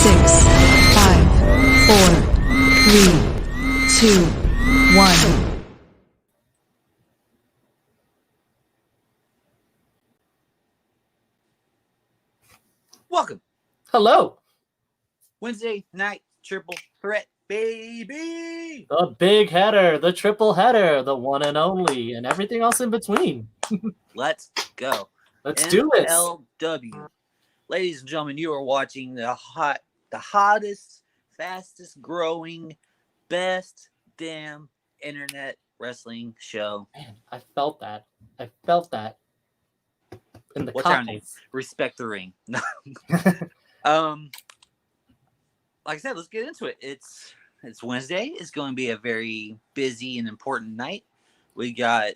6, 5, 4, 3, 2, 1. Welcome. Hello. Wednesday night triple threat, baby. The big header, the triple header, the one and only, and everything else in between. Let's go. Let's do this. MLW. Ladies and gentlemen, you are watching the hottest, fastest growing, best damn internet wrestling show. Man, I felt that. In the What's our name? cockles. Respect the ring. Like I said, let's get into it. It's Wednesday. It's going to be a very busy and important night. We got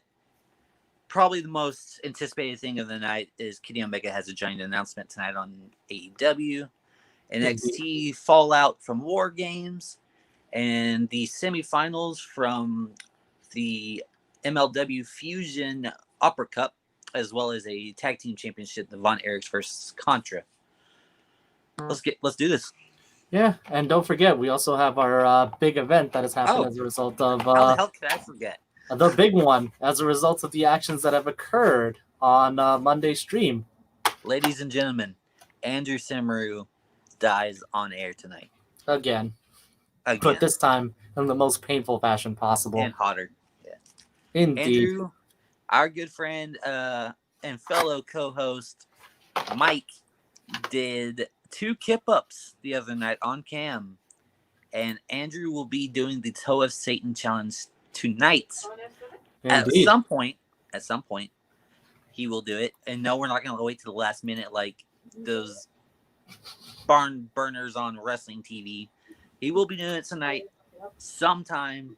probably the most anticipated thing of the night is Kenny Omega has a giant announcement tonight on AEW. NXT Fallout from War Games and the semifinals from the MLW Fusion Opera Cup, as well as a tag team championship, the Von Erichs versus Contra. Let's do this. Yeah, and don't forget, we also have our big event that has happened as a result of how the hell can I forget? The big one, as a result of the actions that have occurred on Monday's stream. Ladies and gentlemen, Andrew Samaroo dies on air tonight. Again. But this time in the most painful fashion possible. And hotter. Yeah. Indeed. Andrew, our good friend and fellow co-host Mike did 2 kip-ups the other night on cam. And Andrew will be doing the Toe of Satan challenge tonight. Indeed. At some point, he will do it. And no, we're not going to wait to the last minute like those barn burners on wrestling TV. He will be doing it tonight sometime.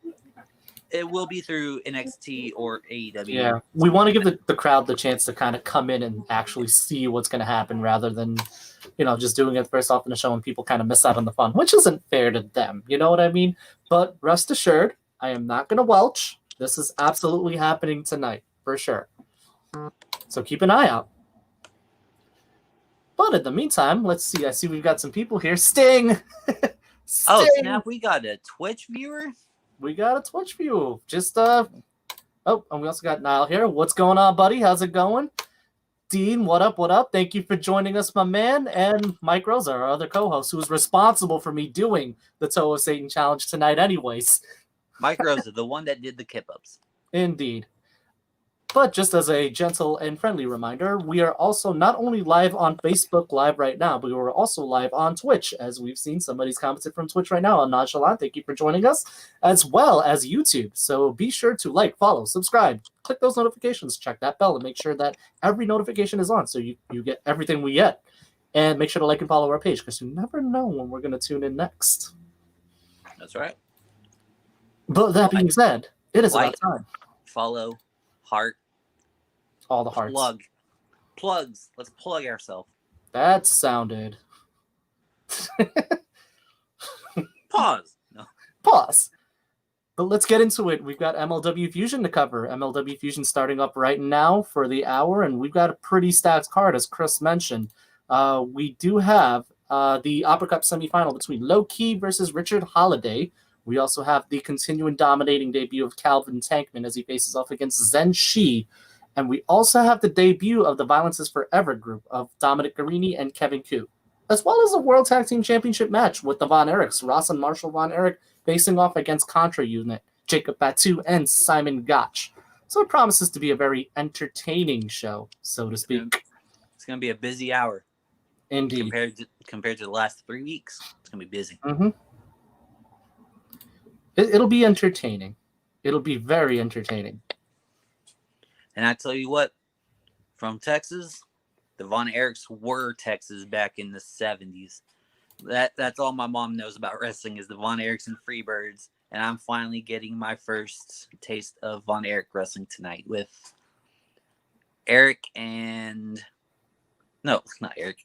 It will be through NXT or AEW. Yeah, we want to give the crowd the chance to kind of come in and actually see what's going to happen rather than, just doing it first off in the show and people kind of miss out on the fun, which isn't fair to them. You know what I mean? But rest assured, I am not going to welch. This is absolutely happening tonight, for sure. So keep an eye out. But in the meantime, let's see. I see we've got some people here. Sting! Sting! Oh, snap. We got a Twitch viewer? We got a Twitch view. And we also got Niall here. What's going on, buddy? How's it going? Dean, what up, what up? Thank you for joining us, my man. And Mike Rosa, our other co-host, who's responsible for me doing the Toe of Satan challenge tonight anyways. Mike Rosa, the one that did the kip-ups. Indeed. But just as a gentle and friendly reminder, we are also not only live on Facebook Live right now, but we're also live on Twitch, as we've seen somebody's commented from Twitch right now on Nonchalant. Thank you for joining us, as well as YouTube. So be sure to like, follow, subscribe, click those notifications, check that bell, and make sure that every notification is on so you get everything we get. And make sure to like and follow our page, because you never know when we're going to tune in next. That's right. But that being said, it is about time. Follow, heart. All the hearts. Plugs. Let's plug ourselves. That sounded. Pause. No. Pause. But let's get into it. We've got MLW Fusion to cover. MLW Fusion starting up right now for the hour, and we've got a pretty stacked card, as Chris mentioned. We do have the Opera Cup semifinal between Low Key versus Richard Holliday. We also have the continuing dominating debut of Calvin Tankman as he faces off against Zenshi. And we also have the debut of the Violence is Forever group of Dominic Garrini and Kevin Koo, as well as a World Tag Team Championship match with the Von Erichs, Ross and Marshall Von Erich facing off against Contra Unit, Jacob Batu, and Simon Gotch. So it promises to be a very entertaining show, so to speak. It's going to be a busy hour. Indeed. Compared to the last 3 weeks, it's going to be busy. Mm-hmm. It'll be entertaining. It'll be very entertaining. And I tell you what, from Texas, the Von Erichs were Texas back in the 70s. That's all my mom knows about wrestling is the Von Erichs and Freebirds. And I'm finally getting my first taste of Von Erich wrestling tonight with Eric and... No, not Eric.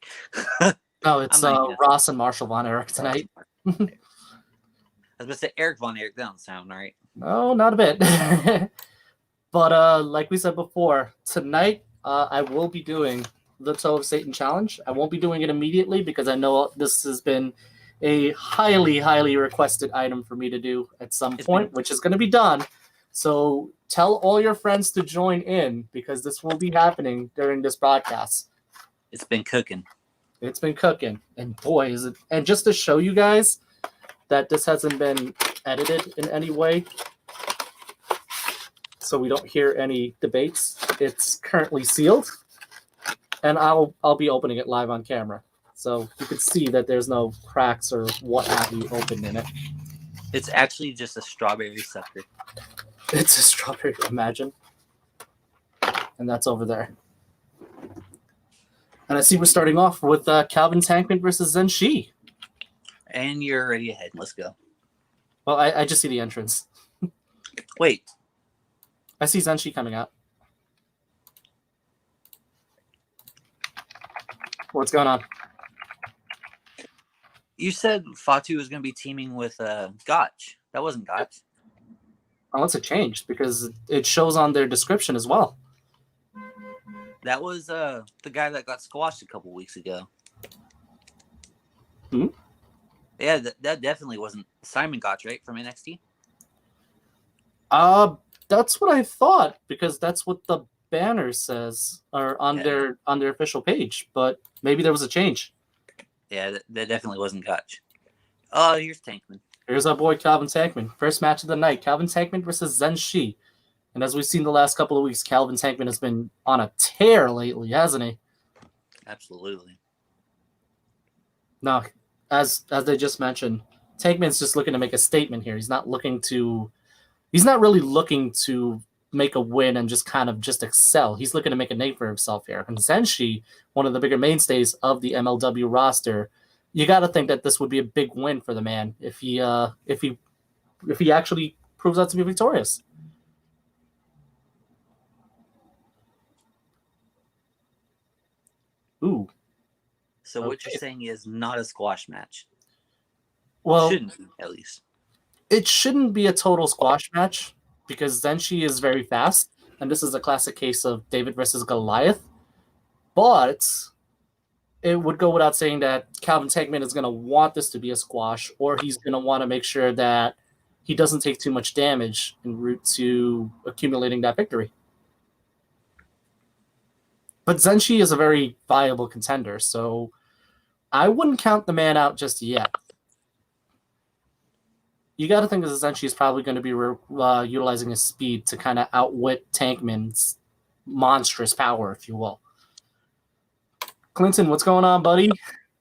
No, it's Ross and Marshall Von Erich tonight. I was going to say Eric Von Erich. That don't sound right. No, not a bit. But like we said before, tonight I will be doing the Toe of Satan challenge. I won't be doing it immediately because I know this has been a highly, highly requested item for me to do at some point, which is going to be done. So tell all your friends to join in because this will be happening during this broadcast. It's been cooking. It's been cooking. And boy, is it. And just to show you guys that this hasn't been edited in any way, so we don't hear any debates, it's currently sealed. And I'll be opening it live on camera. So you can see that there's no cracks or what have you opened in it. It's actually just a strawberry sucker. It's a strawberry, imagine. And that's over there. And I see we're starting off with Calvin Tankman versus Zenshi. And you're already ahead. Let's go. Well, I just see the entrance. Wait. I see Zenshi coming out. What's going on? You said Fatu was going to be teaming with Gotch. That wasn't Gotch. Unless it changed, because it shows on their description as well. That was the guy that got squashed a couple weeks ago. Hmm? Yeah, that definitely wasn't Simon Gotch, right, from NXT? That's what I thought, because that's what the banner says, or on their official page. But maybe there was a change. Yeah, that definitely wasn't Gotch. Oh, here's Tankman. Here's our boy Calvin Tankman. First match of the night. Calvin Tankman versus Zenshi. And as we've seen the last couple of weeks, Calvin Tankman has been on a tear lately, hasn't he? Absolutely. No, as they just mentioned, Tankman's just looking to make a statement here. He's not really looking to make a win and just excel. He's looking to make a name for himself here. And Zenshi, one of the bigger mainstays of the MLW roster, you got to think that this would be a big win for the man if he actually proves out to be victorious. Ooh. So what you're saying is not a squash match. Well, shouldn't be, at least. It shouldn't be a total squash match because Zenshi is very fast, and this is a classic case of David versus Goliath. But it would go without saying that Calvin Tankman is going to want this to be a squash, or he's going to want to make sure that he doesn't take too much damage en route to accumulating that victory. But Zenshi is a very viable contender, so I wouldn't count the man out just yet. You got to think that Zenshi is probably going to be utilizing his speed to kind of outwit Tankman's monstrous power, if you will. Clinton, what's going on, buddy?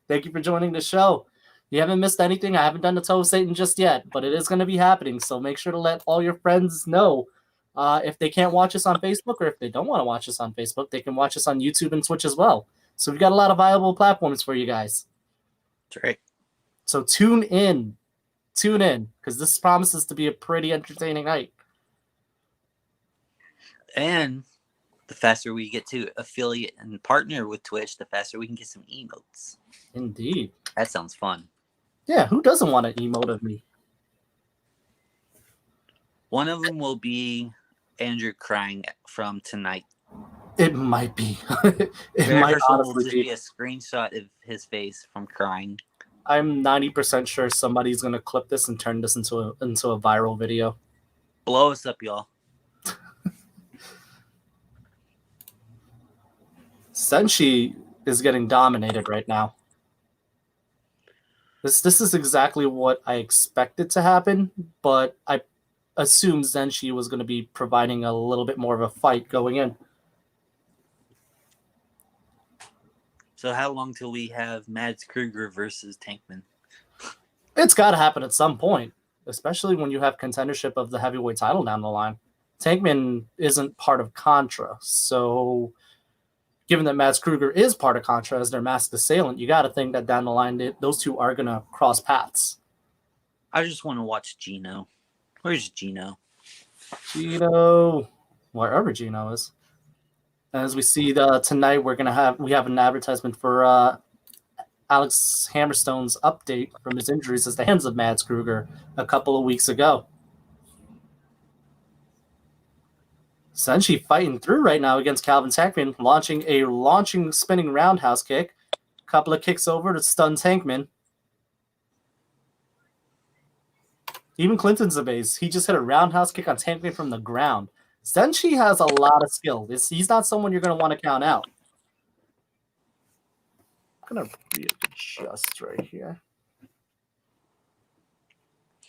Thank you for joining the show. You haven't missed anything. I haven't done the Toe of Satan just yet, but it is going to be happening, so make sure to let all your friends know. If they can't watch us on Facebook, or if they don't want to watch us on Facebook, they can watch us on YouTube and Twitch as well. So we've got a lot of viable platforms for you guys. That's right. So tune in, because this promises to be a pretty entertaining night. And the faster we get to affiliate and partner with Twitch, the faster we can get some emotes. Indeed. That sounds fun. Yeah, who doesn't want an emote of me? One of them will be Andrew crying from tonight. It might be. It might honestly just be a screenshot of his face from crying. I'm 90% sure somebody's going to clip this and turn this into a viral video. Blow us up, y'all. Zenshi is getting dominated right now. This is exactly what I expected to happen, but I assumed Zenshi was going to be providing a little bit more of a fight going in. So how long till we have Mads Kruger versus Tankman? It's got to happen at some point, especially when you have contendership of the heavyweight title down the line. Tankman isn't part of Contra, so given that Mads Kruger is part of Contra as their masked assailant, you got to think that down the line those two are going to cross paths. I just want to watch Gino. Where's Gino? Gino, wherever Gino is. As we see tonight, we have an advertisement for Alex Hammerstone's update from his injuries at the hands of Mads Kruger a couple of weeks ago. Zenshi fighting through right now against Calvin Tankman, launching spinning roundhouse kick. A couple of kicks over to stun Tankman. Even Clinton's amazed. He just hit a roundhouse kick on Tankman from the ground. Zenshi has a lot of skill. He's not someone you're going to want to count out. I'm going to readjust right here.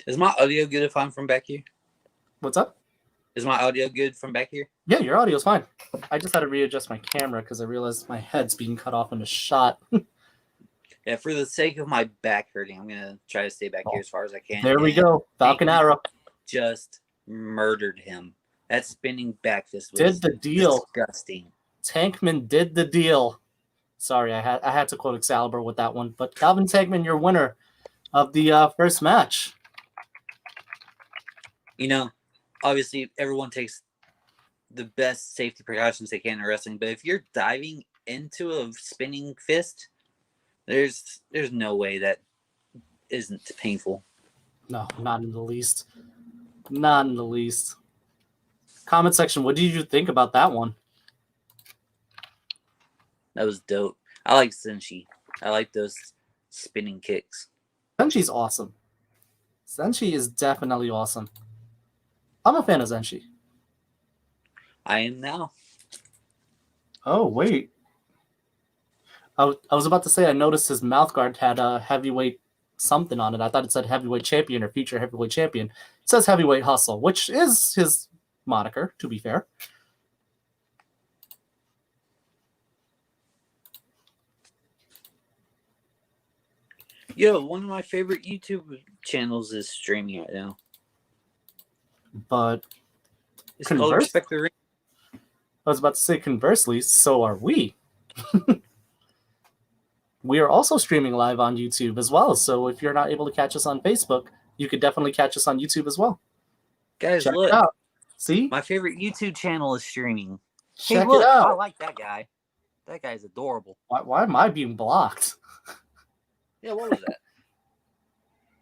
Is my audio good if I'm from back here? What's up? Is my audio good from back here? Yeah, your audio's fine. I just had to readjust my camera because I realized my head's being cut off in a shot. Yeah, for the sake of my back hurting, I'm gonna try to stay back here as far as I can. There we go. Falcon Arrow just murdered him. That spinning back fist was did the deal. Disgusting. Tankman did the deal. Sorry, I had to quote Excalibur with that one. But Calvin Tankman, your winner of the first match. You know, obviously everyone takes the best safety precautions they can in wrestling, but if you're diving into a spinning fist, there's no way that isn't painful. No, not in the least. Not in the least. Comment section, what did you think about that one? That was dope. I like Zenshi. I like those spinning kicks. Zenshi's awesome. Zenshi is definitely awesome. I'm a fan of Zenshi. I am now. Oh, wait. I was about to say I noticed his mouthguard had a heavyweight something on it. I thought it said heavyweight champion or future heavyweight champion. It says heavyweight hustle, which is his moniker, to be fair. Yo, one of my favorite YouTube channels is streaming right now. But It's called Respect the Ring. I was about to say conversely, so are we. We are also streaming live on YouTube as well. So if you're not able to catch us on Facebook, you could definitely catch us on YouTube as well. Guys, Check look. it out. See? My favorite YouTube channel is streaming. Check Hey, look, it out. I like that guy. That guy's adorable. Why am I being blocked? Yeah, what was that?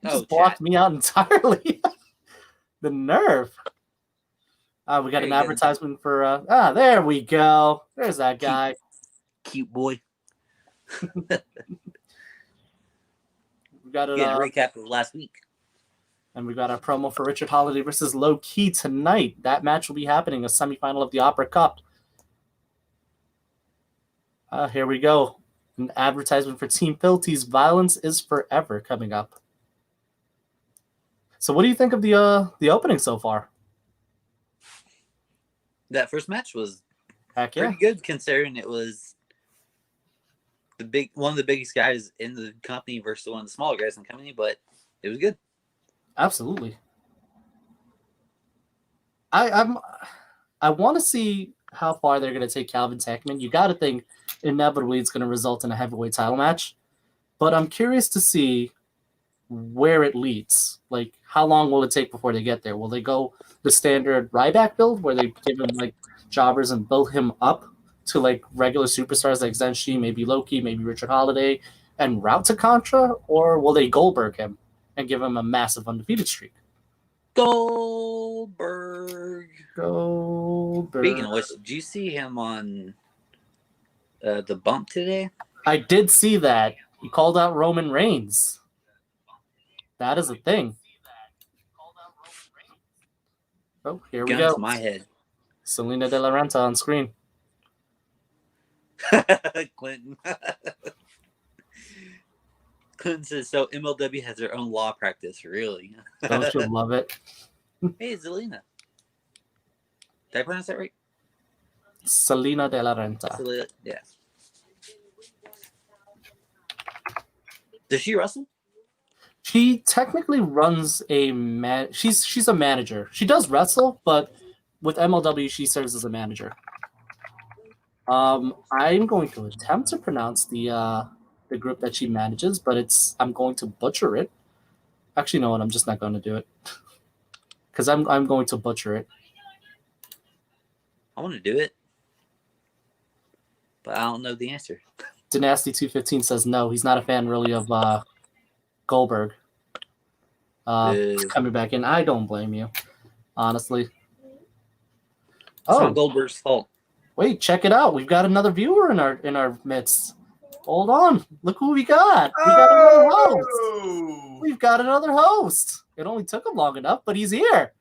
You just blocked me out entirely. The nerve. We got an advertisement for... there we go. There's that guy. Cute boy. We got a recap of last week. And we got a promo for Richard Holliday versus Low Key tonight. That match will be happening, a semifinal of the Opera Cup. Here we go. An advertisement for Team Filthy's Violence is Forever coming up. So what do you think of the opening so far? That first match was Heck yeah. pretty good considering it was one of the biggest guys in the company versus one of the smaller guys in the company, but it was good. Absolutely. I want to see how far they're going to take Calvin Tankman. You got to think inevitably it's going to result in a heavyweight title match, but I'm curious to see where it leads. Like, how long will it take before they get there? Will they go the standard Ryback build where they give him like jobbers and build him up to like regular superstars like Zenshi, maybe Loki, maybe Richard Holliday, and route to Contra? Or will they Goldberg him and give him a massive undefeated streak? Goldberg. Speaking of which, did you see him on the bump today? I did see that. He called out Roman Reigns. That is a thing. Oh, here we go. To my head. Selena De La Renta on screen. Clinton. Clinton says, so MLW has their own law practice, really? Don't you love it? Hey, Zelina. Did I pronounce that right? Selena De La Renta. Selena, yeah. Does she wrestle? She technically runs a she's a manager. She does wrestle, but with MLW she serves as a manager. I'm going to attempt to pronounce the group that she manages, but I'm going to butcher it. Actually, no, I'm just not going to do it because I'm going to butcher it. I want to do it, but I don't know the answer. Dynasty 215 says no. He's not a fan really of Goldberg. Coming back in. I don't blame you, honestly. It's not Goldberg's fault. Wait, check it out. We've got another viewer in our midst. Hold on. Look who we got. We got another host. We've got another host. It only took him long enough, but he's here.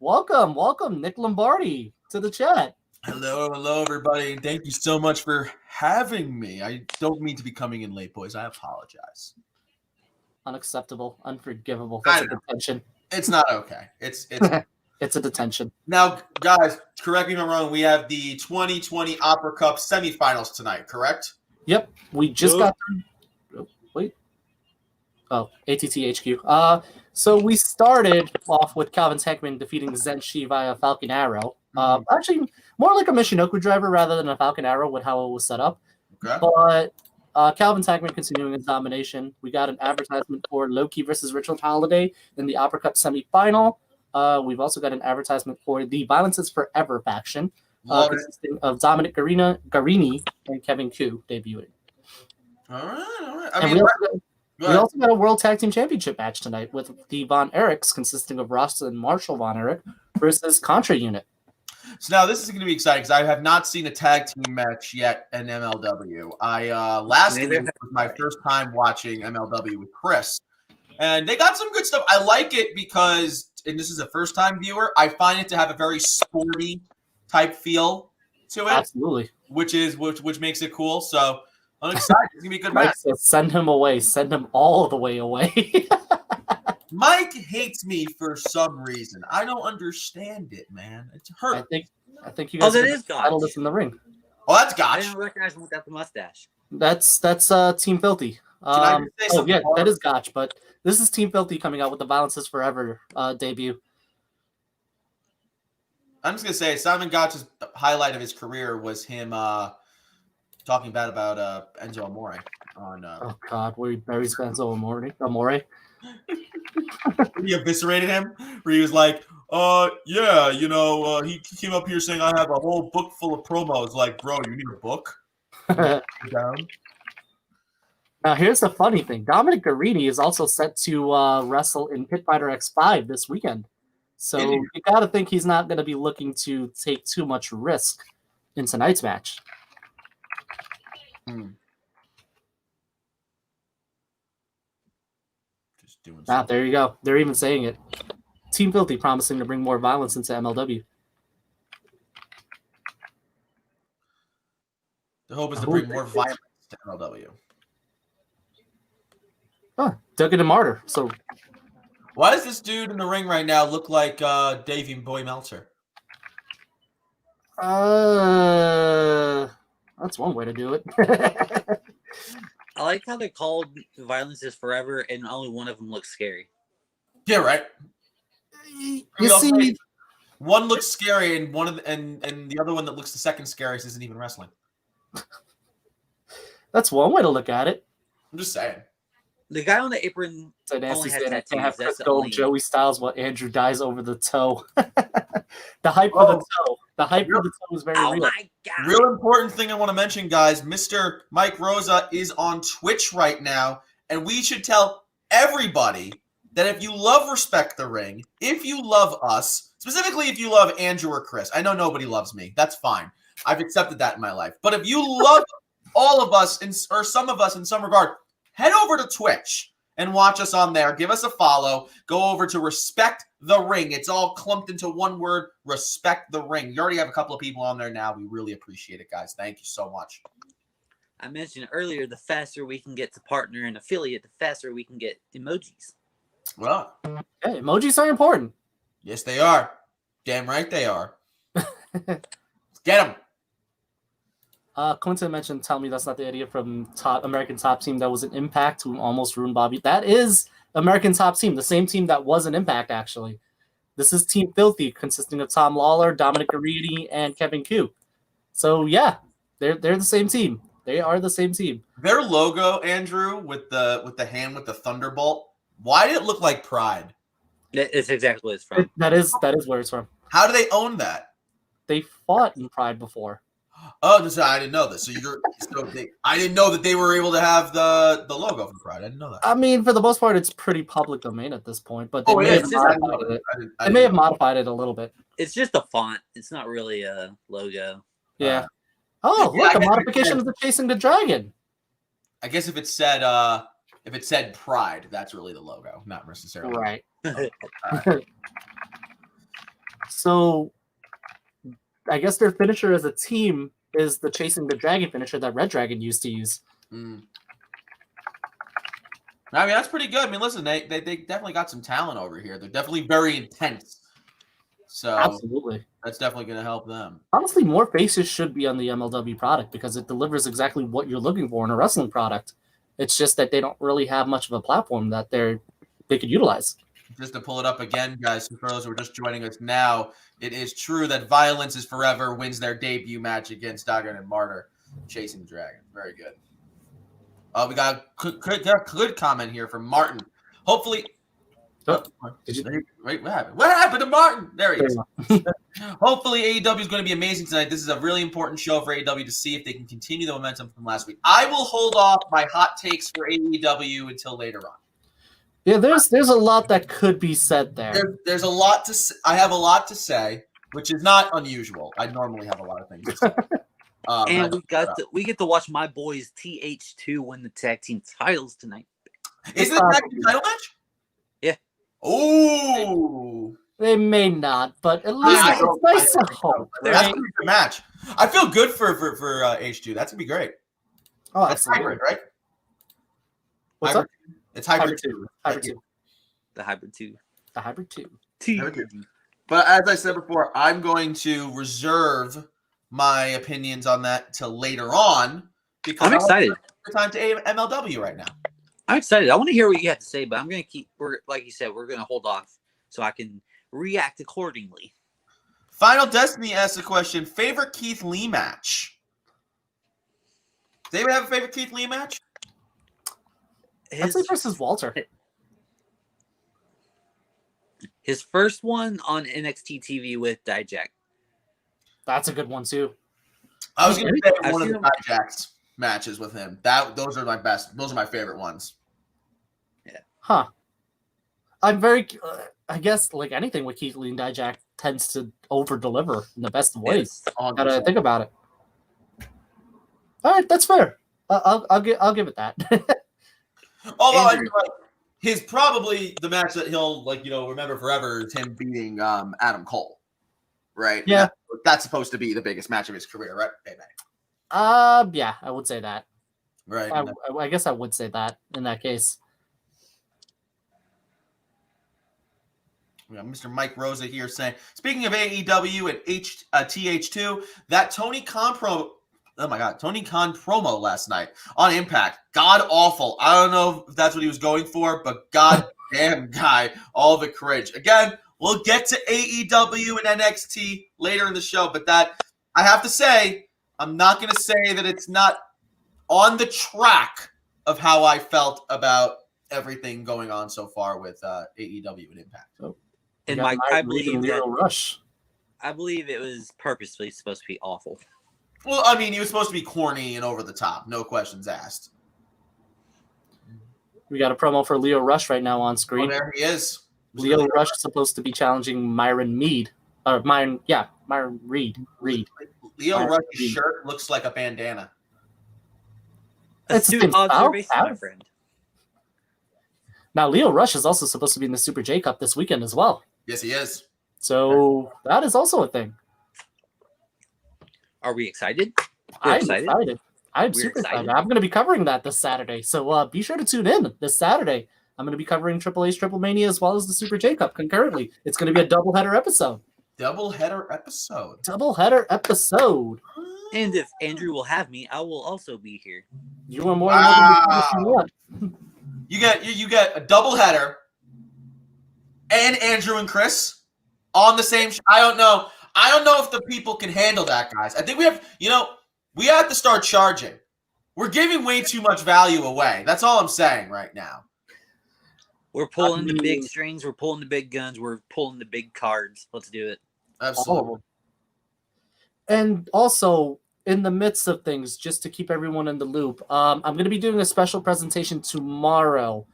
Welcome, Nick Lombardi, to the chat. Hello, everybody, and thank you so much for having me. I don't mean to be coming in late, boys. I apologize. Unacceptable, unforgivable. That's a detention. It's not okay. It's It's a detention. Now, guys, correct me if I'm wrong. We have the 2020 Opera Cup semifinals tonight, correct? Yep, we just got through. ATT HQ. So we started off with Calvin Tankman defeating Zenshi via Falcon Arrow. Actually, more like a Michinoku driver rather than a Falcon Arrow with how it was set up. Okay. But Calvin Tankman continuing his domination. We got an advertisement for Loki versus Richard Holliday in the Opera Cup semifinal. We've also got an advertisement for the Violence is Forever faction, consisting of Dominic Garini and Kevin Koo debuting. All right. We also got a World Tag Team Championship match tonight with the Von Erichs, consisting of Ross and Marshall Von Erich versus Contra Unit. So now this is going to be exciting because I have not seen a tag team match yet in MLW. Last week was my first time watching MLW with Chris, and they got some good stuff. I like it because, and this is a first-time viewer, I find it to have a very sporty type feel to it. Absolutely, which makes it cool. So I'm excited. It's gonna be a good match. Send him away. Send him all the way away. Mike hates me for some reason. I don't understand it, man. It's hurt. I think you guys battle this in the ring. Oh, that's Gotch. I didn't recognize him without the mustache. That's Team Filthy. That is Gotch, but this is Team Filthy coming out with the Violence is Forever debut. I'm just gonna say Simon Gotch's highlight of his career was him talking bad about Enzo Amore on. Oh God, where he buries Enzo Amore. He eviscerated him, where he was like, yeah, he came up here saying I have a whole book full of promos. Like, bro, you need a book? Down. Now, here's the funny thing. Dominic Garini is also set to wrestle in Pit Fighter X5 this weekend. So you got to think he's not going to be looking to take too much risk in tonight's match. There you go. They're even saying it. Team Filthy promising to bring more violence into MLW. The hope is to bring more violence to MLW. Duggan and Martyr. So why does this dude in the ring right now look like Davey Boy Meltzer? That's one way to do it. I like how they called Violence is Forever and only one of them looks scary. Yeah, right. You see, one looks scary and and the other one that looks the second scariest isn't even wrestling. That's one way to look at it. I'm just saying. The guy on the apron only has tattoos. Have That's Chris only... Joey Styles while Andrew dies over the toe. The hype of the toe. The hype of the toe is very real. My God. Real important thing I want to mention, guys. Mr. Mike Rosa is on Twitch right now, and we should tell everybody that if you love Respect the Ring, if you love us, specifically if you love Andrew or Chris, I know nobody loves me. That's fine. I've accepted that in my life. But if you love all of us, or some of us in some regard, head over to Twitch and watch us on there. Give us a follow. Go over to Respect the Ring. It's all clumped into one word, Respect the Ring. You already have a couple of people on there now. We really appreciate it, guys. Thank you so much. I mentioned earlier, the faster we can get to partner and affiliate, the faster we can get emojis. Well, hey, emojis are important. Yes, they are. Damn right they are. Get them. Clinton mentioned, tell me that's not the idea from American Top Team that was an Impact who almost ruined Bobby. That is American Top Team, the same team that was an Impact, actually. This is Team Filthy, consisting of Tom Lawler, Dominic Garini, and Kevin Koo. So, yeah, they're the same team. They are the same team. Their logo, Andrew, with the hand with the thunderbolt, why did it look like Pride? It's exactly what it's from. That is where it's from. How do they own that? They fought in Pride before. Oh, I didn't know this. I didn't know that they were able to have the logo from Pride. I didn't know that. I mean, for the most part, it's pretty public domain at this point, but they may have modified it. They may have modified it a little bit. It's just a font. It's not really a logo. Yeah. Look, a modification of the Chasing the Dragon. I guess if it said If it said Pride, that's really the logo, not necessarily. Right. Alright. So I guess their finisher as a team is the Chasing the Dragon finisher that Red Dragon used to use. Mm. I mean, that's pretty good. I mean, listen, they definitely got some talent over here. They're definitely very intense. So Absolutely. that's definitely going to help them. Honestly, more faces should be on the MLW product because it delivers exactly what you're looking for in a wrestling product. It's just that they don't really have much of a platform that they could utilize. Just to pull it up again, guys, for those who are just joining us now, it is true that Violence is Forever wins their debut match against Dagon and Martyr, Chasing the Dragon. Very good. We got a good comment here from Martin. Hopefully, wait, what happened? What happened to Martin? There he is. Hopefully, AEW is going to be amazing tonight. This is a really important show for AEW to see if they can continue the momentum from last week. I will hold off my hot takes for AEW until later on. Yeah, there's a lot that could be said there. There's a lot to say. I have a lot to say, which is not unusual. I normally have a lot of things to say. And we get to watch my boys TH2 win the tag team titles tonight. Is it a tag team title match? Yeah. Oh. They may not, but at least it's nice to hope. That's gonna be a good match. I feel good for H2. That's gonna be great. Oh, That's absolutely. hybrid, right? What's hybrid. up? It's hybrid 2. Hybrid 2. The hybrid 2. The Hybrid 2. Hybrid 2. But as I said before, I'm going to reserve my opinions on that till later on because I'm excited. The time to MLW right now. I'm excited. I want to hear what you have to say, but I'm going to keep. Like you said, we're going to hold off so I can react accordingly. Final Destiny asks the question: favorite Keith Lee match? Does anybody have a favorite Keith Lee match? I'd say versus Walter. His first one on NXT TV with Dijak. That's a good one too. I was going to say I've one of the seen Dijak's matches with him. Those are my best. Those are my favorite ones. Yeah. Huh. I'm very. I guess like anything with Keith Lee and Dijak tends to over deliver in the best of ways. Now that I think about it. All right, that's fair. I'll give it that. Although Andrew. his probably the match that he'll remember forever is him beating Adam Cole, right? Yeah, that's supposed to be the biggest match of his career, right? Baby. Yeah, I would say that. Right. I guess I would say that in that case. We got Mr. Mike Rosa here saying, speaking of AEW and TH2, that Tony Khan promo last night on Impact, god awful. I don't know if that's what he was going for, but god damn guy, all the courage. Again, we'll get to AEW and NXT later in the show, but that I have to say, I'm not going to say that it's not on the track of how I felt about everything going on so far with AEW and Impact. And Mike, I believe Rush. I believe it was purposely supposed to be awful. Well, I mean, he was supposed to be corny and over the top, no questions asked. We got a promo for Leo Rush right now on screen. Oh, there he is. Leo Rush is supposed to be challenging Myron Reed. Myron Reed. Leo Rush's shirt loost like a bandana. Astute observation, my friend. Now, Leo Rush is also supposed to be in the Super J Cup this weekend as well. Yes, he is. So that is also a thing. Are we excited? I'm excited. I'm super excited. I'm going to be covering that this Saturday. So be sure to tune in this Saturday. I'm going to be covering Triple H's Triple Mania as well as the Super J Cup concurrently. It's going to be a doubleheader episode. Doubleheader episode. And if Andrew will have me, I will also be here. You are more than welcome if you want. You get a doubleheader and Andrew and Chris on the same I don't know if the people can handle that, guys. I think we have to start charging. We're giving way too much value away. That's all I'm saying right now. We're pulling the big strings. We're pulling the big guns. We're pulling the big cards. Let's do it. Absolutely. And also, in the midst of things, just to keep everyone in the loop, I'm going to be doing a special presentation tomorrow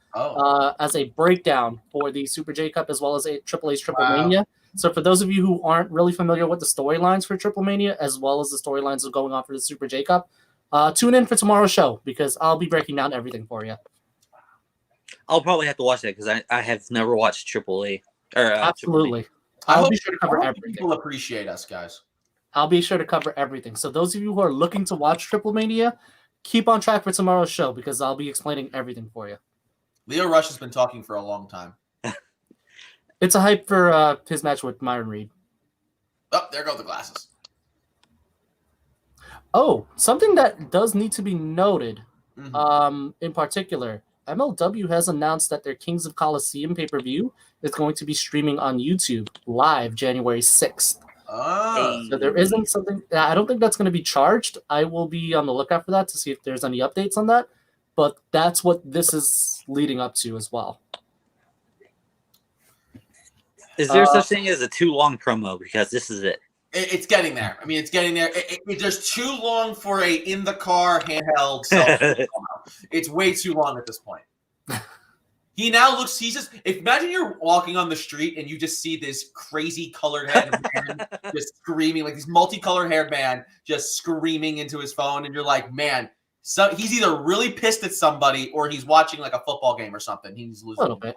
as a breakdown for the Super J Cup as well as Triple H's Triple Mania. So for those of you who aren't really familiar with the storylines for Triple Mania as well as the storylines that are going on for the Super J Cup, tune in for tomorrow's show because I'll be breaking down everything for you. I'll probably have to watch that because I have never watched Triple A or Triple A. Absolutely. I I'll hope, be sure to I cover hope everything. people appreciate us, guys. I'll be sure to cover everything. So those of you who are looking to watch Triple Mania, keep on track for tomorrow's show because I'll be explaining everything for you. Leo Rush has been talking for a long time. It's a hype for his match with Myron Reed. Oh, there go the glasses. Oh, something that does need to be noted, Mm-hmm. in particular, MLW has announced that their Kings of Colosseum pay-per-view is going to be streaming on YouTube live January 6th. Ah. So there isn't something. I don't think that's going to be charged. I will be on the lookout for that to see if there's any updates on that. But that's what this is leading up to as well. Is there such thing as a too long promo? Because this is it. It's getting there. I mean, it's getting there. It's just too long for a in the car handheld cell phone. It's way too long at this point. He now looks. He's just. Imagine you're walking on the street and you just see this crazy colored head man just screaming, like this multicolored haired man just screaming into his phone, and you're like, man, so he's either really pissed at somebody or he's watching like a football game or something. He's losing A little bit.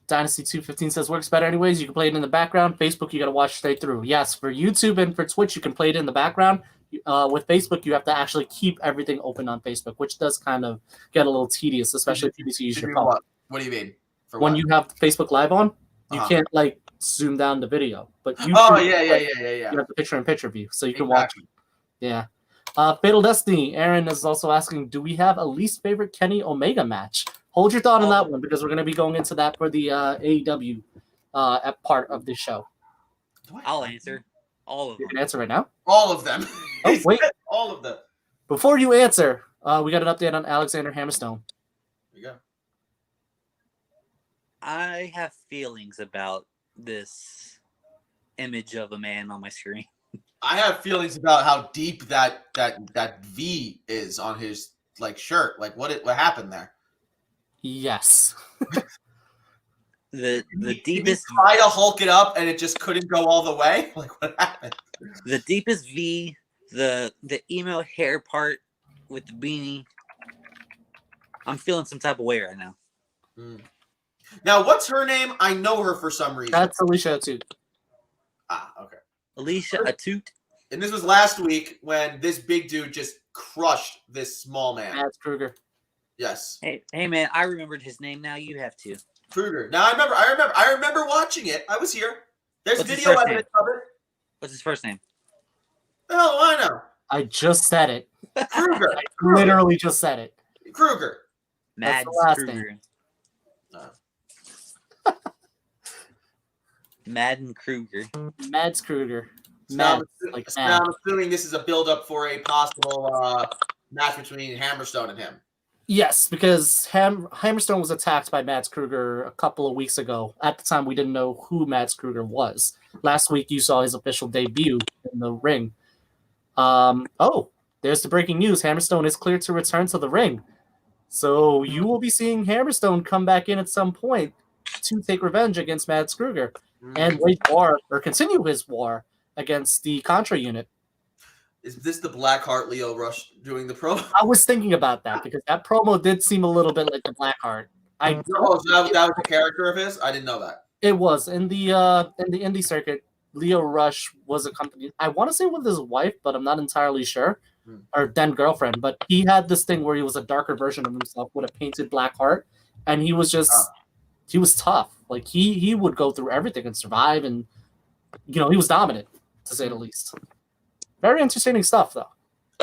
Dynasty 215 says works better anyways. You can play it in the background. Facebook, you got to watch straight through. Yes, for YouTube and for Twitch, you can play it in the background. With Facebook, you have to actually keep everything open on Facebook, which does kind of get a little tedious, especially if you use your phone. What do you mean? For when what? you have Facebook Live on, you can't like zoom down the video. But YouTube, you have the picture-in-picture view, so you can watch it. Yeah. Fatal Destiny. Aaron is also asking, do we have a least favorite Kenny Omega match? Hold your thought on that one because we're going to be going into that for the AEW part of this show. I'll answer all of them. You can answer right now? All of them. Oh, wait. All of them. Before you answer, we got an update on Alexander Hammerstone. There you go. I have feelings about this image of a man on my screen. I have feelings about how deep that V is on his like shirt. Like what happened there? Yes. The Did deepest he try to Hulk it up and it just couldn't go all the way? Like what happened? The deepest V, the emo hair part with the beanie. I'm feeling some type of way right now. Now, what's her name? I know her for some reason. That's Alicia too. Ah, okay. Alicia Atut. And this was last week when this big dude just crushed this small man. Mads Kruger. Yes. Hey man, I remembered his name now. You have to. Kruger. Now I remember watching it. I was here. There's What's his video first evidence of it. What's his first name? The hell do I know? I just said it. Kruger. I literally just said it. Kruger. That's Mads the last Kruger. Madden Kruger. Mads Kruger. Now, Mads, I'm assuming this is a build-up for a possible match between Hammerstone and him. Yes, because Hammerstone was attacked by Mads Kruger a couple of weeks ago. At the time, we didn't know who Mads Kruger was. Last week, you saw his official debut in the ring. There's the breaking news. Hammerstone is cleared to return to the ring. So you will be seeing Hammerstone come back in at some point to take revenge against Mads Kruger and wage war or continue his war against the Contra unit. Is this the Blackheart Leo Rush doing the promo? I was thinking about that because that promo did seem a little bit like the Blackheart. So that was a character of his? I didn't know that. It was in the indie circuit. Leo Rush was accompanied, I want to say with his wife, but I'm not entirely sure, or then girlfriend. But he had this thing where he was a darker version of himself with a painted black heart, and he was just he was tough. Like he would go through everything and survive, and he was dominant to say the least. Very entertaining stuff, though.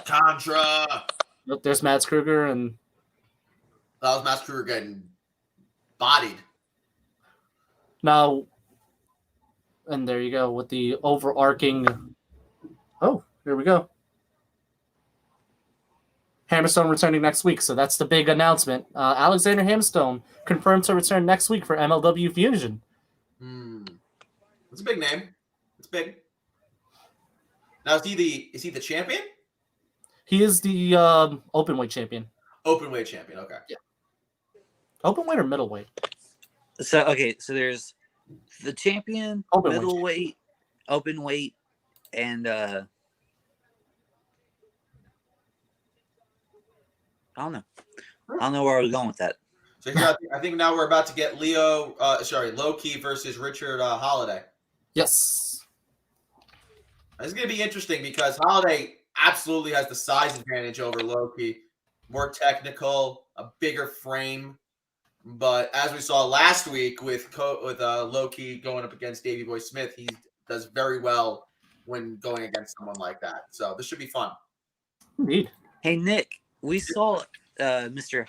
Contra. Look, there's Mads Kruger, and that was Mads Kruger getting bodied. Now, and there you go with the overarching. Oh, here we go. Hammerstone returning next week, so that's the big announcement. Alexander Hammerstone confirmed to return next week for MLW Fusion. That's a big name. It's big. Now is he the champion? He is the openweight champion. Openweight champion. Okay. Yeah. Openweight or middleweight? So there's the champion, middleweight, openweight, and I don't know where I was going with that. So here, I think now we're about to get Low-Ki versus Richard Holliday. Yes. It's going to be interesting because Holliday absolutely has the size advantage over Low-Ki. More technical, a bigger frame. But as we saw last week with Low-Ki going up against Davey Boy Smith, he does very well when going against someone like that. So this should be fun. Indeed. Hey, Nick, we saw Mr.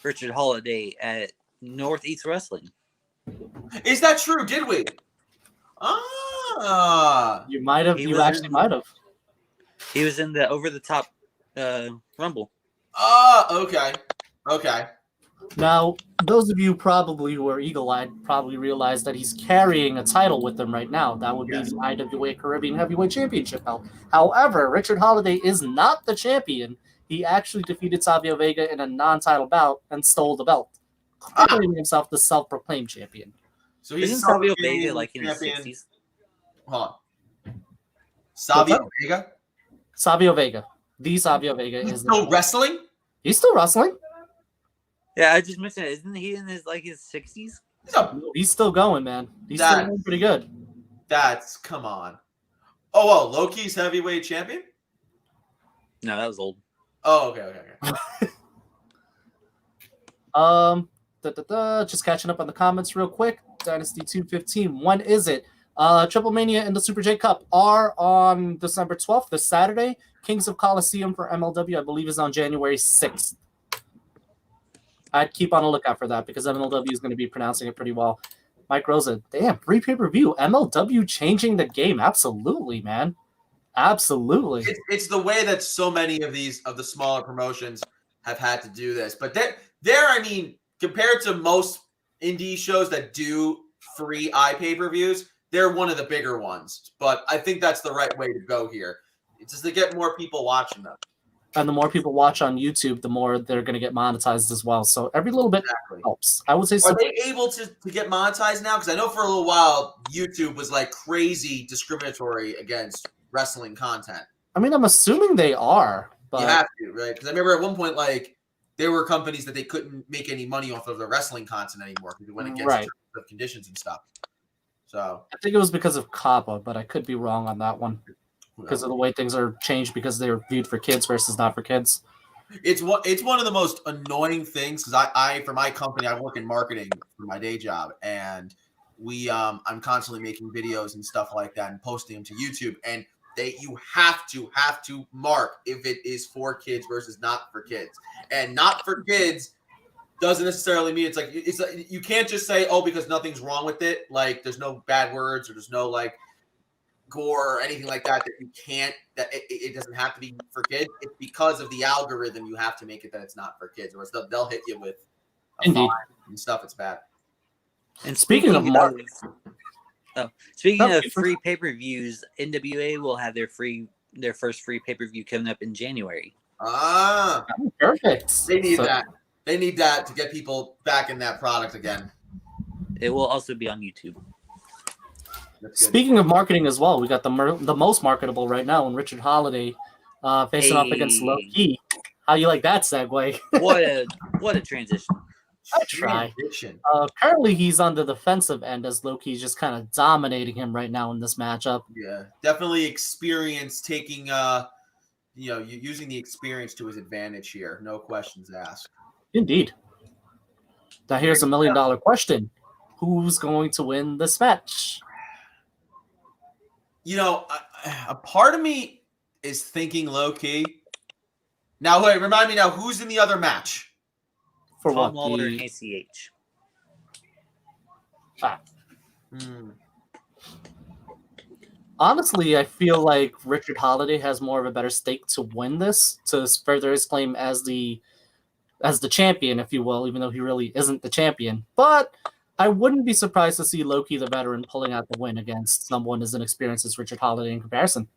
Richard Holliday at Northeast Wrestling. Is that true? Did we? Ah. You might have. He You was actually in- might have. He was in the over-the-top Rumble. Okay. Okay. Now, those of you probably who are eagle-eyed probably realize that he's carrying a title with him right now. That would Yes. be the IWA Caribbean Heavyweight Championship belt. However, Richard Holliday is not the champion. He actually defeated Savio Vega in a non-title bout and stole the belt, proclaiming himself the self-proclaimed champion. So he's Isn't Savio self-proclaimed Vega like in his champion. 60s? Hold on. Savio Vega? Savio Vega. The Savio Vega He's is still wrestling? He's still wrestling. Yeah, I just mentioned it. Isn't he in his 60s? He's still going, man. He's That- still going pretty good. Come on. Oh, well, Low-Ki's heavyweight champion? No, that was old. Oh, okay. Just catching up on the comments real quick. Dynasty 215. When is it? Triple Mania and the Super J Cup are on December 12th, this Saturday. Kings of Coliseum for MLW, I believe, is on January 6th. I'd keep on a lookout for that because MLW is going to be pronouncing it pretty well. Mike Rosa, damn, free pay-per-view. MLW changing the game. Absolutely, man. Absolutely. It's the way that so many of the smaller promotions have had to do this. But I mean, compared to most indie shows that do free pay-per-views, they're one of the bigger ones. But I think that's the right way to go here. It's just to get more people watching them. And the more people watch on YouTube, the more they're going to get monetized as well. So every little bit helps. I would say so. Are they able to get monetized now? Because I know for a little while, YouTube was like crazy discriminatory against wrestling content. I mean, I'm assuming they are. But You have to, right? Because I remember at one point, like, there were companies that they couldn't make any money off of the wrestling content anymore because it went against Right. the conditions and stuff. So I think it was because of COPPA, but I could be wrong on that one. Because of the way things are changed because they're viewed for kids versus not for kids. it's one of the most annoying things because I for my company I work in marketing for my day job and I'm constantly making videos and stuff like that and posting them to YouTube and you have to mark if it is for kids versus not for kids, and not for kids doesn't necessarily mean it's like you can't just say because nothing's wrong with it, like there's no bad words or there's no like gore or anything like that you can't, that it doesn't have to be for kids. It's because of the algorithm you have to make it that it's not for kids, or they'll hit you with a Indeed. fine and stuff. It's bad. And Speaking of marketing, speaking No, of free pay-per-views, NWA will have their first free pay-per-view coming up in January. perfect. They need So- that. They need that to get people back in that product again. It will also be on YouTube. That's good. Speaking of marketing as well, we got the most marketable right now in Richard Holliday facing off against Hey. Low-Ki. How you like that segue? What a transition. I try. Transition. Currently, he's on the defensive end as Low-Ki's just kind of dominating him right now in this matchup. Yeah, definitely experience taking using the experience to his advantage here. No questions asked. Indeed. Now here's $1 million question. Who's going to win this match? A part of me is thinking Low-Ki. Now, wait, remind me now, who's in the other match? For Tom what? Lawler The- and ACH. Honestly, I feel like Richard Holliday has more of a better stake to win this, to further his claim as the champion, if you will, even though he really isn't the champion. But I wouldn't be surprised to see Low-Ki, the veteran, pulling out the win against someone as inexperienced as Richard Holliday in comparison.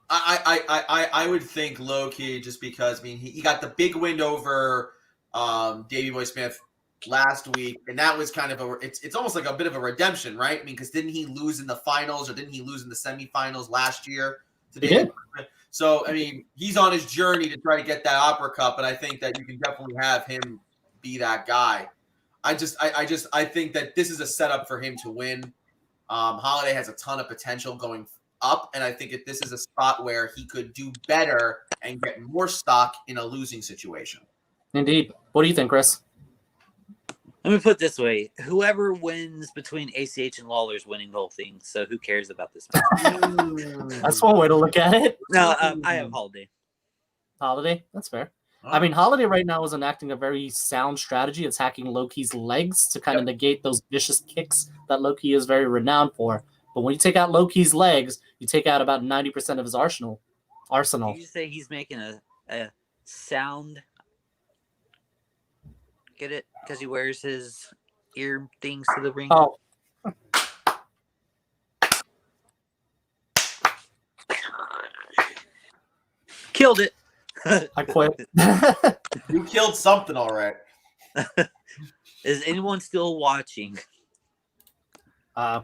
I would think Low-Ki just because he got the big win over Davey Boy Smith last week, and that was kind of it's almost like a bit of a redemption, right? Because didn't he lose in the finals or didn't he lose in the semifinals last year? He did. So he's on his journey to try to get that Opera Cup, and I think that you can definitely have him be that guy. I think that this is a setup for him to win. Holliday has a ton of potential going up, and I think that this is a spot where he could do better and get more stock in a losing situation. Indeed. What do you think, Chris? Let me put it this way. Whoever wins between ACH and Lawler's winning the whole thing, so who cares about this match? That's one way to look at it. No, I have Holliday. Holliday? That's fair. I mean, Holliday right now is enacting a very sound strategy, attacking Loki's legs to kind of negate those vicious kicks that Loki is very renowned for. But when you take out Loki's legs, you take out about 90% of his arsenal. You say he's making a sound. Get it? Because he wears his ear things to the ring. Oh. Killed it. I quit. You killed something, all right. Is anyone still watching?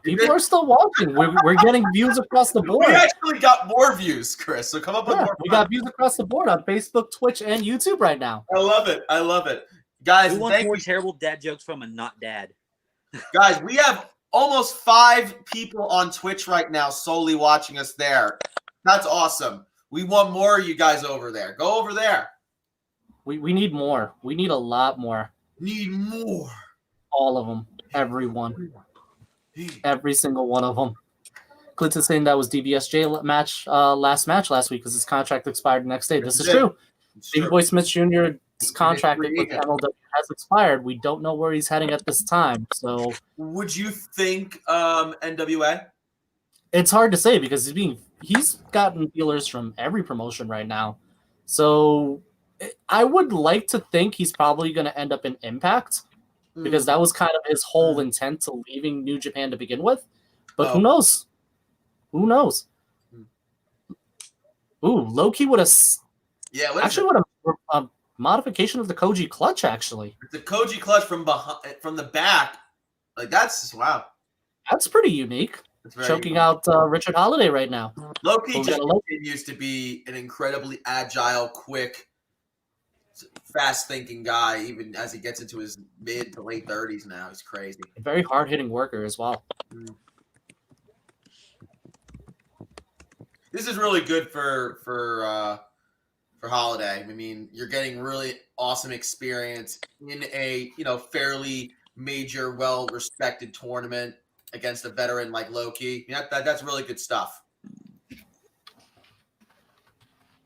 People are still watching. We're getting views across the board. We actually got more views, Chris. So come up with more. We got views across the board on Facebook, Twitch, and YouTube right now. I love it. I love it. Guys, Who wants more terrible dad jokes from a not dad? Guys, we have almost 5 people on Twitch right now solely watching us there. That's awesome. We want more of you guys over there. Go over there. We need more. We need a lot more. Need more. All of them. Everyone. Every single one of them. Clinton's saying that was DBSJ match last week because his contract expired the next day. This is true. Big Boy Smith Jr.'s contract with MLW has expired. We don't know where he's heading at this time. So, would you think NWA? It's hard to say because he's gotten dealers from every promotion right now. So I would like to think he's probably going to end up in Impact because that was kind of his whole intent to leaving New Japan to begin with. But who knows? Who knows? Ooh, Loki would have a modification of the Koji clutch. Actually, the Koji clutch from the back, like that's wow. That's pretty unique. Choking out Richard Holliday right now. Loki just continues to be an incredibly agile, quick, fast-thinking guy, even as he gets into his mid to late 30s now. He's crazy. A very hard-hitting worker as well. This is really good for Holliday. I mean, you're getting really awesome experience in a fairly major, well-respected tournament against a veteran like Loki. That's really good stuff.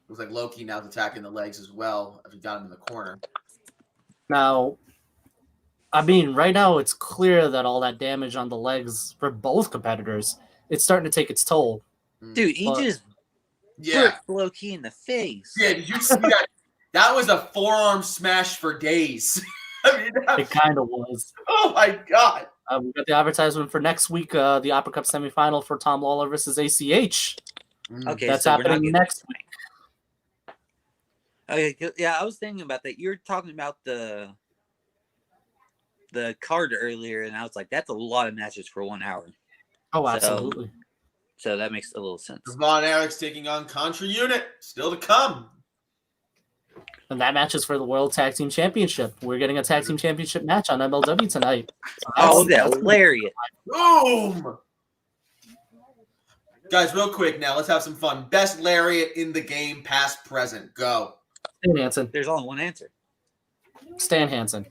Looks like Loki now's attacking the legs as well as we got him in the corner. Now, I mean, right now it's clear that all that damage on the legs for both competitors, it's starting to take its toll. Dude, he just bricked Loki in the face. Yeah, did you see that? That was a forearm smash for days. I mean, it kind of was. Oh my god. We got the advertisement for next week, the Opera Cup semifinal for Tom Lawler versus ACH. Okay, that's happening next week. Okay, yeah, I was thinking about that. You were talking about the card earlier, and I was like, that's a lot of matches for 1 hour. Oh, absolutely. So that makes a little sense. Von Erich's taking on Contra Unit. Still to come. And that match is for the World Tag Team Championship. We're getting a Tag Team Championship match on MLW tonight. So that's hilarious. Boom! Guys, real quick now, let's have some fun. Best lariat in the game, past, present. Go. Stan Hansen. There's only one answer. Stan Hansen.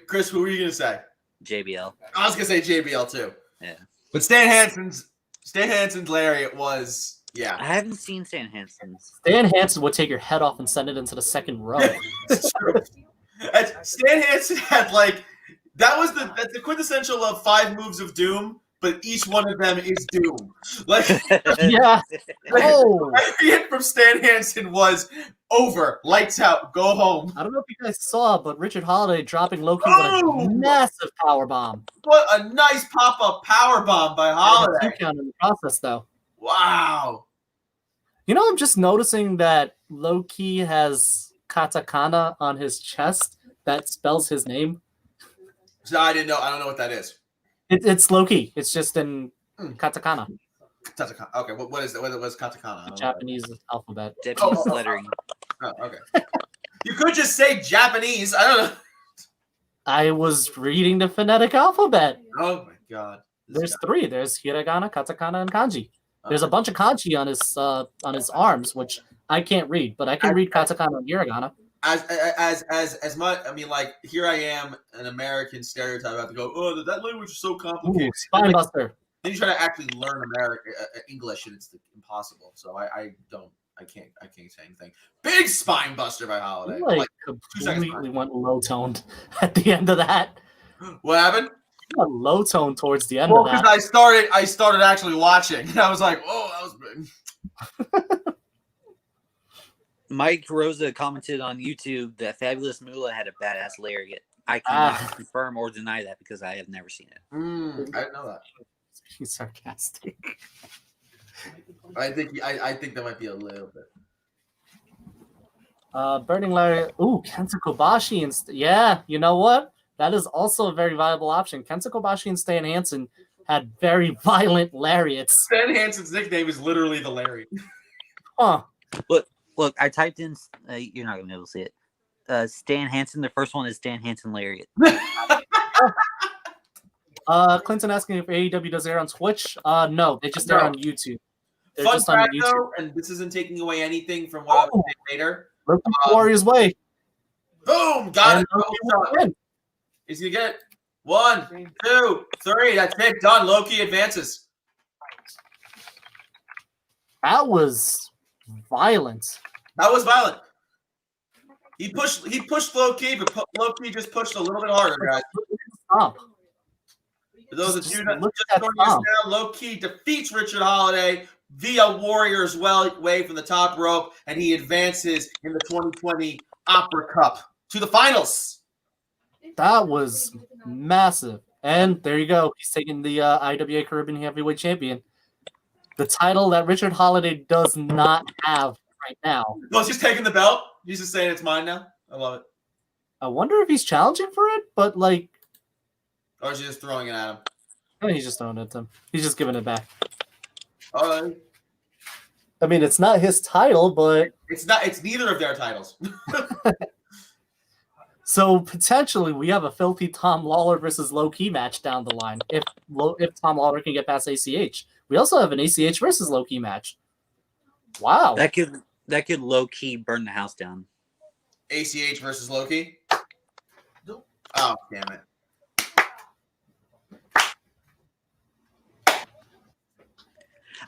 Chris, who were you going to say? JBL. I was going to say JBL too. Yeah. But Stan Hansen's lariat was... Yeah, I haven't seen Stan Hansen's. Stan Hansen would take your head off and send it into the second row. It's true. Stan Hansen had that's the quintessential of 5 moves of doom, but each one of them is doom. Yeah. Oh, every hit from Stan Hansen was over, lights out, go home. I don't know if you guys saw, but Richard Holliday dropping Loki with a massive power bomb. What a nice pop-up power bomb by Holliday. 2 count in the process, though. Wow. I'm just noticing that Loki has katakana on his chest that spells his name. So I don't know what that is. It's Loki. It's just in katakana. Okay, what is it? What is katakana? The Japanese alphabet. Japanese lettering. Oh, okay. You could just say Japanese. I don't know. I was reading the phonetic alphabet. Oh my god. There's three. There's hiragana, katakana, and kanji. There's a bunch of kanji on his arms, which I can't read, but I can read katakana and hiragana. As much. I mean, like here I am, an American stereotype. I have to go. Oh, that language is so complicated. Ooh, Spinebuster. Then you try to actually learn English, and it's impossible. So I can't say anything. Big spine buster by Holliday. Like completely went low toned at the end of that. What happened? Low tone towards the end Well, of that. because I started actually watching, and I was like, oh, that was big. Mike Rosa commented on YouTube that Fabulous Moolah had a badass lariat. I cannot confirm or deny that because I have never seen it. I didn't know that. He's sarcastic. I think that might be a little bit. Burning Lariat. Ooh, Kenta Kobashi. Yeah, you know what? That is also a very viable option. Kenta Kobashi and Stan Hansen had very violent lariats. Stan Hansen's nickname is literally the lariat. Huh. Look, I typed in. You're not gonna be able to see it. Stan Hansen. The first one is Stan Hansen lariat. Clinton asking if AEW does air on Twitch. No, they just air on YouTube. They're Fun just on fact, YouTube. though, and this isn't taking away anything from what I will say later. Look Warriors way. Boom! Got And it. He's gonna get it. 1, 2, 3. That's it. Done. Loki advances. That was violent. That was violent. He pushed Loki, but Loki just pushed a little bit harder, guys. Stop. For those of you that look just at that joining us now, Loki defeats Richard Holliday via Warriors way from the top rope, and he advances in the 2020 Opera Cup to the finals. That was massive. And there you go. He's taking the IWA Caribbean Heavyweight Champion. The title that Richard Holliday does not have right now. No, he's just taking the belt. He's just saying it's mine now. I love it. I wonder if he's challenging for it, but like... Or is he just throwing it at him? He's just throwing it to him. He's just giving it back. All right. I mean, it's not his title, but... It's not. It's neither of their titles. So potentially we have a filthy Tom Lawler versus Low Key match down the line if Tom Lawler can get past ACH. We also have an ACH versus Low Key match. Wow. That could low key burn the house down. ACH versus Loki. Oh, damn it.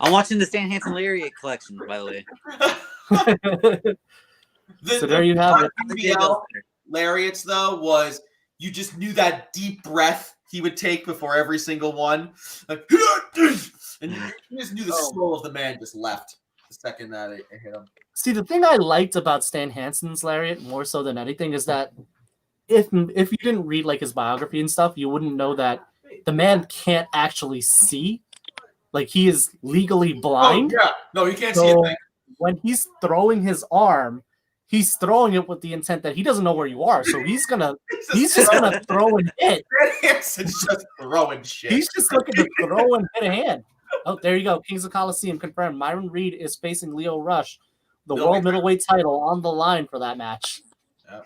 I'm watching the Stan Hansen lariat collection, by the way. So there you have it. PBL lariats, though, was you just knew that deep breath he would take before every single one. Like, and you just knew the soul of the man just left the second that it hit him. See, the thing I liked about Stan Hansen's lariat more so than anything is that if you didn't read like his biography and stuff, you wouldn't know that the man can't actually see. Like, he is legally blind. Oh, yeah. No, he can't see a thing. When he's throwing his arm, he's throwing it with the intent that he doesn't know where you are. So he's just gonna throw and hit. Hansen's just throwing shit. He's just looking to throw and hit a hand. Oh, there you go. Kings of Colosseum confirmed. Myron Reed is facing Leo Rush, the world middleweight title on the line for that match. Yep.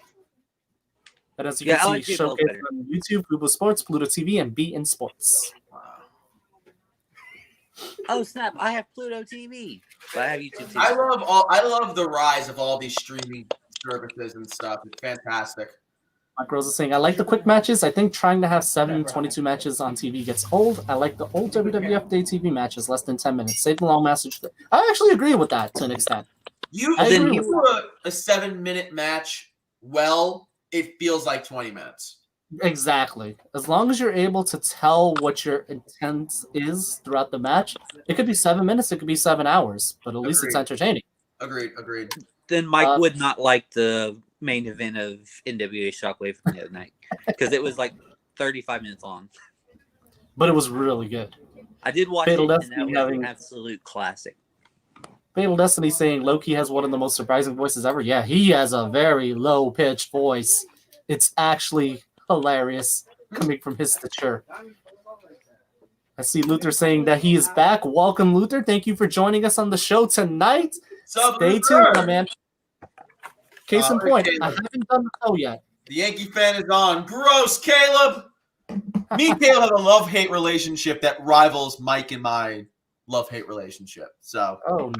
And as you can see, People showcased better. on YouTube, Google Sports, Pluto TV, and Be In Sports. Oh snap! I have Pluto TV, but I have YouTube TV. I love the rise of all these streaming services and stuff. It's fantastic. Mike Rose is saying, I like the quick matches. I think trying to have 22 matches on TV gets old. I like the old WWF Day TV matches, less than 10 minutes. Save the long message. I actually agree with that to an extent. You I agree do a 7-minute match well, it feels like 20 minutes. Exactly. As long as you're able to tell what your intent is throughout the match, it could be 7 minutes, it could be 7 hours, but at least it's entertaining. Agreed. Then Mike would not like the main event of NWA Shockwave from the other night because it was like 35 minutes long. But it was really good. I did watch Fatal it, and Destiny that was having- an absolute classic. Fatal Destiny saying Loki has one of the most surprising voices ever. Yeah, he has a very low-pitched voice. It's actually hilarious coming from his stature. I see Luther saying that he is back. Welcome, Luther. Thank you for joining us on the show tonight. So, Stay tuned, my man. Case in point, Caleb. I haven't done the show yet. The Yankee fan is on. Gross, Caleb. Me and Caleb have a love-hate relationship that rivals Mike and my love-hate relationship. So, Oh,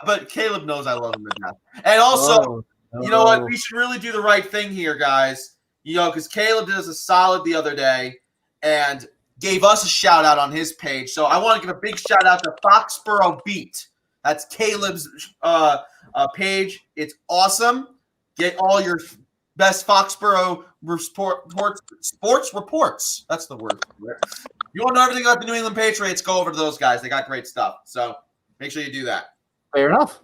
but Caleb knows I love him to death. And also, you know what? We should really do the right thing here, guys. You know, because Caleb did us a solid the other day and gave us a shout-out on his page. So I want to give a big shout-out to Foxborough Beat. That's Caleb's page. It's awesome. Get all your best Foxborough sports reports. That's the word. You want to know everything about the New England Patriots, go over to those guys. They got great stuff. So make sure you do that. Fair enough.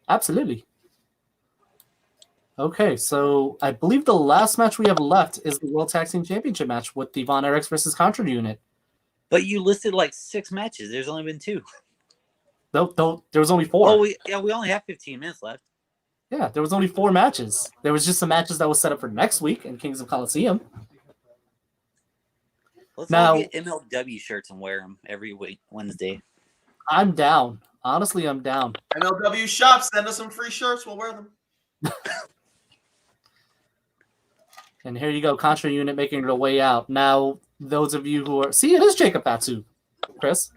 Absolutely. Okay, so I believe the last match we have left is the World Tag Team Championship match with the Von Erichs versus Contra Unit. But you listed like 6 matches. There's only been 2. No, there was only 4. Oh, we only have 15 minutes left. Yeah, there was only 4 matches. There was just some matches that was set up for next week in Kings of Coliseum. Let's Now- all get MLW shirts and wear them every week, Wednesday. I'm down. Honestly, I'm down. MLW shop, send us some free shirts. We'll wear them. And here you go, Contra Unit making their way out. Now, those of you who are... See, it is Jacob Fatsu, Chris.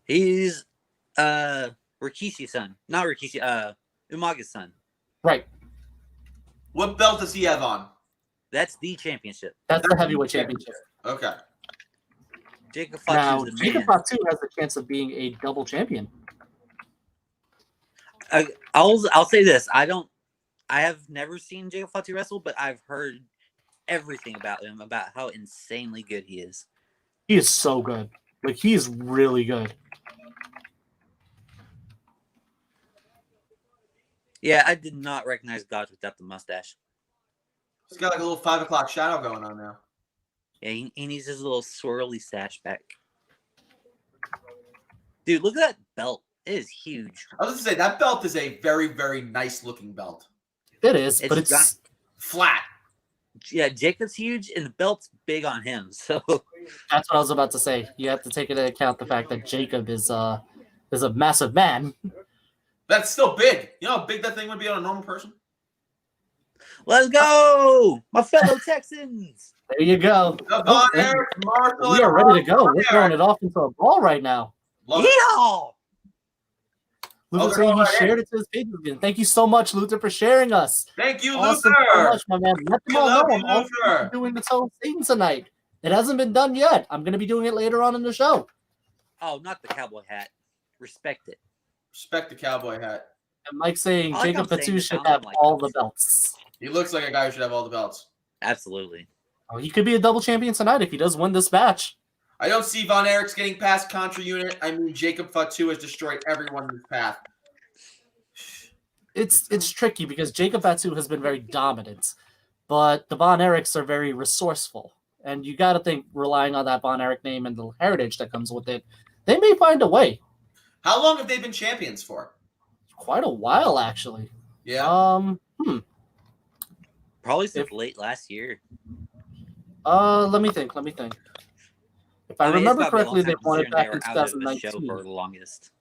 He's Rikishi's son. Not Rikishi, Umaga's son. Right. What belt does he have on? That's the championship. That's the heavyweight championship. Okay. Jacob Now, Fatu is the Jacob man. Fatu has the chance of being a double champion. I'll say this. I have never seen Jacob Fatu wrestle, but I've heard everything about him, about how insanely good he is. He is so good. Like, he is really good. Yeah, I did not recognize Dodge without the mustache. He's got like a little 5 o'clock shadow going on now. Yeah, he needs his little swirly stash back. Dude, look at that belt. It is huge. I was going to say, that belt is a very, very nice looking belt. It is, It's but it's... got- Flat. Yeah, Jacob's huge, and the belt's big on him. So That's what I was about to say. You have to take into account the fact that Jacob is a massive man. That's still big. You know how big that thing would be on a normal person? let's go, my fellow Texans. There you go. Von Oh, Erich, Marshall, we are ready to go. Von We're throwing Erich. it off into a ball right now. Love it. Yeehaw! Luther they're saying going he right shared it to his pages again. Thank you so much, Luther, for sharing us. Thank you, Awesome so Luther. much, my man. Let We them all love know you, I'm also Luther. doing this whole thing tonight. It hasn't been done yet. I'm going to be doing it later on in the show. Oh, not the cowboy hat. Respect it. Respect the cowboy hat. And Mike saying I like Jacob how I'm saying Fatu this, should I don't have like all this. the belts. He looks like a guy who should have all the belts. Absolutely. Oh, he could be a double champion tonight if he does win this match. I don't see Von Erichs getting past Contra Unit. I mean, Jacob Fatu has destroyed everyone in his path. It's tricky because Jacob Fatu has been very dominant, but the Von Erichs are very resourceful. And you got to think, relying on that Von Erich name and the heritage that comes with it, they may find a way. How long have they been champions for? Quite a while, actually. Yeah. Probably since late last year. Let me think. If I mean, it's remember gotta be a correctly, long they time won it considering back in they were out of the show 2019. for the longest.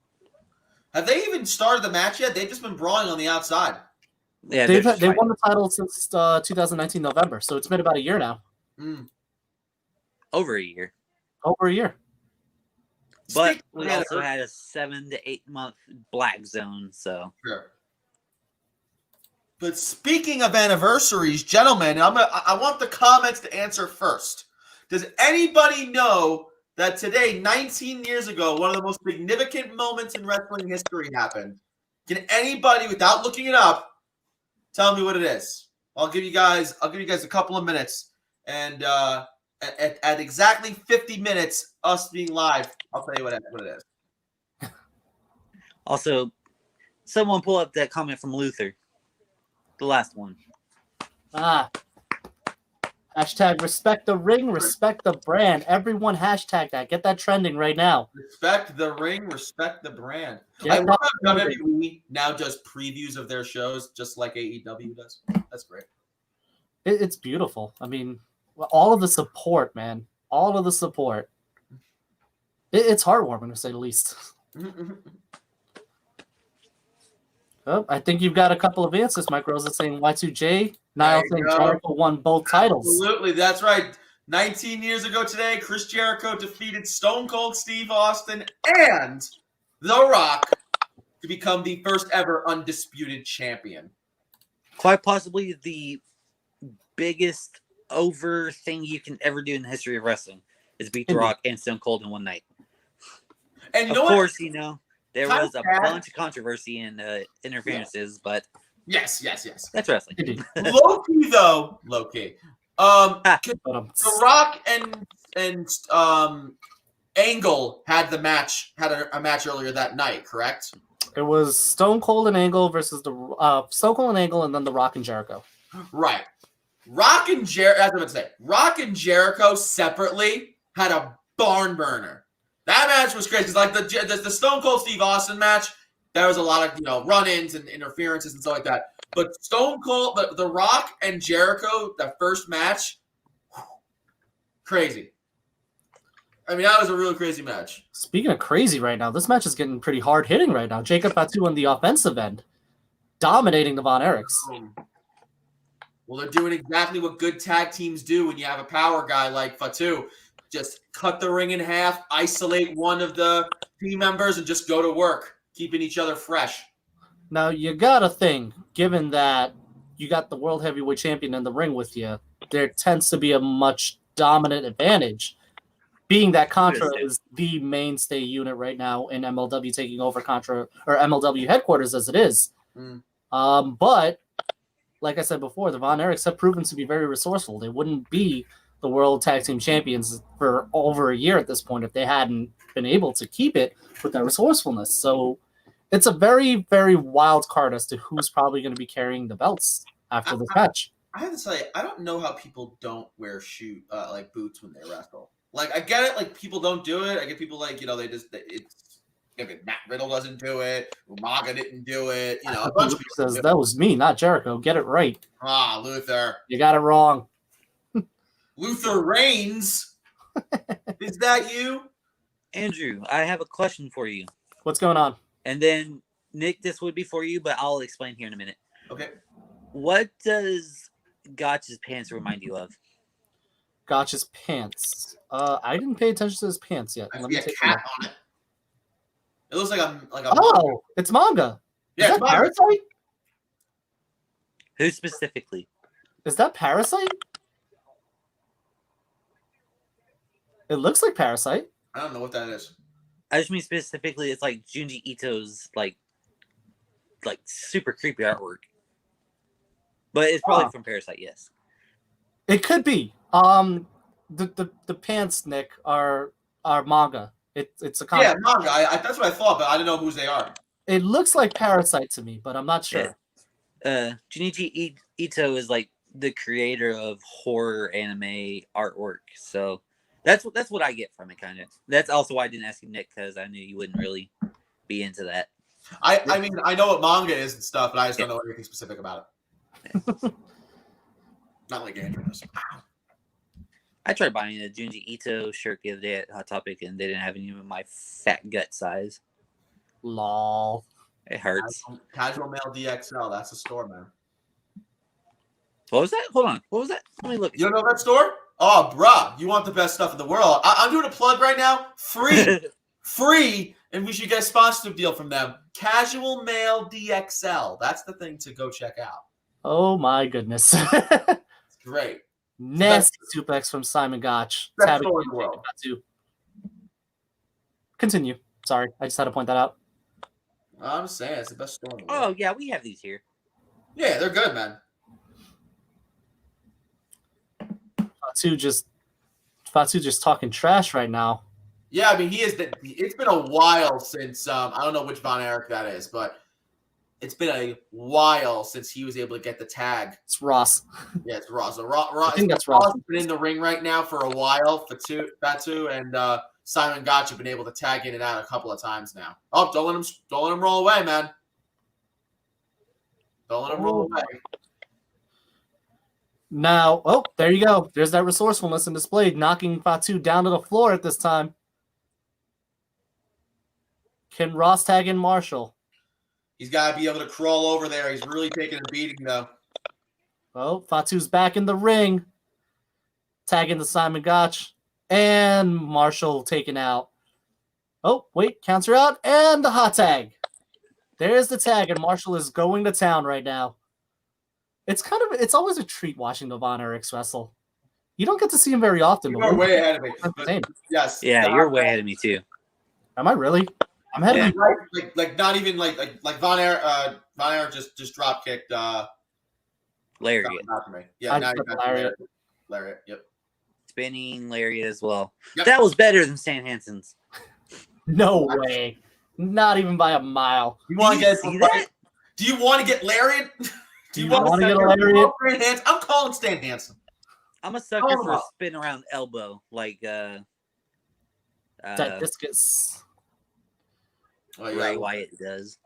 Have they even started the match yet? They've just been brawling on the outside. Yeah, They they're just won the title since 2019 November, so it's been about a year now. Mm. over a year. Over a year. But Speaking we of also anniversary- had a 7 to 8 month black zone. So Sure. But speaking of anniversaries, gentlemen, I want the comments to answer first. Does anybody know that today, 19 years ago, one of the most significant moments in wrestling history happened? Can anybody, without looking it up, tell me what it is? I'll give you guys a couple of minutes, and at exactly 50 minutes, us being live, I'll tell you what it is. also, someone pull up that comment from Luther. The last one. Hashtag respect the ring, respect the brand. Everyone hashtag that. Get that trending right now. Respect the ring, respect the brand. Yeah, I love how that's- WWE now does previews of their shows just like AEW does. That's great. It's beautiful. I mean, all of the support, man. All of the support. It's heartwarming, to say the least. Oh, I think you've got a couple of answers. Mike Rose is saying Y2J. Niall saying Jericho won both titles. Absolutely, that's right. 19 years ago today, Chris Jericho defeated Stone Cold Steve Austin and The Rock to become the first ever undisputed champion. Quite possibly the biggest over thing you can ever do in the history of wrestling is beat The Rock and Stone Cold in one night. And of course, there was a bunch of controversy and interferences, but yes, that's wrestling. Low-key, though, low-key. The Rock and Angle had a match earlier that night, correct? It was Stone Cold and Angle versus Stone Cold and Angle, and then The Rock and Jericho. Right. Rock and Jericho separately had a barn burner. That match was crazy. It's like the Stone Cold Steve Austin match. There was a lot of run-ins and interferences and stuff like that. But The Rock and Jericho, that first match, crazy. I mean, that was a really crazy match. Speaking of crazy right now, this match is getting pretty hard hitting right now. Jacob Fatu on the offensive end, dominating the Von Erichs. Well, they're doing exactly what good tag teams do when you have a power guy like Fatu. Just cut the ring in half, isolate one of the team members, and just go to work, keeping each other fresh. Now, you gotta think, given that you got the World Heavyweight Champion in the ring with you, there tends to be a much dominant advantage, being that Contra is the mainstay unit right now in MLW, taking over Contra or MLW headquarters as it is. But like I said before, the Von Erichs have proven to be very resourceful. They wouldn't be the World Tag Team Champions for over a year at this point if they hadn't been able to keep it with that resourcefulness. So it's a very, very wild card as to who's probably going to be carrying the belts after this match. I have to say, I don't know how people don't wear like boots when they wrestle. Like, I get it. Like, people don't do it. I get people like, Matt Riddle doesn't do it. Umaga didn't do it. A bunch of people says that was me, not Jericho. Get it right. Luther. You got it wrong. Luther Reigns. Is that you? Andrew, I have a question for you. What's going on? And then, Nick, this would be for you, but I'll explain here in a minute. Okay. What does Gotch's pants remind you of? Gotch's pants. I didn't pay attention to his pants yet. Let me take a look. On it. It looks like a Oh, it's manga. Yeah, is that Parasite? Who specifically? Is that Parasite? It looks like Parasite. I don't know what that is. I just mean specifically, it's like Junji Ito's like super creepy artwork. But it's probably from Parasite, yes. It could be. The pants, Nick, are manga. It's a comic. Yeah, manga. That's what I thought, but I didn't know whose they are. It looks like Parasite to me, but I'm not sure. Yeah. Junichi Ito is like the creator of horror anime artwork, so that's what I get from it, kind of. That's also why I didn't ask you, Nick, because I knew you wouldn't really be into that. I mean, I know what manga is and stuff, but I just don't know anything specific about it. Yeah. Not like Andrew does. I tried buying a Junji Ito shirt the other day at Hot Topic, and they didn't have any of my fat gut size. Lol. It hurts. Casual Male DXL. That's a store, man. What was that? Hold on. What was that? Let me look. You don't know that store? Oh, bruh. You want the best stuff in the world. I'm doing a plug right now. Free. And we should get a sponsorship deal from them. Casual Male DXL. That's the thing to go check out. Oh, my goodness. It's great. Nasty suplex from Simon Gotch. Best store in the world. Continue. Sorry, I just had to point that out. I'm just saying, it's the best store in the world. Oh, yeah, we have these here. Yeah, they're good, man. Fatu just talking trash right now. Yeah, I mean, it's been a while since, I don't know which Von Erich that is, but it's been a while since he was able to get the tag. It's Ross. Yeah, it's Ross. So I think that's Ross. Ross has been in the ring right now for a while. Fatu and Simon Gotch have been able to tag in and out a couple of times now. Oh, don't let him roll away, man. Don't let him roll away. Now, there you go. There's that resourcefulness in displayed, knocking Fatu down to the floor at this time. Can Ross tag in Marshall? He's got to be able to crawl over there. He's really taking a beating, though. Oh, Fatu's back in the ring. Tagging the Simon Gotch. And Marshall taken out. Oh, wait, counts her out. And the hot tag. There's the tag, and Marshall is going to town right now. It's always a treat watching the Von Erichs wrestle. You don't get to see him very often. You're way ahead of me. But yes. Yeah, you're way ahead of me too. Am I really? I'm ahead of you. Like not even like Von Erich. Von Erich just drop kicked. Lariat. Yeah, now you got Lariat. Lariat. Yep. Spinning Lariat as well. Yep. That was better than Stan Hansen's. No way. Not even by a mile. You want to get see that? Do you want to get Lariat? Do you want to get a Lariat? I'm calling Stan Hansen. I'm a sucker for a spin around elbow, like That discus. Ray Wyatt does.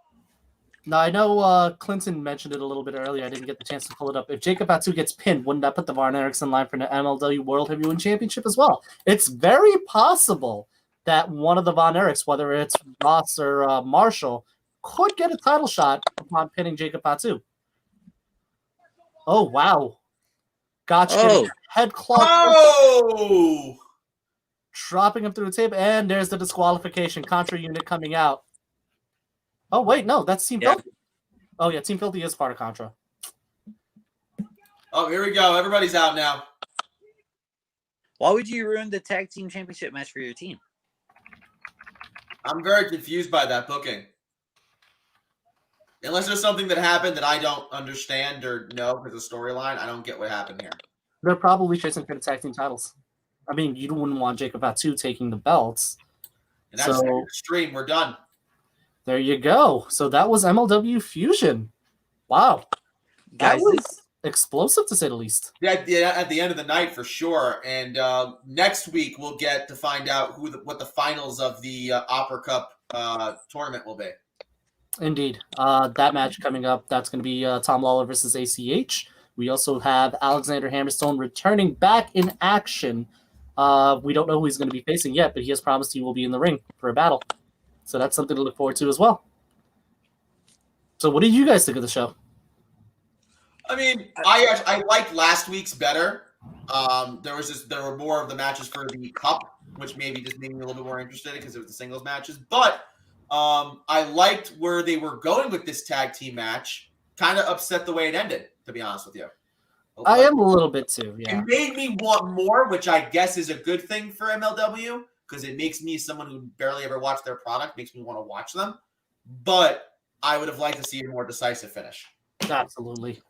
Now, I know Clinton mentioned it a little bit earlier. I didn't get the chance to pull it up. If Jacob Fatu gets pinned, wouldn't that put the Von Erichs in line for the MLW World Heavyweight Championship as well? It's very possible that one of the Von Erichs, whether it's Ross or Marshall, could get a title shot upon pinning Jacob Fatu. Oh, wow. Gotcha. Head clock. Oh! Dropping him through the table. And there's the disqualification. Contra unit coming out. Oh, wait. No, that's Team Filthy. Oh, yeah. Team Filthy is part of Contra. Oh, here we go. Everybody's out now. Why would you ruin the tag team championship match for your team? I'm very confused by that booking. Unless there's something that happened that I don't understand or know for the storyline, I don't get what happened here. They're probably chasing for the tag team titles. I mean, you wouldn't want Jacob Fatu taking the belts. And that's extreme. We're done. There you go. So that was MLW Fusion. Wow. Guys, that was explosive to say the least. Yeah, at the end of the night for sure. And next week we'll get to find out what the finals of the Opera Cup tournament will be. Indeed. That match coming up, that's going to be Tom Lawler versus ACH. We also have Alexander Hammerstone returning back in action. We don't know who he's going to be facing yet, but he has promised he will be in the ring for a battle. So that's something to look forward to as well. So what did you guys think of the show? I mean, I liked last week's better. There were more of the matches for the cup, which maybe just made me a little bit more interested because it was the singles matches. But I liked where they were going with this tag team match. Kind of upset the way it ended, to be honest with you. I am a little bit too, yeah. It made me want more, which I guess is a good thing for MLW because it makes me someone who barely ever watched their product, makes me want to watch them. But I would have liked to see a more decisive finish. Absolutely.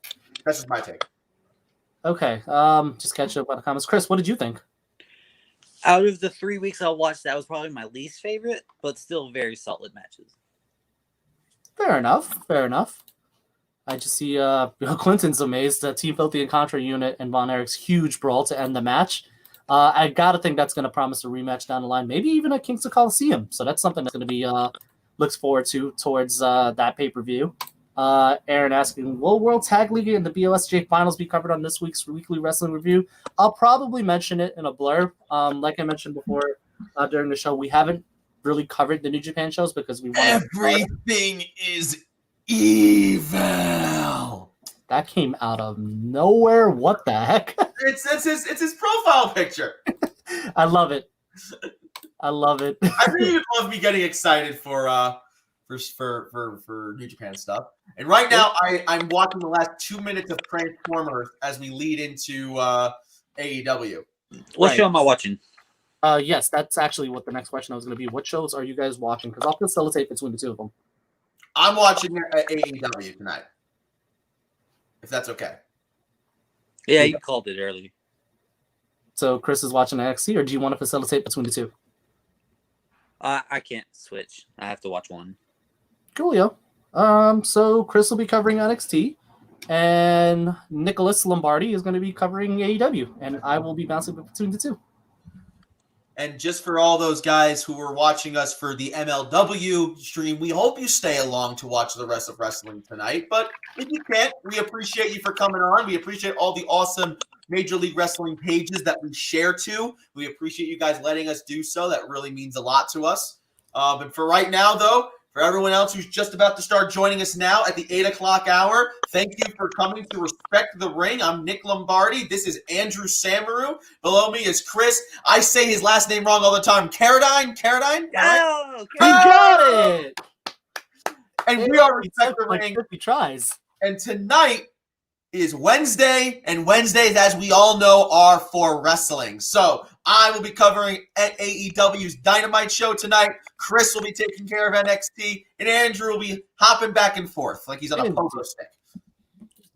That's just my take. Okay, just catch up on the comments. Chris, what did you think? Out of the 3 weeks I watched, that was probably my least favorite, but still very solid matches. Fair enough. I just see Clinton's amazed that Team Filthy and Contra unit and Von Erich's huge brawl to end the match. I gotta think that's gonna promise a rematch down the line, maybe even at Kingston Coliseum. So that's something that's gonna be looks forward to towards that pay-per-view. Aaron asking, will World Tag League and the BOSJ finals be covered on this week's weekly wrestling review? I'll probably mention it in a blurb. Like I mentioned before during the show, we haven't really covered the New Japan shows because we want everything is evil. That came out of nowhere. What the heck? It's his profile picture. I love it. I really even love me getting excited for New Japan stuff. And right now, I'm watching the last 2 minutes of Transformers as we lead into AEW. What show am I watching? Yes, that's actually what the next question was going to be. What shows are you guys watching? Because I'll facilitate between the two of them. I'm watching AEW tonight, if that's okay. Yeah, you called it early. So Chris is watching NXT, or do you want to facilitate between the two? I can't switch. I have to watch one. Coolio. So Chris will be covering NXT, and Nicholas Lombardi is going to be covering AEW, and I will be bouncing between the two. And just for all those guys who were watching us for the MLW stream, we hope you stay along to watch the rest of wrestling tonight. But if you can't, we appreciate you for coming on. We appreciate all the awesome Major League Wrestling pages that we share to. We appreciate you guys letting us do so. That really means a lot to us. But for right now, though, For everyone else who's just about to start joining us now at the 8 o'clock hour, thank you for coming to Respect the Ring. I'm Nick Lombardi. This is Andrew Samaroo. Below me is Chris. I say his last name wrong all the time. Carradine? Oh, You got it! And we are Respect the Like Ring. 50 tries. And tonight is Wednesday, and Wednesdays, as we all know, are for wrestling. So I will be covering AEW's Dynamite show tonight. Chris will be taking care of NXT, and Andrew will be hopping back and forth like he's on a pogo stick.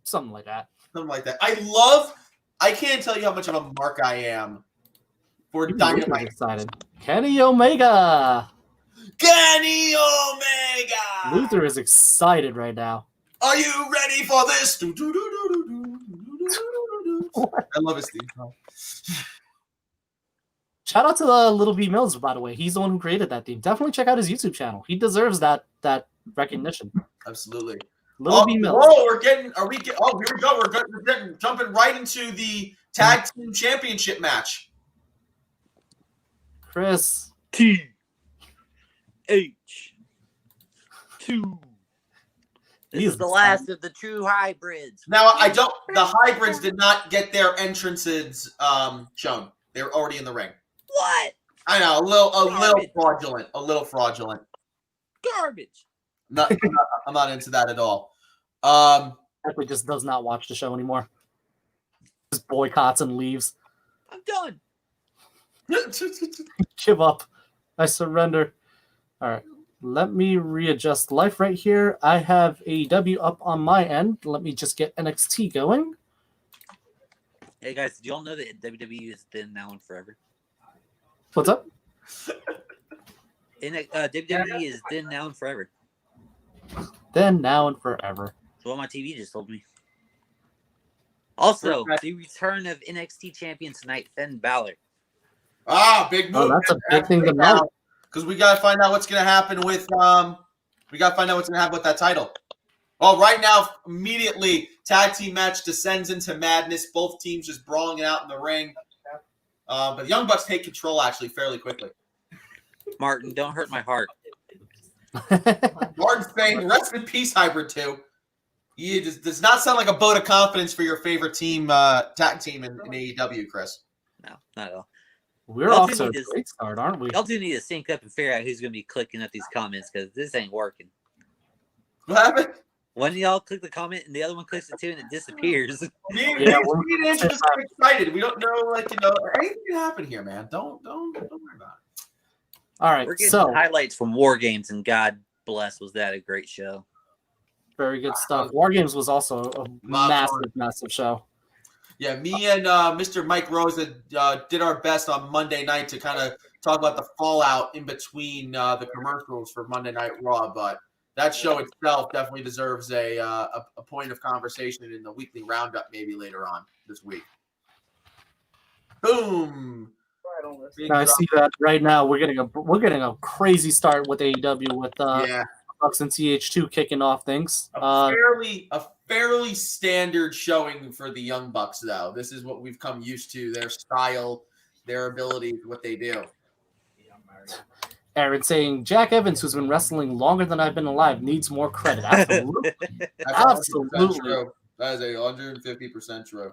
Something like that. Something like that. I can't tell you how much of a mark I am for Dynamite. Excited. Kenny Omega. Kenny Omega! Luther is excited right now. Are you ready for this? I love his theme song. Shout out to Little B Mills, by the way. He's the one who created that theme. Definitely check out his YouTube channel. He deserves that recognition. Absolutely. Little B Mills. Whoa, here we go. We're jumping right into the tag team championship match. Chris. TH2. This is the last of the true hybrids. Now, the hybrids did not get their entrances shown. They were already in the ring. What? I know, a little fraudulent. Garbage. I'm not into that at all. Definitely just does not watch the show anymore. Just boycotts and leaves. I'm done. Give up. I surrender. All right. Let me readjust life right here. I have AEW up on my end. Let me just get NXT going. Hey guys, did you all know that WWE is then, now, and forever? What's up? WWE is then, now, and forever. Then, now, and forever. That's what my TV just told me. Also, the return of NXT champion tonight, Finn Balor. Big move. Oh, that's a big thing to know. Because we gotta find out what's gonna happen with that title. Well, right now, immediately, tag team match descends into madness. Both teams just brawling it out in the ring. But the Young Bucks take control actually fairly quickly. Martin, don't hurt my heart. Martin's saying, rest in peace, Hybrid 2. You does not sound like a vote of confidence for your favorite team, tag team in AEW, Chris. No, not at all. We're off to a great start, aren't we? Y'all do need to sync up and figure out who's going to be clicking at these comments because this ain't working. What happened? One of y'all click the comment and the other one clicks it too and it disappears. Me and Andrew just excited. We don't know, anything can happen here, man. Don't worry about it. All right, We're getting some highlights from War Games, and God bless, was that a great show. Very good stuff. War Games was also a massive show. Yeah, me and Mr. Mike Rosa did our best on Monday night to kind of talk about the fallout in between the commercials for Monday Night Raw, but that show itself definitely deserves a point of conversation in the weekly roundup maybe later on this week. Boom. I see that right now. We're getting a crazy start with AEW with Bucks and TH2 kicking off things. A fairly standard showing for the Young Bucks, though. This is what we've come used to. Their style, their abilities, what they do. Aaron saying Jack Evans, who's been wrestling longer than I've been alive, needs more credit. Absolutely. Absolutely. True. That is 150% true.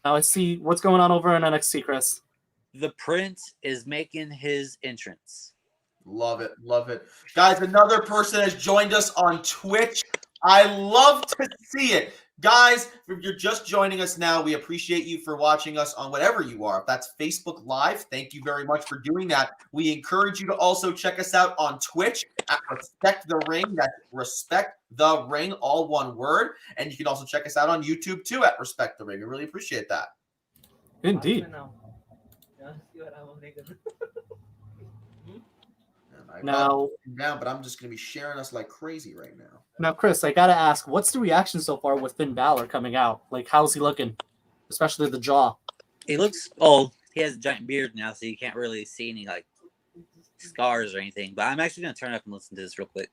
Now I see what's going on over in NXT, Chris. The Prince is making his entrance. Love it. Love it. Guys, another person has joined us on Twitch. I love to see it. Guys, if you're just joining us now, we appreciate you for watching us on whatever you are. If that's Facebook Live, thank you very much for doing that. We encourage you to also check us out on Twitch at Respect the Ring. That's Respect the Ring, all one word. And you can also check us out on YouTube too at Respect the Ring. We really appreciate that. Indeed. Now, but I'm just going to be sharing us like crazy right now. Now, Chris, I got to ask, what's the reaction so far with Finn Balor coming out? Like, how's he looking? Especially the jaw. He looks old. He has a giant beard now, so you can't really see any, scars or anything. But I'm actually going to turn up and listen to this real quick.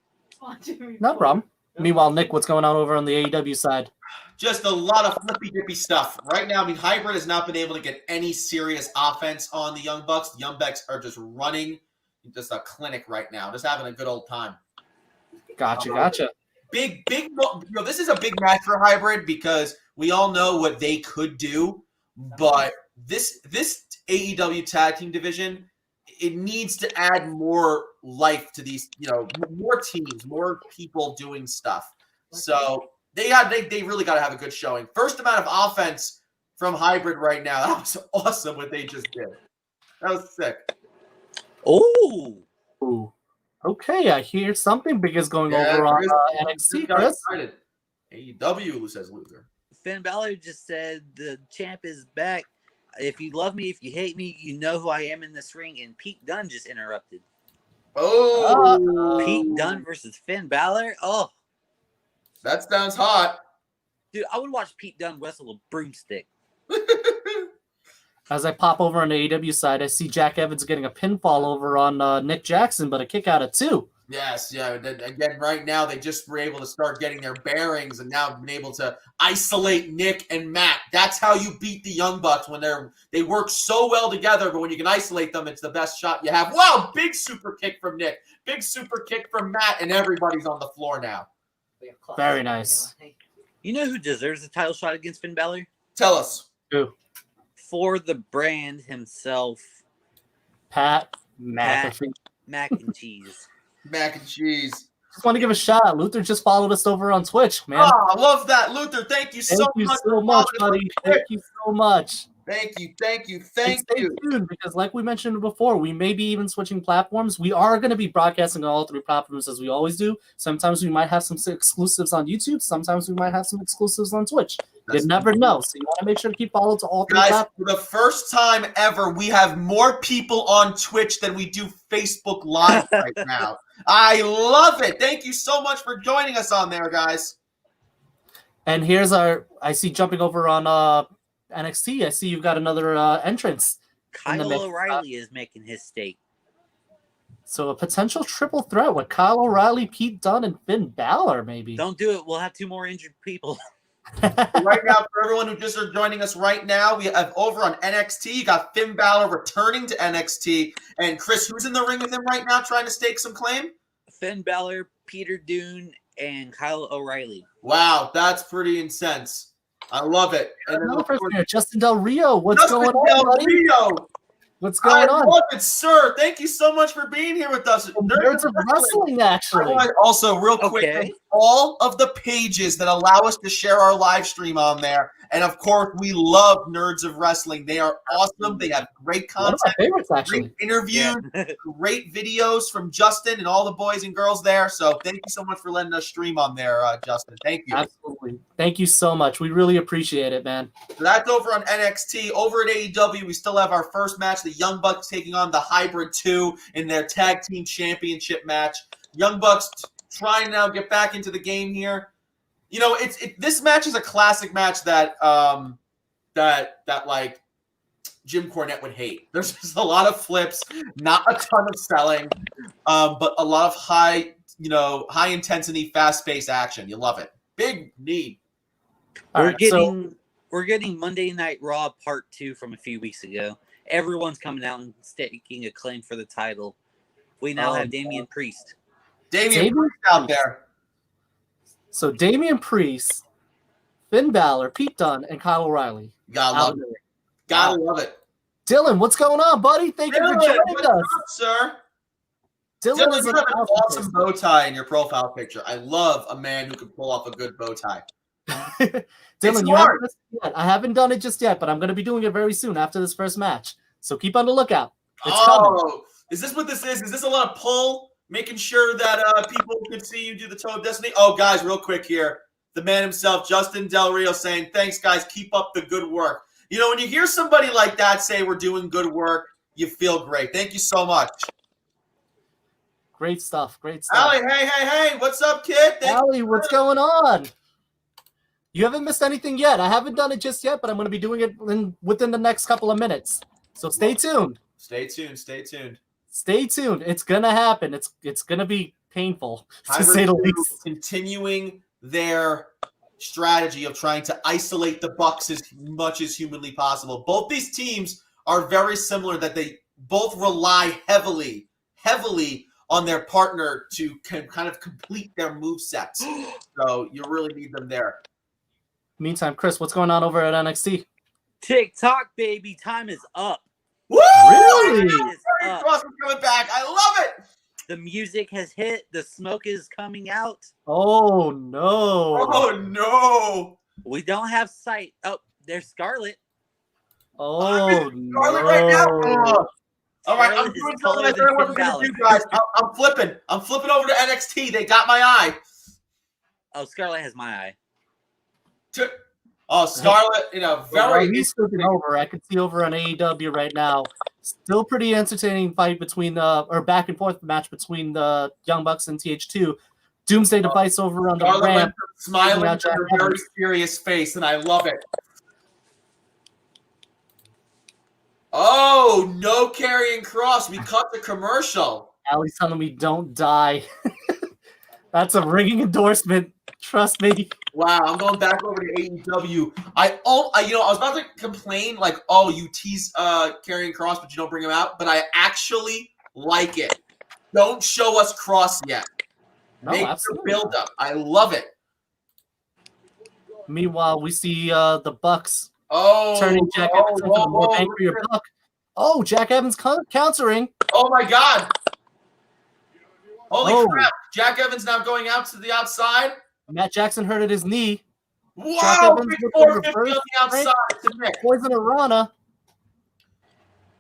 No problem. Meanwhile, Nick, what's going on over on the AEW side? Just a lot of flippy-dippy stuff. Right now, Hybrid has not been able to get any serious offense on the Young Bucks. The Young Bucks are just running just a clinic right now, just having a good old time. Gotcha. Big, this is a big match for Hybrid because we all know what they could do, but this AEW tag team division, it needs to add more life to these, more teams, more people doing stuff. So they really got to have a good showing. First amount of offense from Hybrid right now. That was awesome what they just did. That was sick. Oh. Ooh. Okay, I hear something big is going over on NXT, Chris. AEW, says Luther. Finn Balor just said the champ is back. If you love me, if you hate me, you know who I am in this ring. And Pete Dunne just interrupted. Oh, Pete Dunne versus Finn Balor. Oh, that sounds hot. dude, I would watch Pete Dunne wrestle a broomstick. As I pop over on the AEW side, I see Jack Evans getting a pinfall over on Nick Jackson, but a kick out of 2. Yes, yeah. Again, right now they just were able to start getting their bearings, and now been able to isolate Nick and Matt. That's how you beat the Young Bucks when they work so well together. But when you can isolate them, it's the best shot you have. Wow! Big super kick from Nick, big super kick from Matt, and everybody's on the floor now. Very nice. You know who deserves a title shot against Finn Balor? Tell us. Who? For the brand himself, Pat McAfee. Mac and Cheese. Mac and cheese. Just want to give a shout out. Luther just followed us over on Twitch, man. Oh, I love that, Luther. Thank you so much. Thank you so much, buddy. Thank you so much. Thank you. And stay tuned, because like we mentioned before, we may be even switching platforms. We are going to be broadcasting on all 3 platforms as we always do. Sometimes we might have some exclusives on YouTube. Sometimes we might have some exclusives on Twitch. You never know. So you want to make sure to keep followed to all 3 platforms. For the first time ever, we have more people on Twitch than we do Facebook Live right now. I love it. Thank you so much for joining us on there, guys. And here's I see jumping over on NXT. I see you've got another entrance. Kyle O'Reilly is making his stake. So a potential triple threat with Kyle O'Reilly, Pete Dunne, and Finn Balor, maybe. Don't do it. We'll have 2 more injured people. Right now, for everyone who just are joining us right now, we have over on NXT, you got Finn Balor returning to NXT. And Chris, who's in the ring with him right now trying to stake some claim? Finn Balor, Peter Dunne, and Kyle O'Reilly. Wow, that's pretty intense. I love it. And another person here, Justin Del Rio. What's going on, buddy? Rio. What's going on? I love it, sir. Thank you so much for being here with us. Nerds of Wrestling, actually. Also, real quick, all of the pages that allow us to share our live stream on there. And, of course, we love Nerds of Wrestling. They are awesome. They have great content, one of my favorites, actually. Great interviews, great videos from Justin and all the boys and girls there. So thank you so much for letting us stream on there, Justin. Thank you. Absolutely. Thank you so much. We really appreciate it, man. So that's over on NXT. Over at AEW, we still have our first match, the Young Bucks taking on the Hybrid 2 in their Tag Team Championship match. Young Bucks trying to now get back into the game here. You know, this match is a classic match that like Jim Cornette would hate. There's just a lot of flips, not a ton of selling, but a lot of high intensity, fast paced action. You love it. Big need. We're getting Monday Night Raw Part 2 from a few weeks ago. Everyone's coming out and staking a claim for the title. We now have Damian Priest. Damian Priest out there. So Damian Priest, Finn Balor, Pete Dunne, and Kyle O'Reilly. Gotta love it. Dylan, what's going on, buddy? Thank you for joining us. Up, sir? Dylan, is you have an awesome bow tie in your profile picture. I love a man who can pull off a good bow tie. Dylan, you haven't missed it yet. I haven't done it just yet, but I'm going to be doing it very soon after this first match. So keep on the lookout. It's coming. Is this what this is? Is this a lot of pull? Making sure that people can see you do the Toe of Destiny? Oh, guys, real quick here. The man himself, Justin Del Rio, saying, thanks, guys. Keep up the good work. You know, when you hear somebody like that say we're doing good work, you feel great. Thank you so much. Great stuff. Great stuff. Allie, hey. What's up, kid? Allie, what's going on? You haven't missed anything yet. I haven't done it just yet, but I'm going to be doing it within the next couple of minutes. So stay tuned. Stay tuned. Stay tuned. It's going to happen. It's going to be painful, to say the least. Continuing their strategy of trying to isolate the Bucks as much as humanly possible. Both these teams are very similar, that they both rely heavily heavily on their partner to kind of complete their movesets. So you really need them there. Meantime, Chris, what's going on over at NXT? TikTok, baby, time is up. Woo! Really? Terry Cross is coming back. I love it. The music has hit. The smoke is coming out. Oh no! Oh no! We don't have sight. Oh, there's Scarlett. Oh Scarlett right now. no! All right, I'm Scarlett is doing taller something I than don't know what Finn we're gonna do, Balor. guys. I'm flipping. I'm flipping over to NXT. They got my eye. Oh, Scarlett has my eye. Oh, Scarlett in a very. He's flipping over. I can see over on AEW right now. Still pretty entertaining fight between or back and forth match between the Young Bucks and TH2. Doomsday Device over on the Scarlett went ramp. from smiling out to Jack a very Evans. serious face, and I love it. Oh, no carrying cross. We cut the commercial. Allie's telling me don't die. That's a ringing endorsement. Trust me. Wow, I'm going back over to AEW. I was about to complain like, oh, you tease carrying cross, but you don't bring him out. But I actually like it. Don't show us cross yet. No, Make the absolutely. build up. I love it. Meanwhile, we see the Bucks Oh, turning Jack Evans into the more bang for your buck. Oh, Jack Evans countering. Oh my God! Holy Oh. crap! Jack Evans now going out to the outside. Matt Jackson hurt at his knee. Jack Wow! Evans Big with the 450 on reverse the outside to Nick. Poison Arana.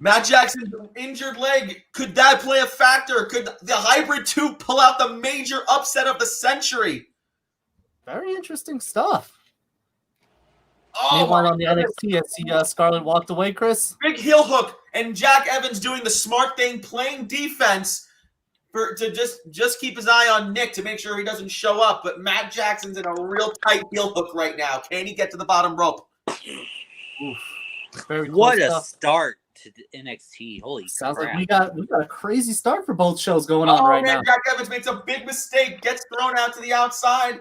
Matt Jackson's injured leg. Could that play a factor? Could the Hybrid 2 pull out the major upset of the century? Very interesting stuff. Oh, Meanwhile, my on the goodness. NXT, I see Scarlett walked away, Chris. Big heel hook, and Jack Evans doing the smart thing, playing defense to just keep his eye on Nick to make sure he doesn't show up. But Matt Jackson's in a real tight heel hook right now. Can he get to the bottom rope? Oof. Very cool What a stuff. start to the NXT. Holy Sounds crap. like we got a crazy start for both shows going on right man, now. Jack Evans makes a big mistake, gets thrown out to the outside.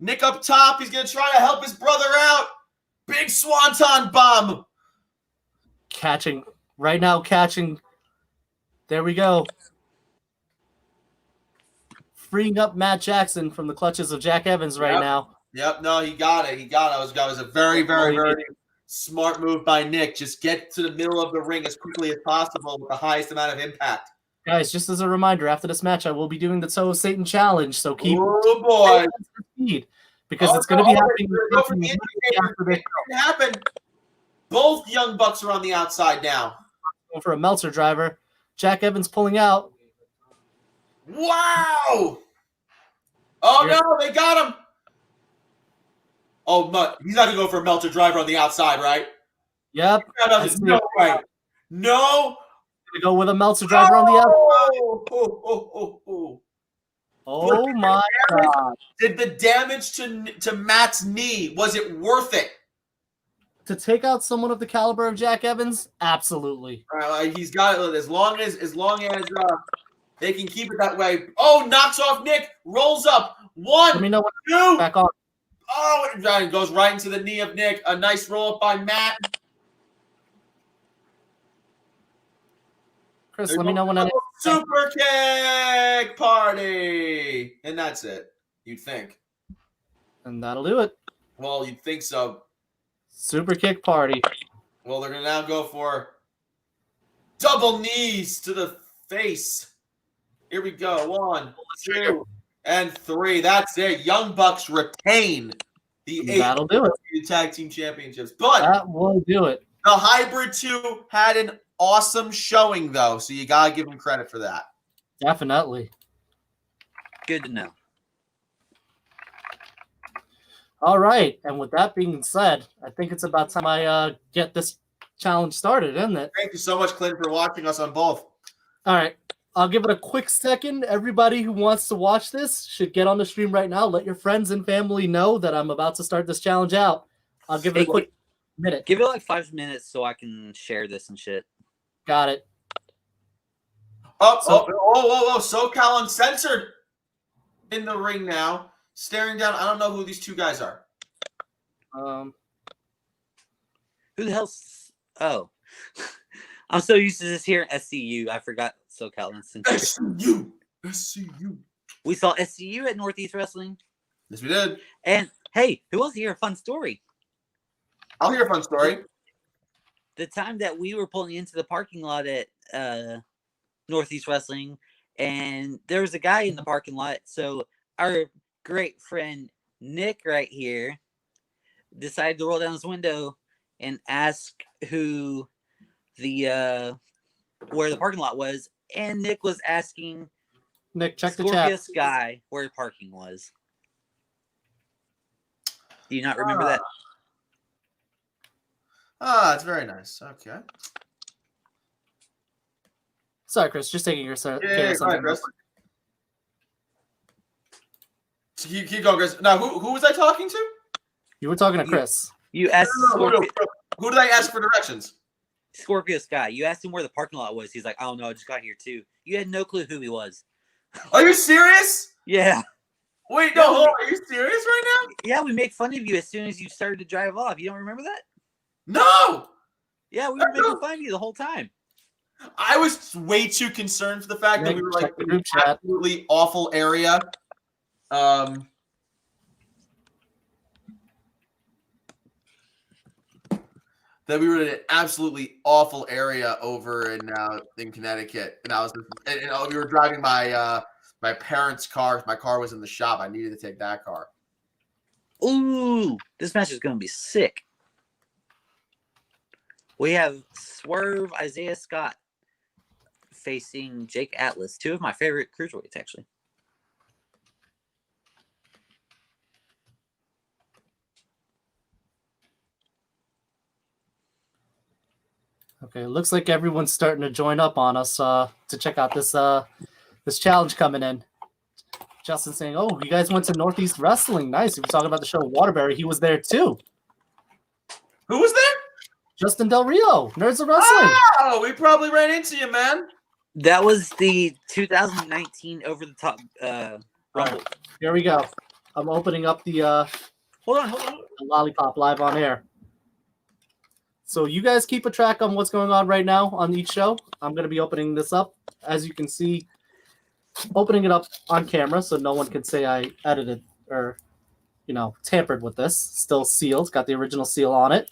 Nick up top, he's going to try to help his brother out. Big swanton bomb. Catching. There we go. Freeing up Matt Jackson from the clutches of Jack Evans right Yep. now. Yep, no, he got it. That was a very, very, very smart move by Nick. Just get to the middle of the ring as quickly as possible with the highest amount of impact. Guys, just as a reminder, after this match, I will be doing the Toe of Satan challenge, so keep Oh boy! speed because it's going to be happening Go for the indicator. after this. It didn't happen. Both Young Bucks are on the outside now. Going for a Meltzer driver. Jack Evans pulling out. Wow! Oh no, they got him. Oh, he's not gonna go for a Meltzer driver on the outside, right? Yep. No way. No. Gonna go with a Meltzer driver on the outside. Oh. Oh my God. Did the damage to Matt's knee, was it worth it? To take out someone of the caliber of Jack Evans? Absolutely. He's got it as long as they can keep it that way. Oh, knocks off Nick, rolls up. Let me 1, know when 2. back on. Oh, it goes right into the knee of Nick. A nice roll up by Matt. Chris, let me know when I Super kick party. And that's it. You'd think. and that'll do it. Well, you'd think so. Super kick party. Well, they're going to now go for double knees to the face. Here we go. 1, 2, and 3. That's it. Young Bucks retain the That'll do it. tag team championships. But That will do it. the Hybrid 2 had an awesome showing, though, so you got to give them credit for that. Definitely. Good to know. All right. And with that being said, I think it's about time I get this challenge started, isn't it? Thank you so much, Clint, for watching us on both. All right. I'll give it a quick second. Everybody who wants to watch this should get on the stream right now. Let your friends and family know that I'm about to start this challenge out. I'll give it a quick minute. Give it like 5 minutes so I can share this and shit. Got it. SoCal Uncensored in the ring now. Staring down. I don't know who these two guys are. Who the hell's... Oh. I'm so used to this here in SCU. I forgot SoCal Instant. SCU. SCU. We saw SCU at Northeast Wrestling. Yes, we did. And hey, who wants to hear a fun story? I'll hear a fun story. The time that we were pulling into the parking lot at Northeast Wrestling, and there was a guy in the parking lot. So our great friend Nick right here decided to roll down his window and ask who the where the parking lot was, and Nick was asking Nick, check the chat. Scorpius guy where parking was. Do you not remember that? It's very nice. Okay. Sorry, Chris, just taking your Yeah, care of go ahead, something. Chris. Keep going, Chris. Now, who was I talking to? You were talking to Chris. You asked Who did I ask for directions? Scorpius guy. You asked him where the parking lot was. He's like, I don't know. I just got here too. You had no clue who he was. Are you serious? Yeah. Wait, no, hold on. Are you serious right now? Yeah, we made fun of you as soon as you started to drive off. You don't remember that? No! Yeah, we were making fun of you the whole time. I was way too concerned for the fact that we were like Check the in group an chat. absolutely awful area. That we were in an absolutely awful area over in Connecticut, and we were driving my my parents' car. My car was in the shop. I needed to take that car. Ooh, this match is going to be sick. We have Swerve Isaiah Scott facing Jake Atlas, two of my favorite cruiserweights, actually. Okay, it looks like everyone's starting to join up on us to check out this this challenge coming in. Justin saying, "Oh, you guys went to Northeast Wrestling. Nice. We were talking about the show Waterbury. He was there too. Who was there? Justin Del Rio, Nerds of Wrestling. Oh, we probably ran into you, man. That was the 2019 Over the Top Rumble. Right, here we go. I'm opening up the Hold on. the Lollipop live on air. So you guys keep a track on what's going on right now on each show. I'm going to be opening this up. As you can see, opening it up on camera so no one can say I edited or, tampered with this. Still sealed. It's got the original seal on it.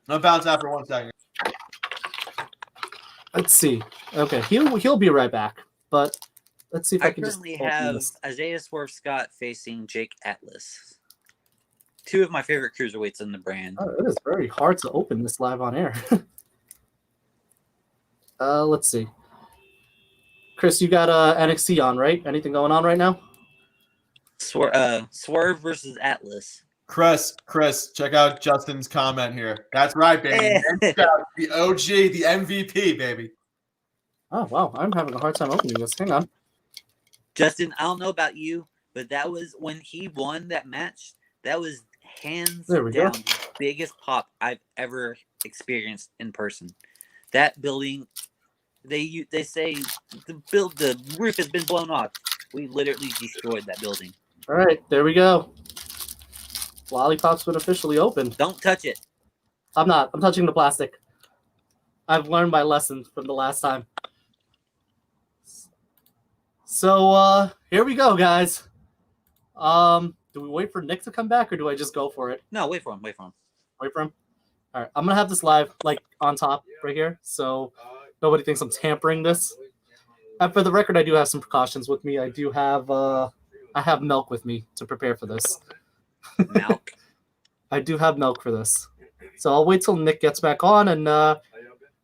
I'm gonna bounce out for 1 second. Let's see. Okay, he'll be right back. But let's see if I I can just currently open have this. Isaiah Swerve Scott facing Jake Atlas. Two of my favorite cruiserweights in the brand. Oh, it is very hard to open this live on air. Let's see. Chris, you got NXT on, right? Anything going on right now? Swerve versus Atlas. Chris, check out Justin's comment here. That's right, baby. The OG, the MVP, baby. Oh, wow. I'm having a hard time opening this. Hang on. Justin, I don't know about you, but that was when he won that match. That was hands There we down go. the biggest pop I've ever experienced in person. That building, they say the roof has been blown off. We literally destroyed that building. All right, there we go. Lollipop's been officially opened. Don't touch it. I'm not. I'm touching the plastic. I've learned my lesson from the last time. So here we go, guys. Do we wait for Nick to come back or do I just go for it? No, wait for him. Wait for him. All right, I'm gonna have this live on top right here, so nobody thinks I'm tampering this. And for the record, I do have some precautions with me. I do have I have milk with me to prepare for this. Milk. I do have milk for this. So I'll wait till Nick gets back on and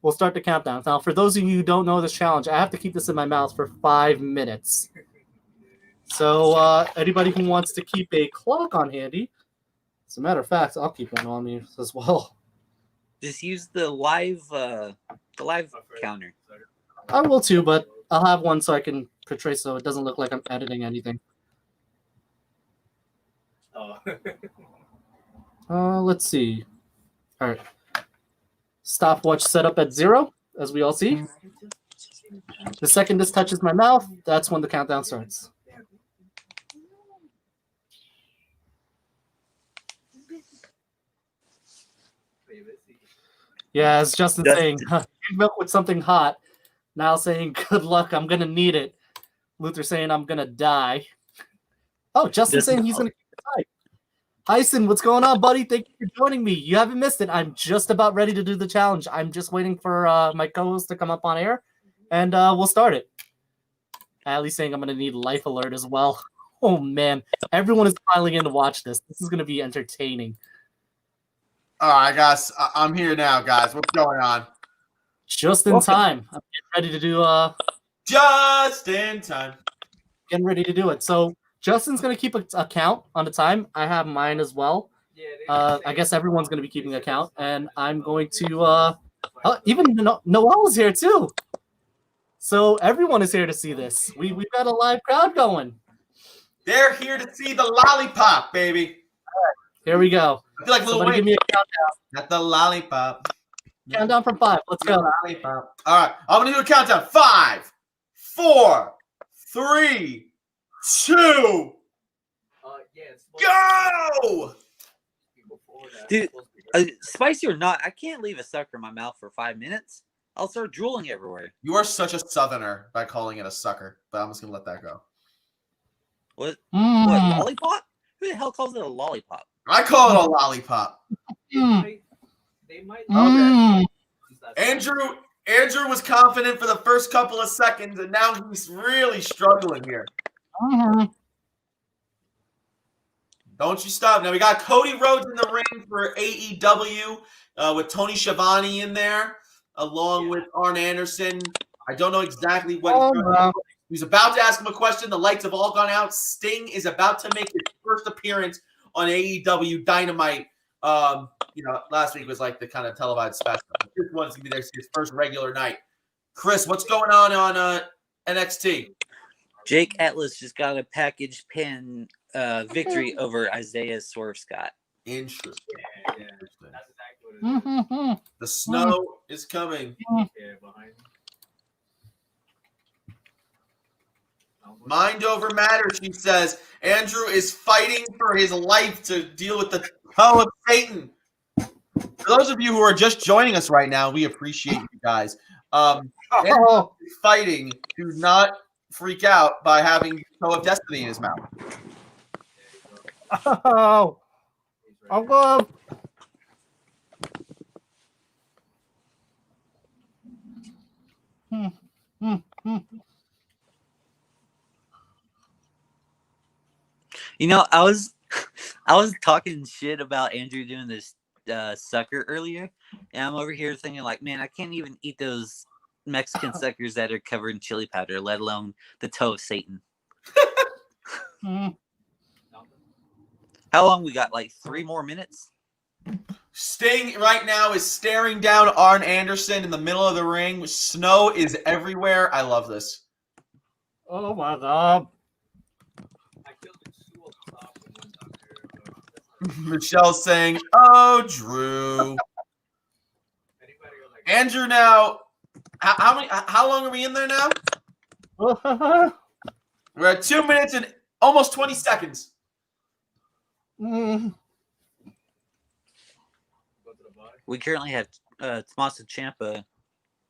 we'll start the countdown. Now, for those of you who don't know this challenge, I have to keep this in my mouth for 5 minutes. So anybody who wants to keep a clock on handy, as a matter of fact, I'll keep one on me as well. Just use the live counter. I will too, but I'll have one so I can portray so it doesn't look like I'm editing anything. Let's see. All right. Stopwatch set up at 0, as we all see. The second this touches my mouth, that's when the countdown starts. Yeah, as Justin's saying, milk with something hot. Now saying, good luck, I'm going to need it. Luther saying, I'm going to die. Oh, Justin saying he's going to keep the fight. Hyson, what's going on, buddy? Thank you for joining me. You haven't missed it. I'm just about ready to do the challenge. I'm just waiting for my co-host to come up on air, and we'll start it. Allie's saying I'm going to need life alert as well. Oh, man. Everyone is piling in to watch this. This is going to be entertaining. All right, guys. I'm here now, guys. What's going on? Just in time. I'm getting ready to do Just in time. Getting ready to do it. So Justin's going to keep a count on the time. I have mine as well. I guess everyone's going to be keeping a count, and I'm going to even Noel is here too. So everyone is here to see this. We've got a live crowd going. They're here to see the lollipop, baby. Here we go. I feel like Lil Somebody Wayne. give me a countdown. Not the lollipop. Countdown from 5. Let's go. Lollipop. All right, I'm gonna do a countdown. 5, 4, 3, 2, go! Dude, spicy or not, I can't leave a sucker in my mouth for 5 minutes. I'll start drooling everywhere. You are such a southerner by calling it a sucker, but I'm just gonna let that go. What? Mm. What, lollipop? Who the hell calls it a lollipop? I call it a lollipop. Mm. They might. Mm. Andrew was confident for the first couple of seconds, and now he's really struggling here. Mm. Don't you stop. Now we got Cody Rhodes in the ring for AEW with Tony Schiavone in there, along with Arn Anderson. I don't know exactly what he's about to ask him a question. The lights have all gone out. Sting is about to make his first appearance on AEW Dynamite. Last week was like the kind of televised special. This one's gonna be his first regular night. Chris, what's going on NXT? Jake Atlas just got a package pin victory over Isaiah Swerve Scott. Interesting. Yeah. That's exactly what it is. The snow is coming. Yeah, behind. Mind over matter, she says. Andrew is fighting for his life to deal with the toe of Satan. For those of you who are just joining us right now, we appreciate you guys. Andrew is fighting to not freak out by having the toe of destiny in his mouth. Oh, Uncle. You know, I was talking shit about Andrew doing this sucker earlier, and I'm over here thinking like, man, I can't even eat those Mexican suckers that are covered in chili powder, let alone the toe of Satan. How long we got? Like 3 more minutes? Sting right now is staring down Arn Anderson in the middle of the ring. Snow is everywhere. I love this. Oh my God. I killed the two on top and one down there. Michelle's saying, "Oh, Drew." Andrew, now, how long are we in there now? We're at 2 minutes and almost 20 seconds. We currently have Tommaso Ciampa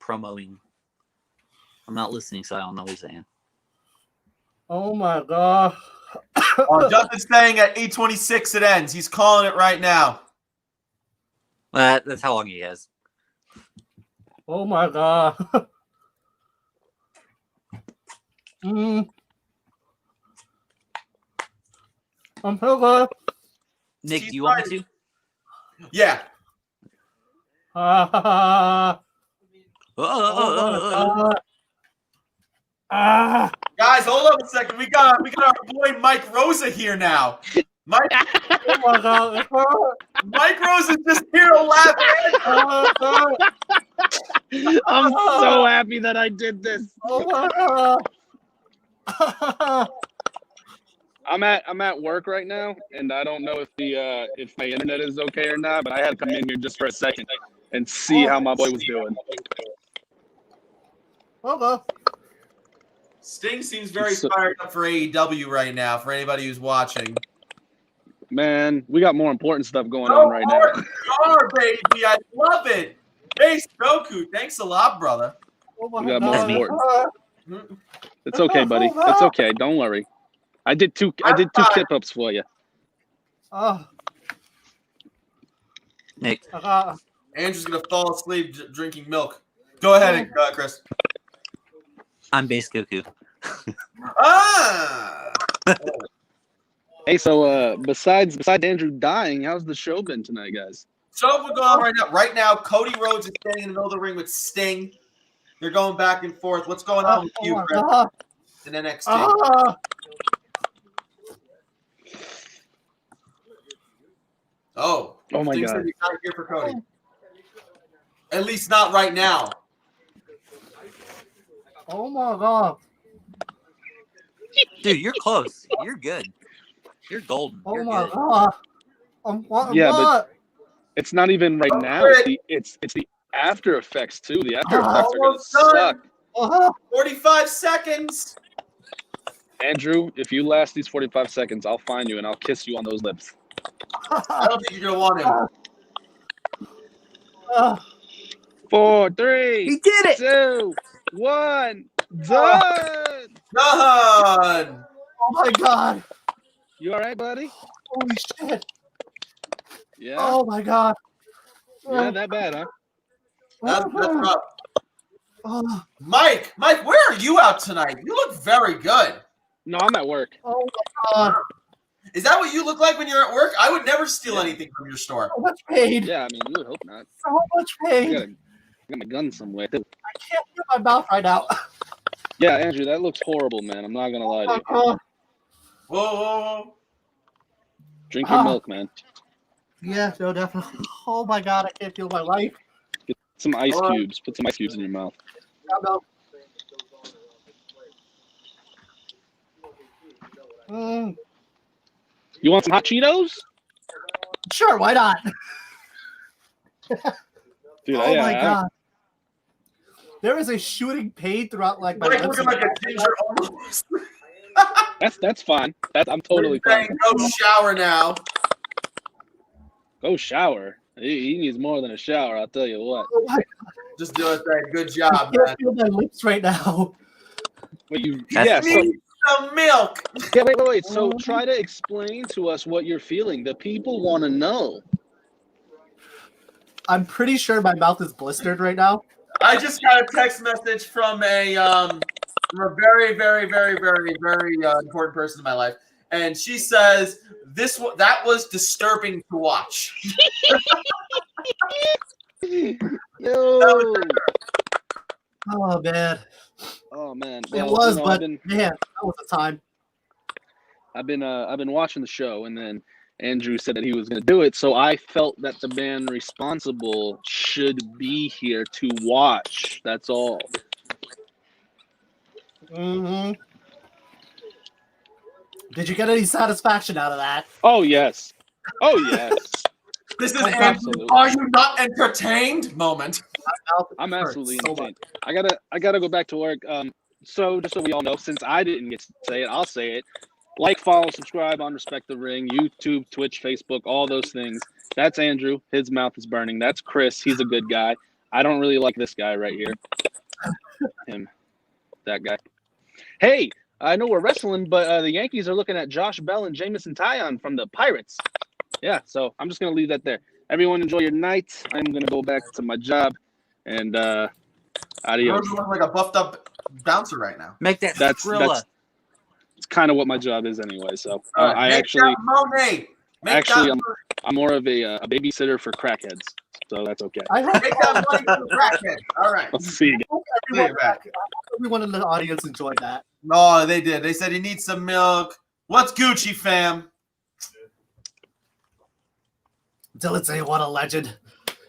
promoting. I'm not listening, so I don't know what he's saying. Oh my God. Justin's saying at 8:26 it ends. He's calling it right now. That's how long he has. Oh my God. I'm so good. Nick, do you want me to? Yeah. Oh Guys, hold up a second. We got our boy Mike Rosa here now. Mike my God. Mike Rosa's just here to laugh. I'm so happy that I did this. Oh my God. I'm at work right now, and I don't know if my internet is okay or not. But I had to come in here just for a second and see how my boy was doing. Okay. Sting seems very fired up for AEW right now. For anybody who's watching, Man, we got more important stuff going on right now. Car, baby, I love it. Hey, Goku, thanks a lot, brother. Oh my We got more God. important. It's okay, buddy. It's okay. Don't worry. I did two kip ups for you. Oh, Nick, Andrew's gonna fall asleep drinking milk. Go ahead, Chris. I'm Base Goku. Ah. Hey, so besides Andrew dying, how's the show been tonight, guys? So we're going on right now. Right now, Cody Rhodes is standing in the middle of the ring with Sting. They're going back and forth. What's going on with you, Chris, in NXT? Oh my Sting said God. he's not here for Cody. At least not right now. Oh my God. Dude, you're close. You're good. You're golden. Oh You're my good. God. Yeah, what? but it's not even right now. It's the after effects too. The after effects are gonna suck. 45 seconds. Andrew, if you last these 45 seconds, I'll find you and I'll kiss you on those lips. I don't think you're gonna want him. 4, 3, He did it! 2, 1, done. Done. Oh my God. You all right, buddy? Holy shit. Yeah. Oh my God. Yeah, that bad, huh? That's rough. Oh, Mike, where are you out tonight? You look very good. No, I'm at work. oh my God. Is that what you look like when you're at work? I would never steal anything from your store. So much pain. Yeah, I mean, you would hope not. So much pain. I got my gun somewhere too. I can't feel my mouth right now. Yeah, Andrew, that looks horrible, man. I'm not gonna lie to you. Oh, Whoa. Drink your milk, man. yeah, no, definitely. Oh my God, I can't feel my life. Get some ice cubes. Put some ice cubes in your mouth. No. Mm, You want some hot Cheetos? sure, why not? Dude, Oh my God. There is a shooting pain throughout like my Like lips. looking like a ginger almost. That's fine. I'm totally fine. Go shower now. Go shower. He needs more than a shower, I'll tell you what. Oh my God, Just do it, thing. Good I job, can't man. feel my lips right now. But you, That's yeah, so, Need some milk. yeah, wait. So try to explain to us what you're feeling. The people want to know. I'm pretty sure my mouth is blistered right now. I just got a text message from a very, very, very, very, very important person in my life, and she says that was disturbing to watch. Yo. Oh man, Oh man. it Well, was, you know, but man, that was the time. I've been watching the show, and then Andrew said that he was going to do it, so I felt that the man responsible should be here to watch. That's all. Mm-hmm. Did you get any satisfaction out of that? Oh yes. Oh yes. This is Absolutely. Andrew, are you not entertained moment. I'm absolutely so insane. I gotta go back to work. So just so we all know, since I didn't get to say it, I'll say it. Like, follow, subscribe on Respect the Ring, YouTube, Twitch, Facebook, all those things. That's Andrew. His mouth is burning. That's Chris. He's a good guy. I don't really like this guy right here. Him. That guy. Hey, I know we're wrestling, but the Yankees are looking at Josh Bell and Jamison Tyon from the Pirates. Yeah, so I'm just going to leave that there. Everyone enjoy your night. I'm going to go back to my job. And You're adios. looking like a buffed up bouncer right now. Make that That's Skrilla. it's kind of what my job is anyway. So I Make actually, that Monet. Make that, I'm more of a babysitter for crackheads. So that's okay. I hope make that money for the crackhead. All right. I'll see you. everyone in the audience enjoyed that. No, they did. They said he needs some milk. What's Gucci, fam? Dylan say, what a legend.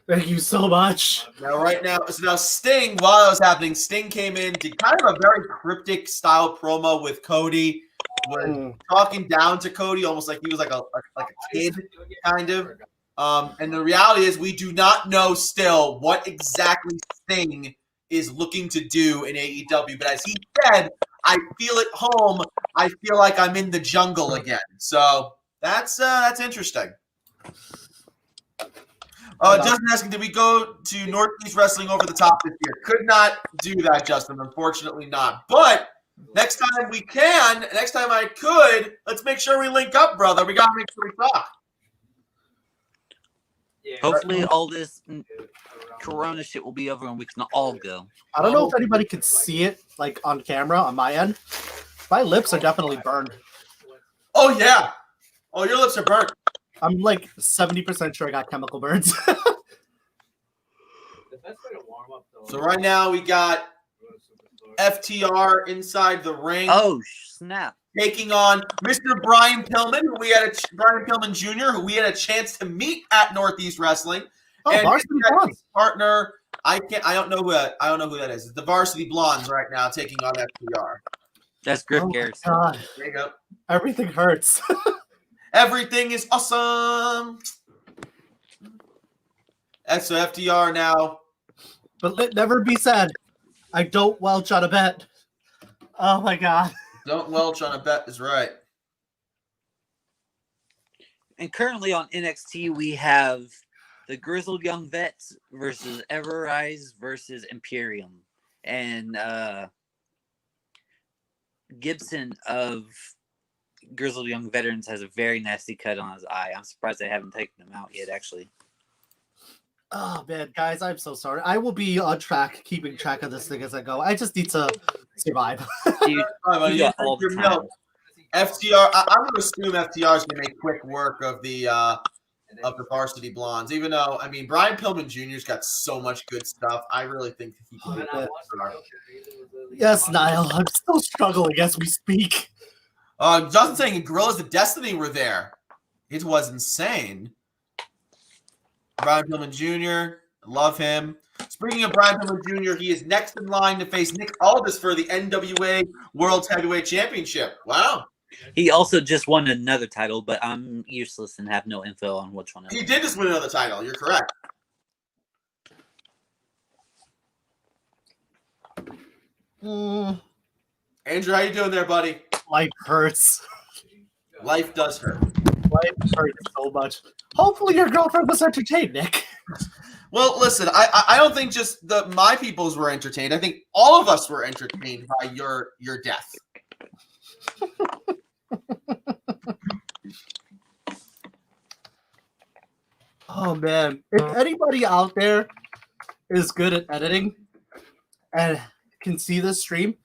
Thank you so much. Now, right now, Sting, while that was happening, Sting came in, did kind of a very cryptic style promo with Cody, was talking down to Cody, almost like he was like a kid, kind of. And the reality is, we do not know still what exactly Sting is looking to do in AEW. But as he said, I feel at home. I feel like I'm in the jungle again. So that's interesting. Justin asking, did we go to Northeast Wrestling over the top this year? Could not do that, Justin. Unfortunately not. But next time we can, next time I could, let's make sure we link up, brother. We got to make sure we talk. Yeah, Hopefully, all this Corona shit will be over and we can all go. I don't know if anybody could see it like on camera on my end. My lips are definitely burned. Oh, yeah. Oh, your lips are burnt. I'm like 70% sure I got chemical burns. the best way to warm up, though. So right now we got FTR inside the ring. Oh, snap. Taking on Mr. Brian Pillman, Brian Pillman Jr., who we had a chance to meet at Northeast Wrestling. Oh, and Varsity his Blondes. partner, I don't know who that is. It's the Varsity Blondes right now taking on FTR. That's Griff Oh my Garrison. God. There you go. Everything hurts. Everything is awesome. And so FTR now. But let never be said, I don't welch on a bet. Oh my God. Don't welch on a bet is right. And currently on NXT, we have the Grizzled Young Vets versus Everrise versus Imperium. And Gibson of Grizzled Young Veterans has a very nasty cut on his eye. I'm surprised they haven't taken him out yet, actually. Oh man, guys, I'm so sorry. I will be on track, keeping track of this thing as I go. I just need to survive. Dude, All right, you got all the time. FTR. I'm going to assume FTR is going to make quick work of the Varsity Blondes. Even though, I mean, Brian Pillman Jr.'s got so much good stuff. I really think that he can And beat I FTR. watched the Yes, Niall, I'm still struggling as we speak. Justin saying Gorillas of Destiny were there. It was insane. Brian Pillman Jr., love him. Speaking of Brian Pillman Jr., he is next in line to face Nick Aldis for the NWA World Heavyweight Championship. Wow. He also just won another title, but I'm useless and have no info on which one it He is. did just win another title. You're correct. Andrew, how you doing there, buddy? Life hurts. Life does hurt. Life hurts so much. Hopefully your girlfriend was entertained, Nick. Well, listen, I don't think just my peoples were entertained. I think all of us were entertained by your death. Oh man, if anybody out there is good at editing and can see this stream,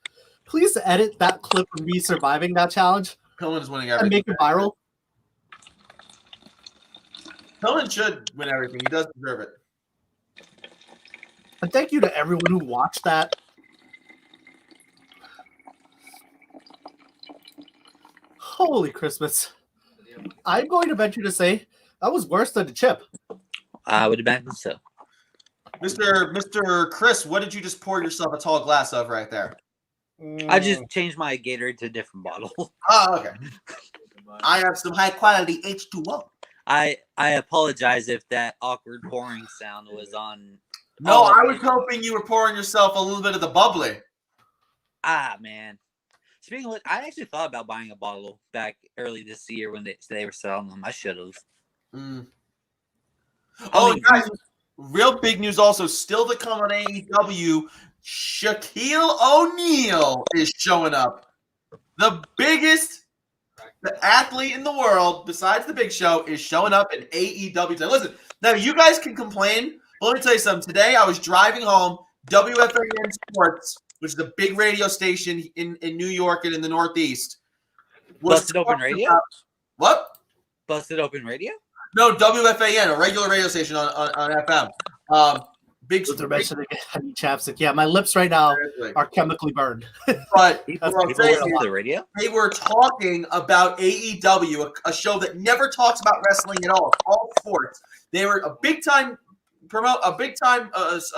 please edit that clip of me surviving that challenge Pillman's winning and everything. make it viral. Pillman should win everything. He does deserve it. And thank you to everyone who watched that. Holy Christmas. I'm going to venture to say that was worse than the chip. I would imagine so. Mr. Chris, what did you just pour yourself a tall glass of right there? I just changed my Gatorade to a different bottle. Oh, okay. I have some high quality H2O. I apologize if that awkward pouring sound was on. No, Oh, I was hoping you were pouring yourself a little bit of the bubbly. Ah, man. Speaking of which, I actually thought about buying a bottle back early this year when they were selling them. I should have. Mm. Oh, guys, real big news also still to come on AEW. Shaquille O'Neal is showing up. The biggest athlete in the world, besides the Big Show, is showing up in AEW. Listen, now you guys can complain, but let me tell you something. Today I was driving home, WFAN Sports, which is a big radio station in New York and in the Northeast. Busted Open Radio? What? Busted Open Radio? No, WFAN, a regular radio station on FM. Big, They're mentioning heavy chapstick. Yeah, my lips right now are chemically burned. But People what I'm saying listen is, to the radio? they were talking about AEW, a show that never talks about wrestling at all. It's all sports. They were a big time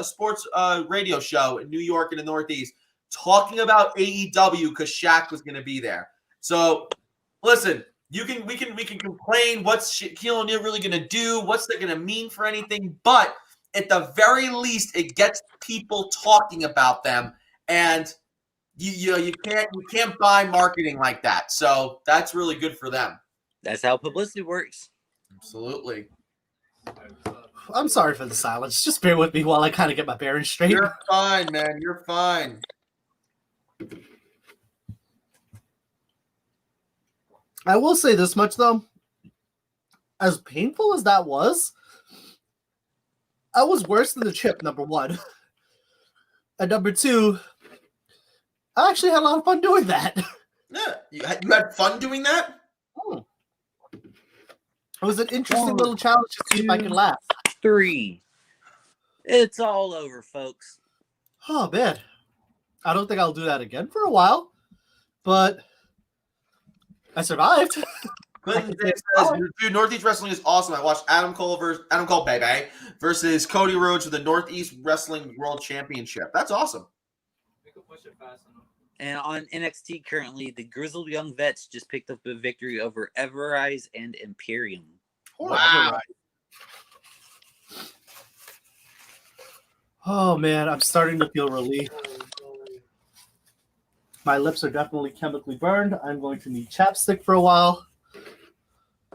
sports radio show in New York and the Northeast, talking about AEW because Shaq was going to be there. So, listen, we can complain. What's Shaquille O'Neal really going to do? What's that going to mean for anything? But at the very least, it gets people talking about them, and you can't buy marketing like that. So that's really good for them. That's how publicity works. Absolutely. I'm sorry for the silence. Just bear with me while I kind of get my bearings straight. You're fine, man. You're fine. I will say this much, though. As painful as that was worse than the chip, number one. And number two, I actually had a lot of fun doing that. Yeah, you had fun doing that? It was an interesting little challenge to see if I could laugh. 3. It's all over, folks. Oh, man. I don't think I'll do that again for a while, but I survived. Clinton says, dude, Northeast Wrestling is awesome. I watched Adam Cole Bebe versus Cody Rhodes for the Northeast Wrestling World Championship. That's awesome. We can push it fast enough. And on NXT currently, the Grizzled Young Vets just picked up a victory over Everrise and Imperium. Wow. Oh, man, I'm starting to feel relief. My lips are definitely chemically burned. I'm going to need chapstick for a while.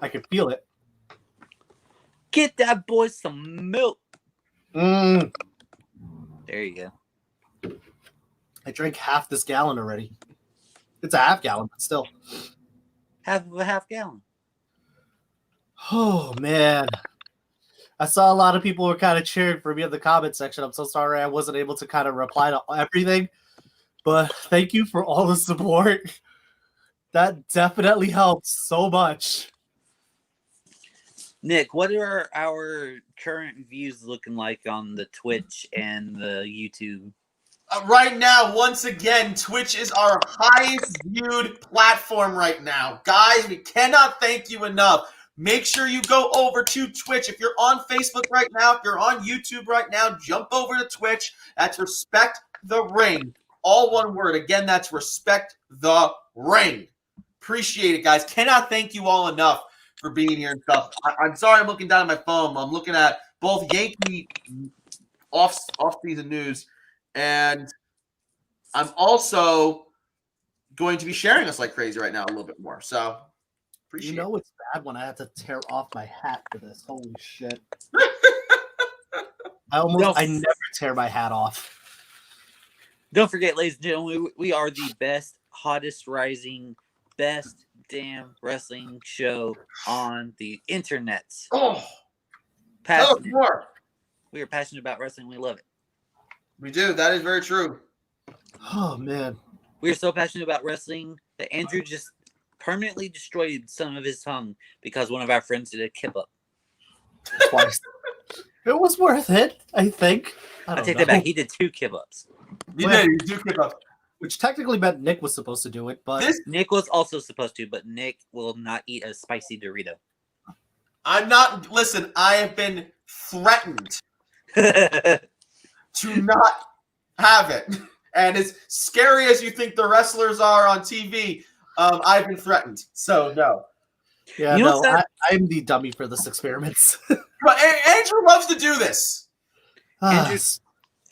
I can feel it. Get that boy some milk. Mm. There you go. I drank half this gallon already. It's a half gallon, but still. Half of a half gallon. Oh, man. I saw a lot of people were kind of cheering for me in the comment section. I'm so sorry I wasn't able to kind of reply to everything. But thank you for all the support. That definitely helps so much. Nick, what are our current views looking like on the Twitch and the YouTube? Right now, once again, Twitch is our highest viewed platform right now. Guys, we cannot thank you enough. Make sure you go over to Twitch. If you're on Facebook right now, if you're on YouTube right now, jump over to Twitch. That's Respect the Ring. All one word. Again, that's Respect the Ring. Appreciate it, guys. Cannot thank you all enough for being here and stuff. I'm sorry I'm looking down at my phone. I'm looking at both Yankee off-season news, and I'm also going to be sharing us like crazy right now a little bit more. So, appreciate You know it's bad when I have to tear off my hat for this. Holy shit. I never tear my hat off. Don't forget, ladies and gentlemen, we are the best, hottest rising, best damn wrestling show on the internet. Oh, tell us more. We are passionate about wrestling. We love it. We do. That is very true. Oh, man. We are so passionate about wrestling that Andrew just permanently destroyed some of his tongue because one of our friends did a kip up. Twice. It was worth it, I think. I take that back. He did 2 kip ups. You did. You do keep up. Which technically meant Nick was supposed to do it, but Nick was also supposed to, but Nick will not eat a spicy Dorito. I'm not. Listen, I have been threatened to not have it. And as scary as you think the wrestlers are on TV, I've been threatened. So, no. yeah, You know no, I'm the dummy for this experiment. But Andrew loves to do this.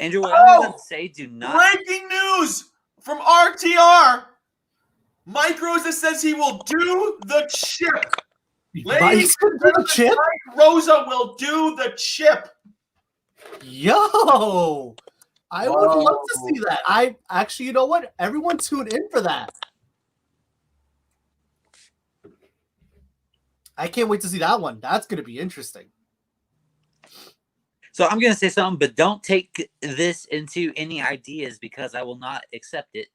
Andrew, what I'm about to say, do not. Breaking news from RTR. Mike Rosa says he will do the chip. Ladies and the chip? Mike Rosa will do the chip. Yo! I would love to see that. I actually, you know what? Everyone tune in for that. I can't wait to see that one. That's going to be interesting. So I'm going to say something, but don't take this into any ideas because I will not accept it.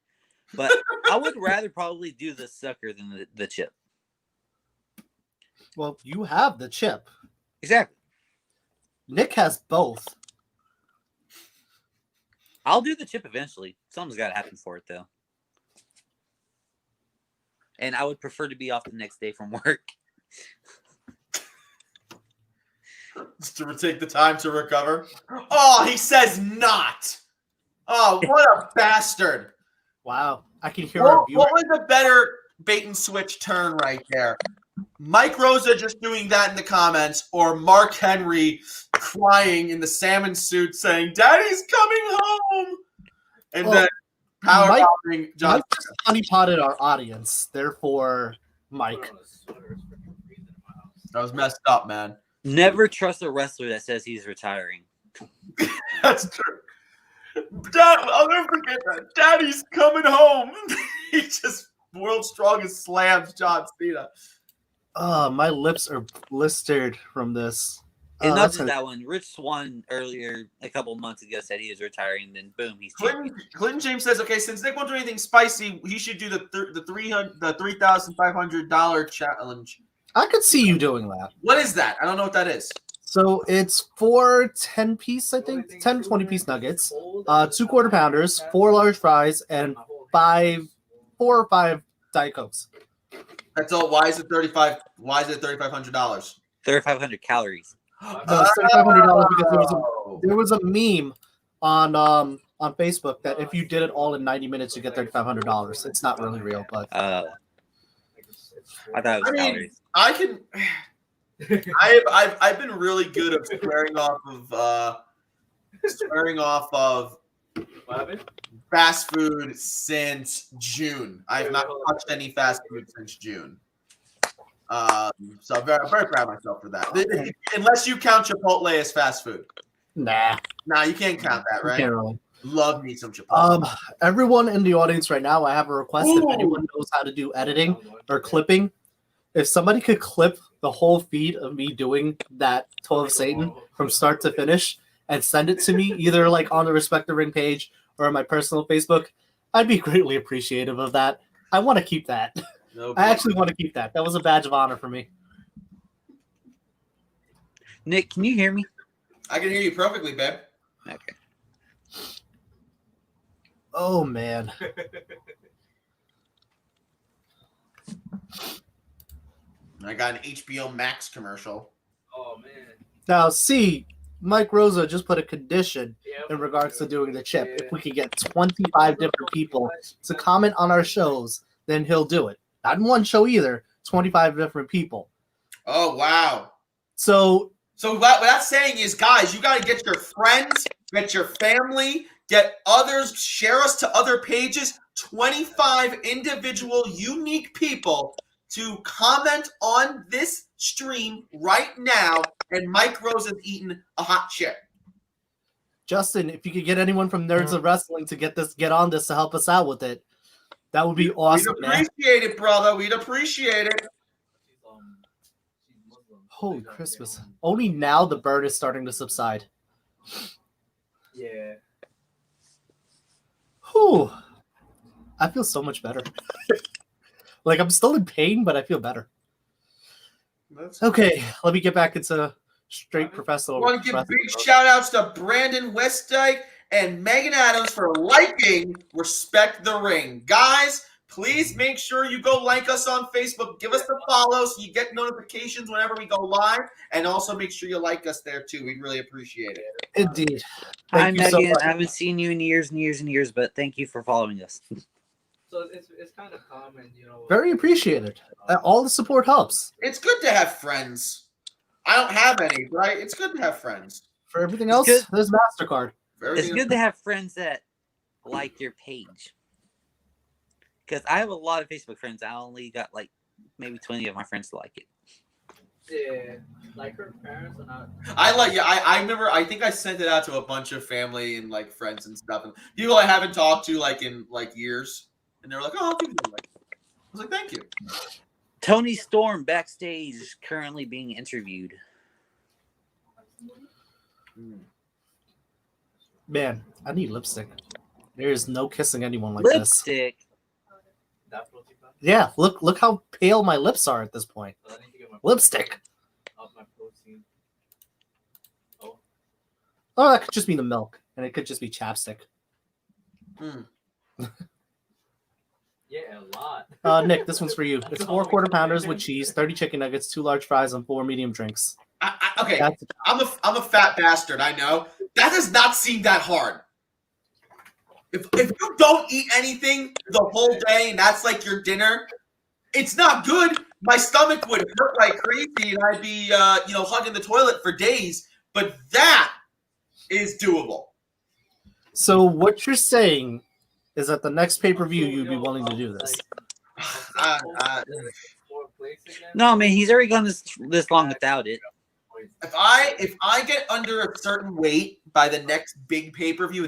But I would rather probably do the sucker than the chip. Well, you have the chip. Exactly. Nick has both. I'll do the chip eventually. Something's got to happen for it, though. And I would prefer to be off the next day from work. Just to take the time to recover. Oh, he says not. Oh, what a bastard. Wow. I can hear our viewers. What was a better bait and switch turn right there? Mike Rosa just doing that in the comments, or Mark Henry crying in the salmon suit saying, Daddy's coming home. And then power-bombing John. Mike just honeypotted our audience. Therefore, Mike. That was messed up, man. Never trust a wrestler that says he's retiring. That's true. Dad, I'll never forget that. Daddy's coming home. He just world's strongest slams John Cena. My lips are blistered from this. And not That's just that one. Rich Swann earlier, a couple months ago, said he was retiring. Then boom, he's champion. Clinton James says, okay, since Nick won't do anything spicy, he should do the $3,500 challenge. I could see you doing that. What is that? I don't know what that is. So it's 4 10-piece, I think, 10 20-piece nuggets, 2 quarter pounders, 4 large fries, and 4 or 5 Diet Cokes. That's all. Why is it $35? Why is it $3,500? 3,500 calories. $3,500 because there was a meme on Facebook that if you did it all in 90 minutes, you get $3,500. It's not really real, but I thought it was calories. I can. I've been really good at swearing off of fast food since June. I've not touched any fast food since June. So I'm very proud of myself for that. Unless you count Chipotle as fast food. nah, You can't count that, right? can't really. Love me some Chipotle. Everyone in the audience right now, I have a request. If anyone knows how to do editing or clipping, if somebody could clip the whole feed of me doing that Toe of Satan from start to finish and send it to me, either like on the Respect the Ring page or on my personal Facebook, I'd be greatly appreciative of that. I want to keep that. I actually want to keep that. That was a badge of honor for me. Nick, can you hear me? I can hear you perfectly, babe. Okay. Oh, man. I got an HBO Max commercial. Oh man. Now, see, Mike Rosa just put a condition in regards to doing the chip. If we could get 25 different people to comment on our shows, then he'll do it. Not in one show either, 25 different people. Oh, wow. So what that's saying is, guys, you got to get your friends, get your family, get others, share us to other pages, 25 individual unique people to comment on this stream right now, and Mike Rose is eating a hot chip. Justin, if you could get anyone from Nerds of Wrestling to get on this to help us out with it, that would be awesome, We'd appreciate it, brother. We'd appreciate it. Holy Christmas. Only now the burn is starting to subside. Yeah. Whew. I feel so much better. Like, I'm still in pain, but I feel better. Okay, let me get back into straight professional. I want to give big shout-outs to Brandon Westdyke and Megan Adams for liking Respect the Ring. Guys, please make sure you go like us on Facebook. Give us the follow so you get notifications whenever we go live. And also make sure you like us there, too. We'd really appreciate it. Indeed. Hi, Thank you so Megan. much. I haven't seen you in years and years and years, but thank you for following us. So it's kind of common, you know. Very appreciated. All the support helps. It's good to have friends. I don't have any, but it's good to have friends. For everything else, good. there's MasterCard. It's good to have friends that like your page. Because I have a lot of Facebook friends. I only got like maybe 20 of my friends to like it. Yeah, like her parents are not. I remember, I think I sent it out to a bunch of family and like friends and stuff. And people I haven't talked to like in like years. And they were like, oh, I'll give you like. I was like, thank you. Tony Storm backstage currently being interviewed. Man, I need lipstick. There is no kissing anyone like Lipstick. this. Yeah, look how pale my lips are at this point. Lipstick. Oh, that could just be the milk, and it could just be chapstick. Yeah, a lot. Nick, this one's for you. It's 4 quarter pounders with cheese, 30 chicken nuggets, 2 large fries, and 4 medium drinks. Okay, That's- I'm a fat bastard. I know that does not seem that hard. If you don't eat anything the whole day and that's like your dinner, it's not good. My stomach would hurt like crazy, and I'd be hugging the toilet for days. But that is doable. So what you're saying is that the next pay-per-view you'd be willing to do this. No, man, he's already gone this long without it. If I get under a certain weight by the next big pay-per-view,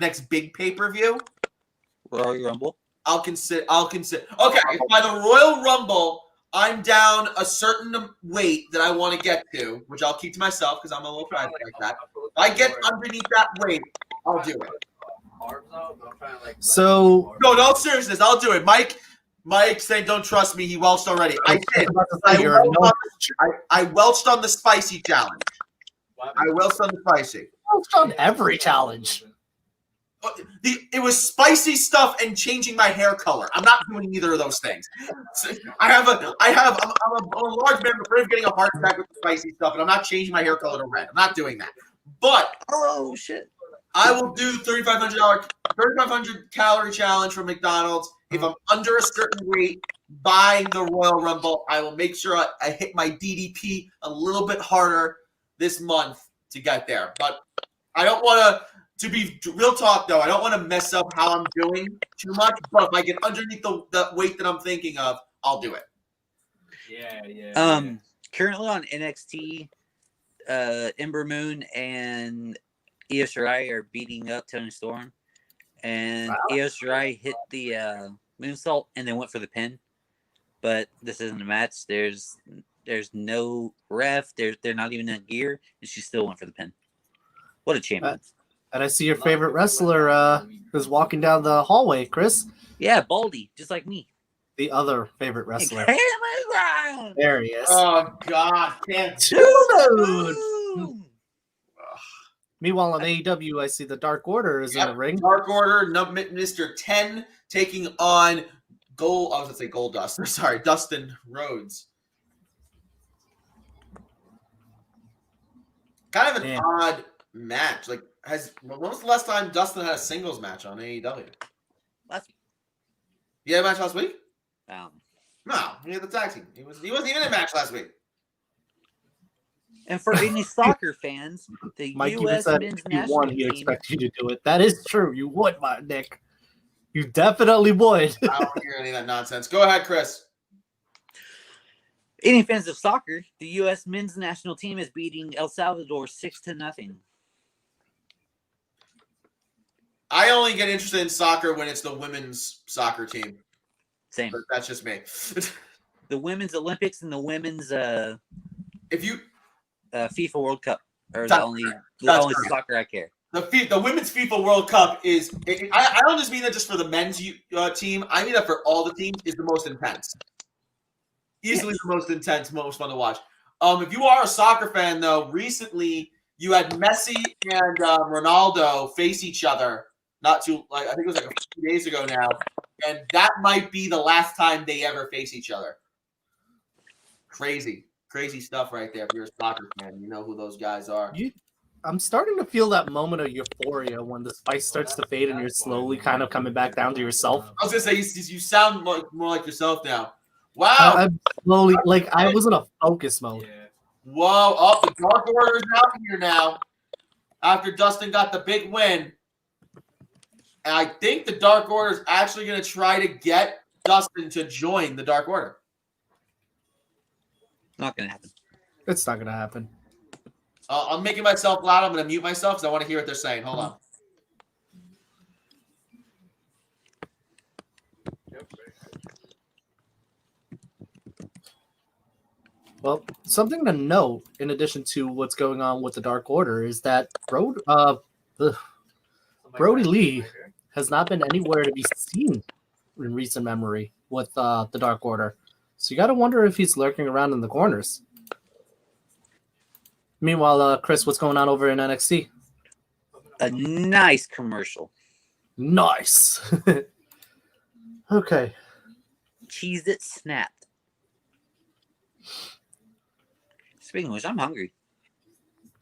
Royal Rumble. I'll consider. Okay, if by the Royal Rumble I'm down a certain weight that I want to get to, which I'll keep to myself because I'm a little private like that. If I get underneath that weight, I'll do it. So No seriousness, I'll do it. Mike saying don't trust me. He welched already. I did. I welched on the spicy challenge. I welched on the spicy. I've done every challenge. It was spicy stuff and changing my hair color. I'm not doing either of those things. So I'm a large man afraid of getting a heart attack with the spicy stuff, and I'm not changing my hair color to red. I'm not doing that. But Oh shit! I will do $3,500 calorie challenge from McDonald's. If I'm under a certain weight by the Royal Rumble, I will make sure I hit my DDP a little bit harder this month to get there. But I don't want to be real talk, though, I don't want to mess up how I'm doing too much. But if I get underneath the weight that I'm thinking of, I'll do it. Yeah. Currently on NXT, Ember Moon and Io Shirai are beating up Tony Storm, and Io Shirai hit the moonsault and then went for the pin. But this isn't a match. There's no ref. They're not even in gear, and she still went for the pin. What a champion! And I see your favorite wrestler who's walking down the hallway, Chris. Yeah, Baldy, just like me. The other favorite wrestler. Hey, my There he is. Oh, God. Can't Dude. Meanwhile, on AEW, I see the Dark Order is in the ring. Dark Order, Mr. 10 taking on Goldust. Sorry, Dustin Rhodes. Kind of an odd match. Like, when was the last time Dustin had a singles match on AEW? Last week. You had a match last week? No, he had the tag team. He wasn't even in a match last week. And for any soccer fans, the Mike even U.S. said men's if you national won, he team. expects you to do it. That is true. You would, Nick. You definitely would. I don't hear any of that nonsense. Go ahead, Chris. Any fans of soccer, the U.S. men's national team is beating El Salvador 6-0. I only get interested in soccer when it's the women's soccer team. Same. But that's just me. The women's Olympics and the women's If you FIFA World Cup are That's the only correct. soccer I care. the women's FIFA World Cup is I don't just mean that just for the men's team. I mean that for all the teams is the most intense. Easily the most intense, most fun to watch. If you are a soccer fan, though, recently you had Messi and Ronaldo face each other. I think it was like a few days ago now, and that might be the last time they ever face each other. Crazy stuff right there. If you're a soccer fan, you know who those guys are. I'm starting to feel that moment of euphoria when the spice starts to fade and you're slowly kind of coming back down to yourself. I was gonna say you sound more like yourself now. Wow. I'm slowly, I was in a focus mode. Yeah. Whoa. Oh, the Dark Order is out here now. After Dustin got the big win. And I think the Dark Order is actually going to try to get Dustin to join the Dark Order. Not gonna happen. It's not going to happen. I'm making myself loud. I'm going to mute myself because I want to hear what they're saying. Hold on. Well, something to note, in addition to what's going on with the Dark Order, is that Brody Lee has not been anywhere to be seen in recent memory with the Dark Order. So you got to wonder if he's lurking around in the corners. Meanwhile, Chris, what's going on over in NXT? A nice commercial. Nice. Okay. Cheese it snapped. Speaking of which, I'm hungry.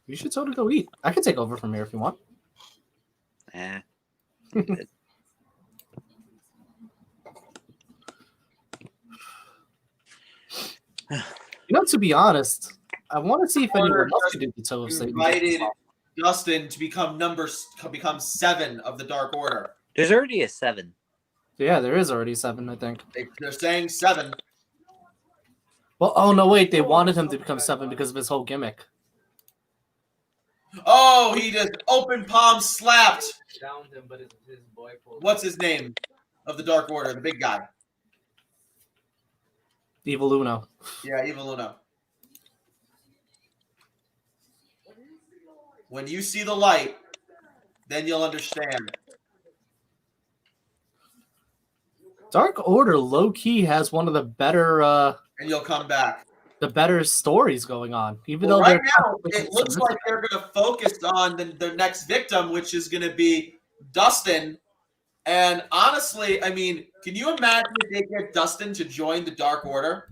You should totally go eat. I can take over from here if you want. I'm good. To be honest, I want to see if anyone else could do the toast. Invited Dustin to become 7 of the Dark Order. There's already a 7. Yeah, there is already 7, I think. They're saying 7. Well, oh no, wait, they wanted him to become 7 because of his whole gimmick. Oh, he just open palm slapped. Downed him, but his boy pulled. What's his name of the Dark Order? The big guy. Evil Uno. Yeah, Evil Luna. When you see the light, then you'll understand. Dark Order low key has one of the better And you'll come back. stories going on. Even Well, though right they're now, it looks like they're going to focus on their next victim, which is going to be Dustin. And honestly, I mean, can you imagine if they get Dustin to join the Dark Order?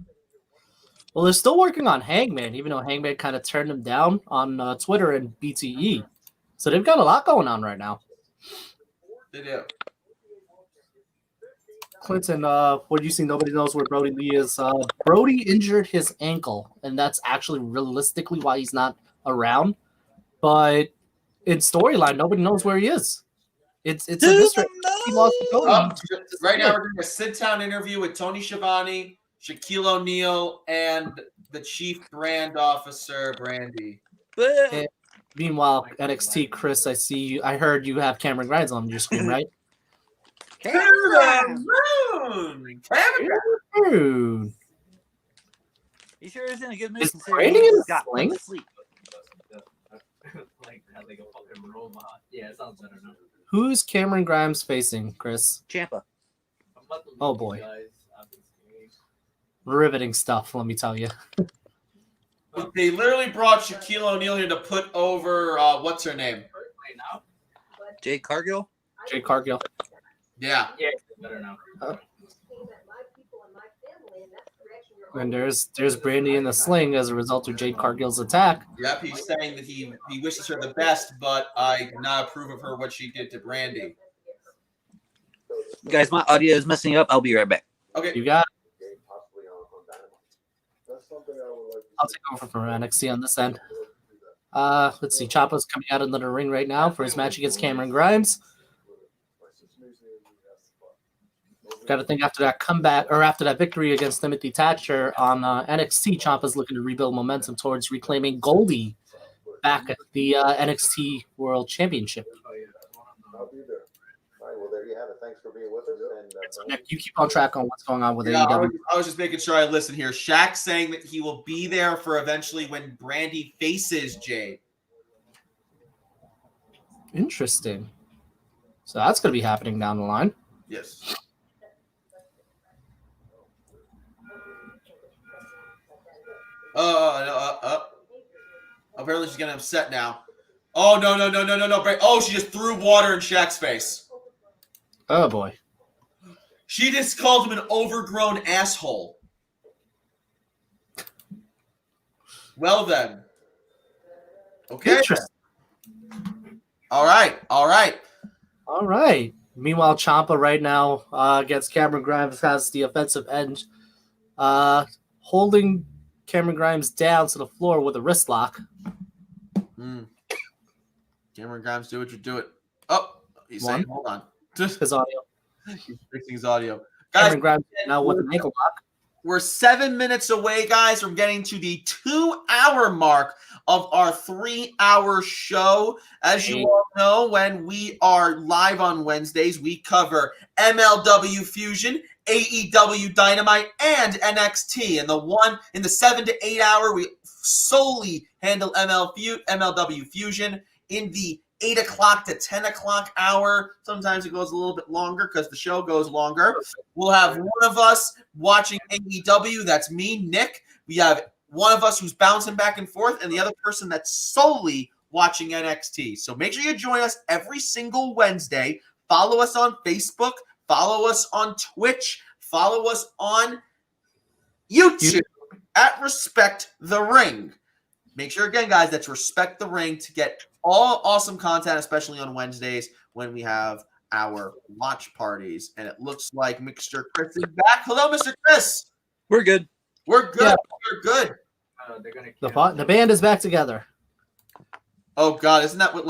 well, they're still working on Hangman, even though Hangman kind of turned him down on Twitter and BTE. So they've got a lot going on right now. They do. Clinton, what you see, nobody knows where Brody Lee is. Brody injured his ankle, and that's actually realistically why he's not around. But in storyline, nobody knows where he is. It's a mystery. He lost to Cody. Right now, we're doing a sit-down interview with Tony Schiavone, Shaquille O'Neal, and the Chief Brand Officer, Brandy. And meanwhile, NXT, Chris, I heard you have Cameron Grimes on your screen, right? To the moon! Dude. He sure is in a good mood. Is considering Brandon in he's a got sling? no sleep. like a fucking robot. Yeah, it sounds better now. Who's Cameron Grimes facing, Chris? Champa. I'm about to leave Oh, you boy. guys. I've been scared. Riveting stuff, let me tell you. They literally brought Shaquille O'Neal here to put over, what's her name? Right now? Jade Cargill. Jay Cargill. Yeah. Yeah, it's better now. And there's Brandy in the sling as a result of Jade Cargill's attack. Yep, he's saying that he wishes her the best, but I do not approve of her what she did to Brandy. Guys, my audio is messing up. I'll be right back. Okay. You got I'll take over for NXT on this end. Let's see. Ciampa's coming out into the ring right now for his match against Cameron Grimes. Got to think after that comeback or after that victory against Timothy Thatcher on NXT, Ciampa's looking to rebuild momentum towards reclaiming Goldie back at the NXT World Championship. I'll be there. All right, well, there you have it. Thanks for being with us. And So Nick, you keep on track on what's going on with Yeah, AEW. I was just making sure I listen here. Shaq saying that he will be there for eventually when Brandy faces Jade. Interesting. So that's going to be happening down the line. Yes. Apparently she's getting upset now. Oh, no. Oh, she just threw water in Shaq's face. Oh boy. She just called him an overgrown asshole. Well then. Okay. Interesting. All right. All right. Meanwhile, Ciampa right now against Cameron Grimes has the offensive end, holding Cameron Grimes down to the floor with a wrist lock. Cameron Grimes, do what you do it. Oh, he's saying, hold on. His audio. He's fixing his audio. Guys, Cameron Grimes now with an ankle lock. we're 7 minutes away, guys, from getting to the 2-hour mark of our 3-hour show. As you all know, when we are live on Wednesdays, we cover MLW Fusion, AEW Dynamite, and NXT. And in the 7 to 8 hour, we solely handle MLW Fusion. In the 8 o'clock to 10 o'clock hour, sometimes it goes a little bit longer because the show goes longer. We'll have one of us watching AEW. That's me, Nick. We have one of us who's bouncing back and forth, and the other person that's solely watching NXT. So make sure you join us every single Wednesday. Follow us on Facebook. Follow us on Twitch. Follow us on YouTube at Respect the Ring. Make sure, again, guys, that's Respect the Ring to get all awesome content, especially on Wednesdays when we have our watch parties. And it looks like Mr. Chris is back. Hello, Mr. Chris. We're good. We're good. Yeah. We're good. They're gonna The band is back together. Oh God, isn't that what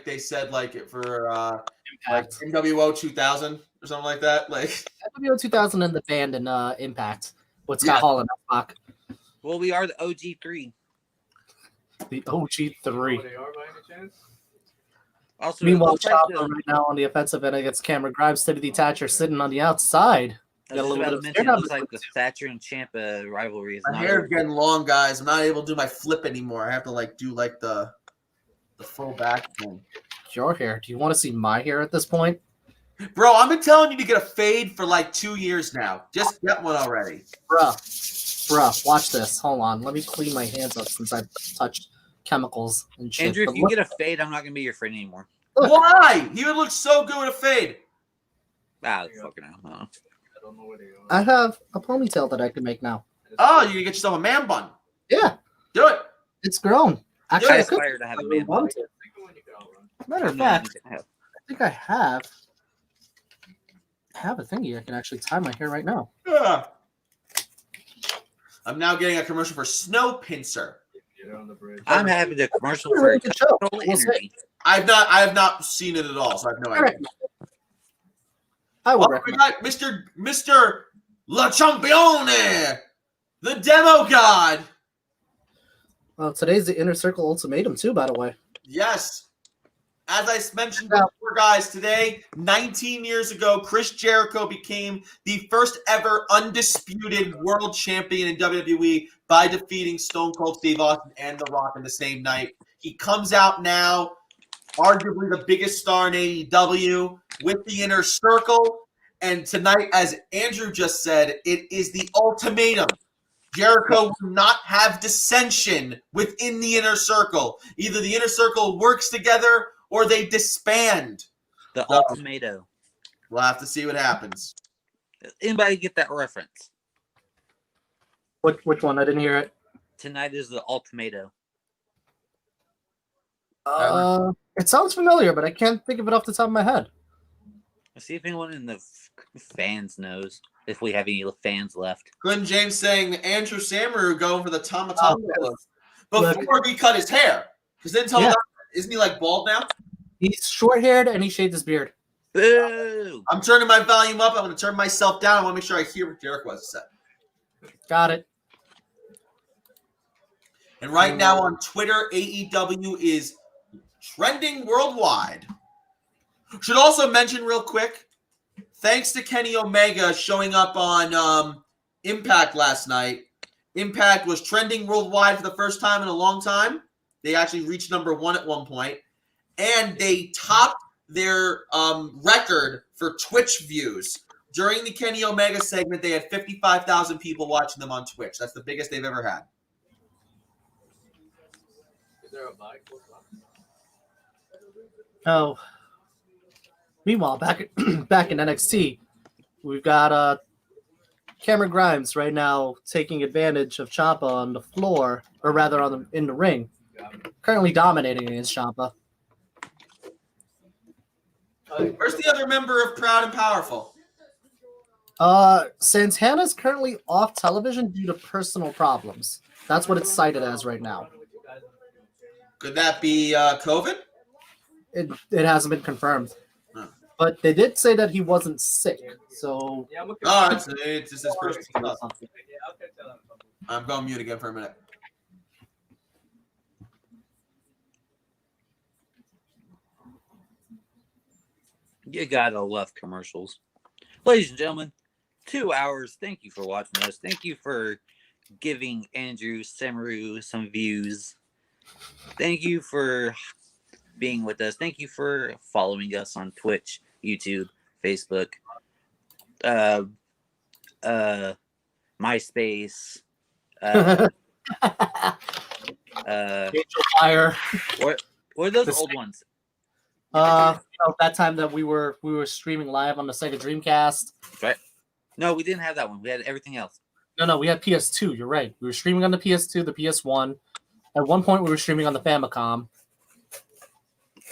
they said for like NWO 2000 or something like that? Like NWO 2000 and the band and Impact with Scott Yeah. Hall and Rock. Well, we are the OG3. The OG3. They are by any chance? Also, it Meanwhile, looks like Chopper the- right now on the offensive end against Cameron Grimes, Steady Detacher sitting on the outside. I Got a was little about bit to of mention, stare it looks down like the Thatcher and Ciampa rivalry is My not hair's over. getting long, guys. I'm not able to do my flip anymore. I have to like do like the full back thing. Your hair. Do you want to see my hair at this point? Bro, I've been telling you to get a fade for like 2 years now. Just get one already. Bruh, watch this. Hold on. Let me clean my hands up since I've touched chemicals and shit. Andrew, if But you look- get a fade, I'm not gonna be your friend anymore. Look. Why? He would look so good with a fade. Ah, fucking hell. I don't know where they are. I have a ponytail that I can make now. Oh, you can get yourself a man bun. Yeah, Do it. it's grown. I Actually, I could. aspire to have I a really man bun. want to. Think of when you can outrun. Matter of fact, I think I have a thingy I can actually tie my hair right now. Yeah. I'm now getting a commercial for Snow Pincer. Get on the bridge. I'm having a commercial It's a for really good show. Control We'll see. Energy. I have not seen it at all, so I have no I idea. recommend it. I would Oh, we recommend. got Mr. La Champione, the demo god. Well, today's the Inner Circle Ultimatum too, by the way. Yes. As I mentioned Yeah. before, guys, today, 19 years ago, Chris Jericho became the first ever undisputed world champion in WWE by defeating Stone Cold Steve Austin and The Rock in the same night. He comes out now, arguably the biggest star in AEW, with the Inner Circle. And tonight, as Andrew just said, it is the ultimatum. Jericho will not have dissension within the Inner Circle. Either the Inner Circle works together or they disband. The So- Ultimato. We'll have to see what happens. Anybody get that reference? Which one? I didn't hear it. Tonight is the Ultimato. It sounds familiar, but I can't think of it off the top of my head. Let's see if anyone in the fans knows. If we have any fans left. Glenn James saying Andrew Samaroo going for the Tama Oh, Tonga look before he cut his hair. Because then tell Yeah. me, isn't he like bald now? He's short-haired and he shaved his beard. Boo! I'm turning my volume up. I'm going to turn myself down. I want to make sure I hear what Jericho has to say. Got it. And right now on Twitter, AEW is trending worldwide. Should also mention real quick, thanks to Kenny Omega showing up on Impact last night, Impact was trending worldwide for the first time in a long time. They actually reached #1 at one point, and they topped their record for Twitch views. During the Kenny Omega segment, they had 55,000 people watching them on Twitch. That's the biggest they've ever had. Is there a bike close by? Oh. Meanwhile, back in NXT, we've got Cameron Grimes right now taking advantage of Ciampa on the floor, or rather in the ring. Currently dominating against Ciampa. Where's the other member of Proud and Powerful? Santana's currently off television due to personal problems. That's what it's cited as right now. Could that be COVID? It hasn't been confirmed. Huh. But they did say that he wasn't sick, so Yeah, I'm looking. Oh, it's just his personal stuff. something. Yeah, I'll catch that on something. I'm going mute again for a minute. You gotta love commercials. Ladies and gentlemen, 2 hours. Thank you for watching us. Thank you for giving Andrew Samaroo some views. Thank you for being with us. Thank you for following us on Twitch, YouTube, Facebook, MySpace, Angel Fire. what are those The old ones? That time that we were streaming live on the Sega Dreamcast. Right? No, we didn't have that one. We had everything else. No, we had PS2. You're right. We were streaming on the PS2, the PS1. At one point, we were streaming on the Famicom.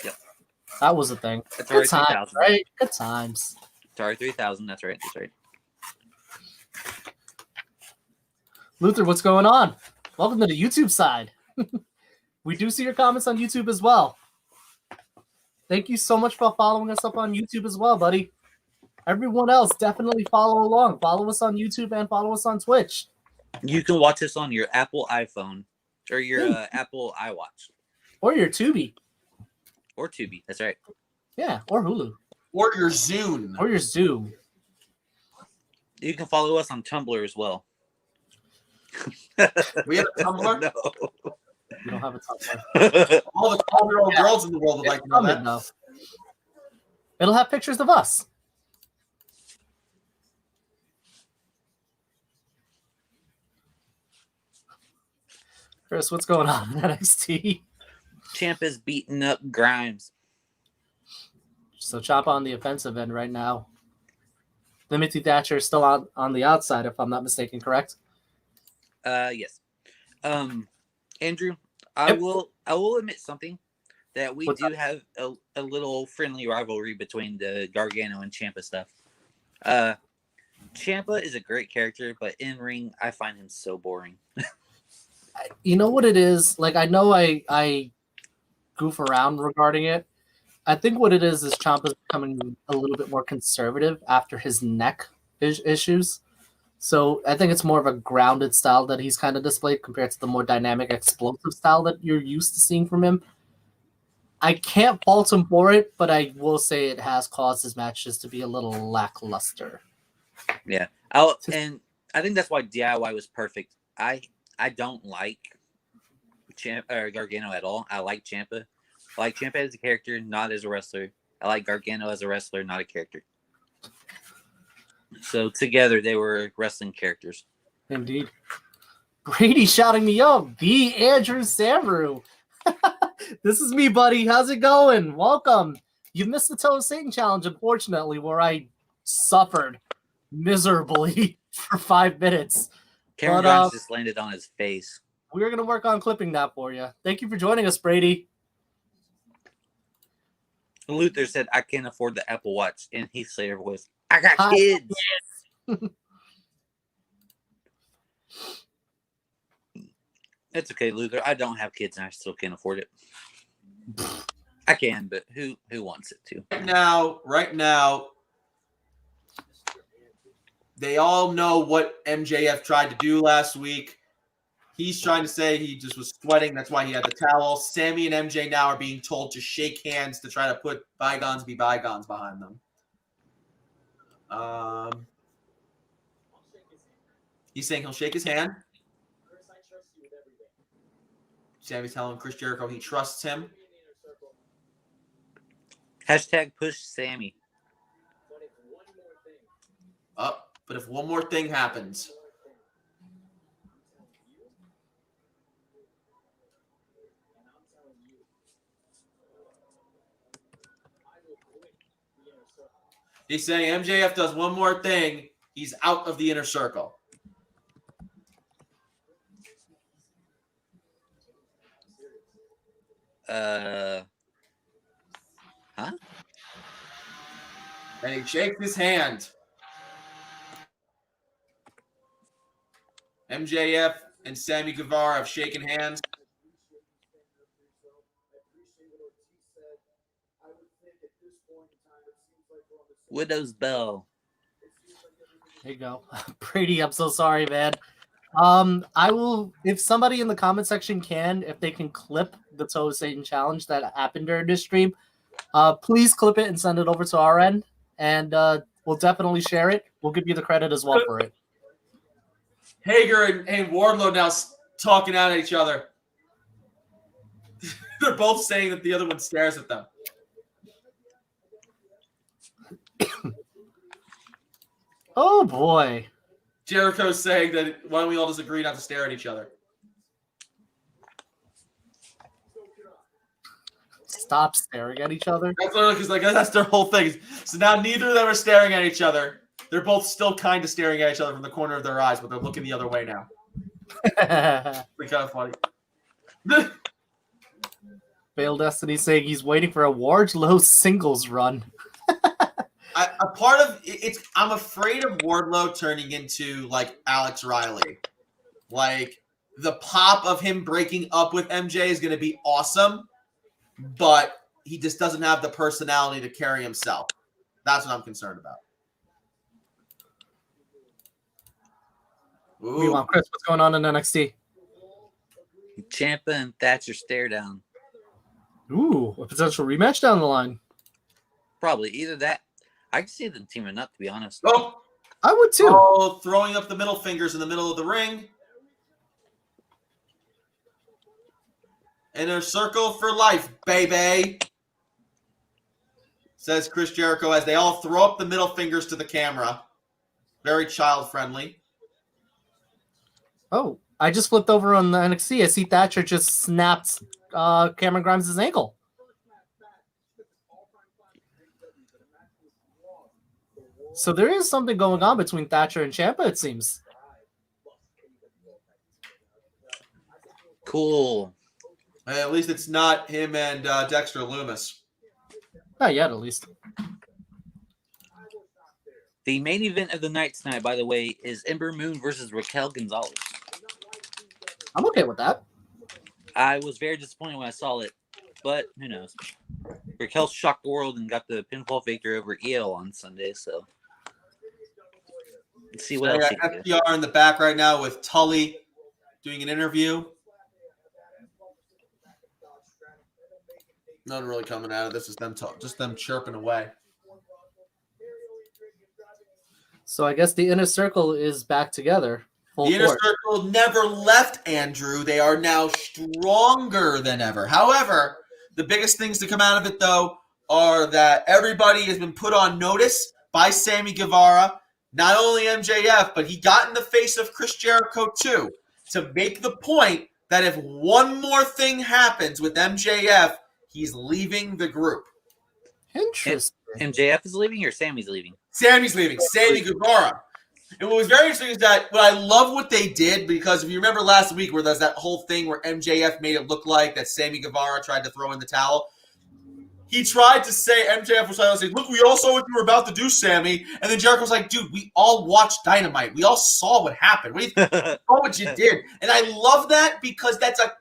Yep. That was the thing. Atari Good times, 3000. right? Good times. Sorry, 3000. That's right. That's right. Luther, what's going on? Welcome to the YouTube side. We do see your comments on YouTube as well. Thank you so much for following us up on YouTube as well, buddy. Everyone else, definitely follow along. Follow us on YouTube and follow us on Twitch. You can watch us on your Apple iPhone. or your Apple iWatch Or your Tubi. or Tubi. That's right. Yeah, or Hulu. Or your Zune. Or your Zoom. You can follow us on Tumblr as well. We have a Tumblr. No. You don't have a Tumblr. All the 12-year-old girls in the world would like to know Comment, that. though. It'll have pictures of us. Chris, what's going on in NXT? Ciampa's beating up Grimes. So Ciampa on the offensive end right now. Timothy Thatcher is still on the outside, if I'm not mistaken, correct? Yes. Andrew, I Yep. will admit something that we What's do have a little friendly rivalry between the Gargano and Ciampa stuff. Ciampa is a great character, but in ring, I find him so boring. You know what it is? Like, I know I goof around regarding it. I think what it is Ciampa's becoming a little bit more conservative after his neck issues. So I think it's more of a grounded style that he's kind of displayed compared to the more dynamic, explosive style that you're used to seeing from him. I can't fault him for it, but I will say it has caused his matches to be a little lackluster. Yeah. And I think that's why DIY was perfect. I don't like Gargano at all. I like Ciampa. I like Ciampa as a character, not as a wrestler. I like Gargano as a wrestler, not a character. So together they were wrestling characters. Indeed. Brady shouting me up. The Andrew Samaroo. This is me, buddy. How's it going? Welcome. You missed the Toe of Satan challenge, unfortunately, where I suffered miserably for 5 minutes. Cameron But, Grimes just landed on his face. We're going to work on clipping that for you. Thank you for joining us, Brady. Luther said, I can't afford the Apple Watch. And Heath Slater was, I got Hi. kids. It's okay, Luther. I don't have kids and I still can't afford it. I can, but who wants it to? Right now, they all know what MJF tried to do last week. He's trying to say he just was sweating. That's why he had the towel. Sammy and MJ now are being told to shake hands to try to put bygones be bygones behind them. He's saying he'll shake his hand. Sammy's telling Chris Jericho he trusts him. Hashtag push Sammy. But if one more thing happens. He's saying MJF does one more thing, he's out of the inner circle. Huh? And he shakes his hand. MJF and Sammy Guevara have shaken hands. Widow's Bell. There you go. Brady, I'm so sorry, man. I will, if somebody in the comment section can, if they can clip the Toe of Satan challenge that happened during this stream, please clip it and send it over to our end, and we'll definitely share it. We'll give you the credit as well for it. Hager and Wardlow now talking out at each other. They're both saying that the other one stares at them. Oh, boy. Jericho's saying that why don't we all just agree not to stare at each other? Stop staring at each other. That's literally because that's their whole thing. So now neither of them are staring at each other. They're both still kind of staring at each other from the corner of their eyes, but they're looking the other way now. It's kind of funny. Failed Destiny saying he's waiting for a Wardlow singles run. A part of it's I'm afraid of Wardlow turning into like Alex Riley. Like the pop of him breaking up with MJ is going to be awesome, but he just doesn't have the personality to carry himself. That's what I'm concerned about. Meanwhile, Chris, what's going on in NXT? Ciampa and Thatcher stare down. Ooh, a potential rematch down the line. Probably either that. I can see them teaming up, to be honest. Oh, I would too. oh, throwing up the middle fingers in the middle of the ring. Inner circle for life, baby. Says Chris Jericho as they all throw up the middle fingers to the camera. Very child friendly. Oh, I just flipped over on the NXT. I see Thatcher just snapped Cameron Grimes' ankle. So there is something going on between Thatcher and Ciampa, it seems. Cool. At least it's not him and Dexter Loomis. Not yet, at least. The main event of the night tonight, by the way, is Ember Moon versus Raquel Gonzalez. I'm okay with that. I was very disappointed when I saw it, but who knows? Raquel shocked the world and got the pinfall victory over Aew on Sunday, so let's see what else he can do. FTR in the back right now with Tully doing an interview. Nothing really coming out of this. Is them just them chirping away. So I guess the inner circle is back together. Full The inner court. circle never left, Andrew. They are now stronger than ever. However, the biggest things to come out of it, though, are that everybody has been put on notice by Sammy Guevara, not only MJF, but he got in the face of Chris Jericho, too, to make the point that if one more thing happens with MJF, he's leaving the group. Interesting. MJF is leaving or Sammy's leaving? Sammy's leaving. Sammy Guevara. And what was very interesting is that I love what they did, because if you remember last week where there's that whole thing where MJF made it look like that Sammy Guevara tried to throw in the towel. He tried to say, MJF was trying to say, look, we all saw what you were about to do, Sammy. And then Jericho was like, dude, we all watched Dynamite. We all saw what happened. We saw what you did. And I love that because that's a